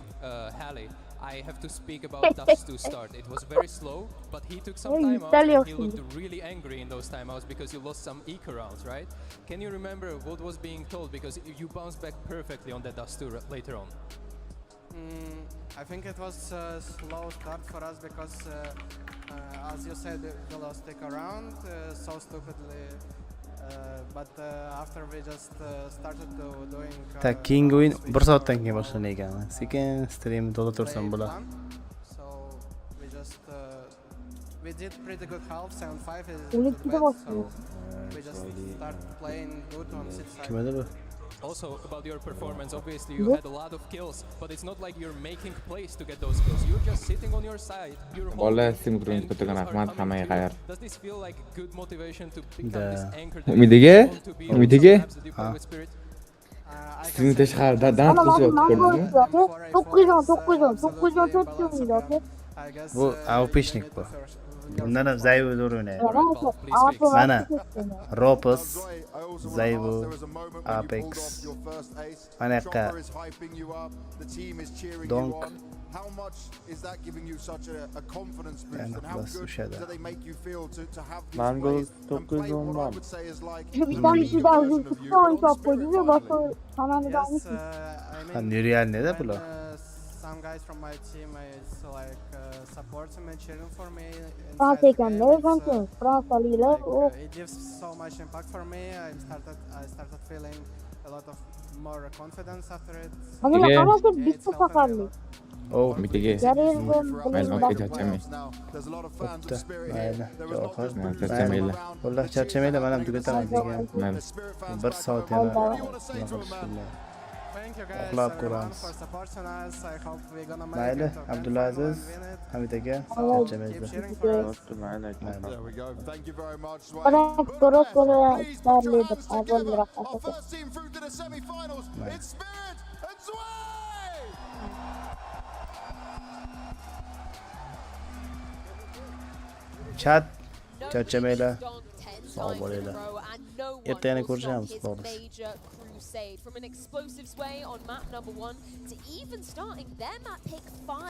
Halley, I have to speak about Dust to start. It was very slow, but he took some time out and he looked really angry in those timeouts because you lost some eco rounds, right? Can you remember what was being told? Because you bounced back perfectly on that Dust 2 later on. I think it was a slow start for us because, as you said, we lost eco round so stupidly. But after we just started doing Tak keyingi o'yin 1 soatdan keyin boshlangan ekan. Sekin streamni to'ldirtirsam bo'ladi. So we just we did pretty good half. 7-5 is Uni good kida bet, so boshladi. we just start playing good on six side. Kim edi bu? Also, about your performance, obviously you had a lot of kills, but it's not like you're making plays to get those kills. You're just sitting on your side. You're Bola simkron ko'tagan rahmat hammaga qayar. Does this feel like good motivation to become this anchor? Umidiga? Sizning tashqarida dand qilyapti. 914 o'ynaydi. Bu AWP'shnik bu. Bundan ham Zayvo zo'r o'ynaydi. Mana Ropus, Zayvo, Apex. Mana yoqqa Donk. How much is that giving you such a confidence boost, and how good do they make you feel to have these Mongols plays and play what I would say is like Nerealni da bular. Some guys from my team is like supporting me, cheering for me. It gives so much impact for me. I started feeling a lot of more confidence after it. Oh, umidiga. Mayli, okey, charchamayman. Mayli, charchamaylar. Ular charchamaylar, men ham tugataman degan. 1 soat yana Thank you guys everyone for supporting us. I hope we're gonna make Mayli, it to Abdulaziz, Hamid aka, Keep cheering for us. There we go. Thank you very much. Our first team through to the semi-finals. It's Spirit and Sway. Chat, charchamaylar. Sog' bo'linglar. Ertaga ko'rishamiz, xo'sh. Crusade from an explosive sway on map number 1 to even starting their map pick 5.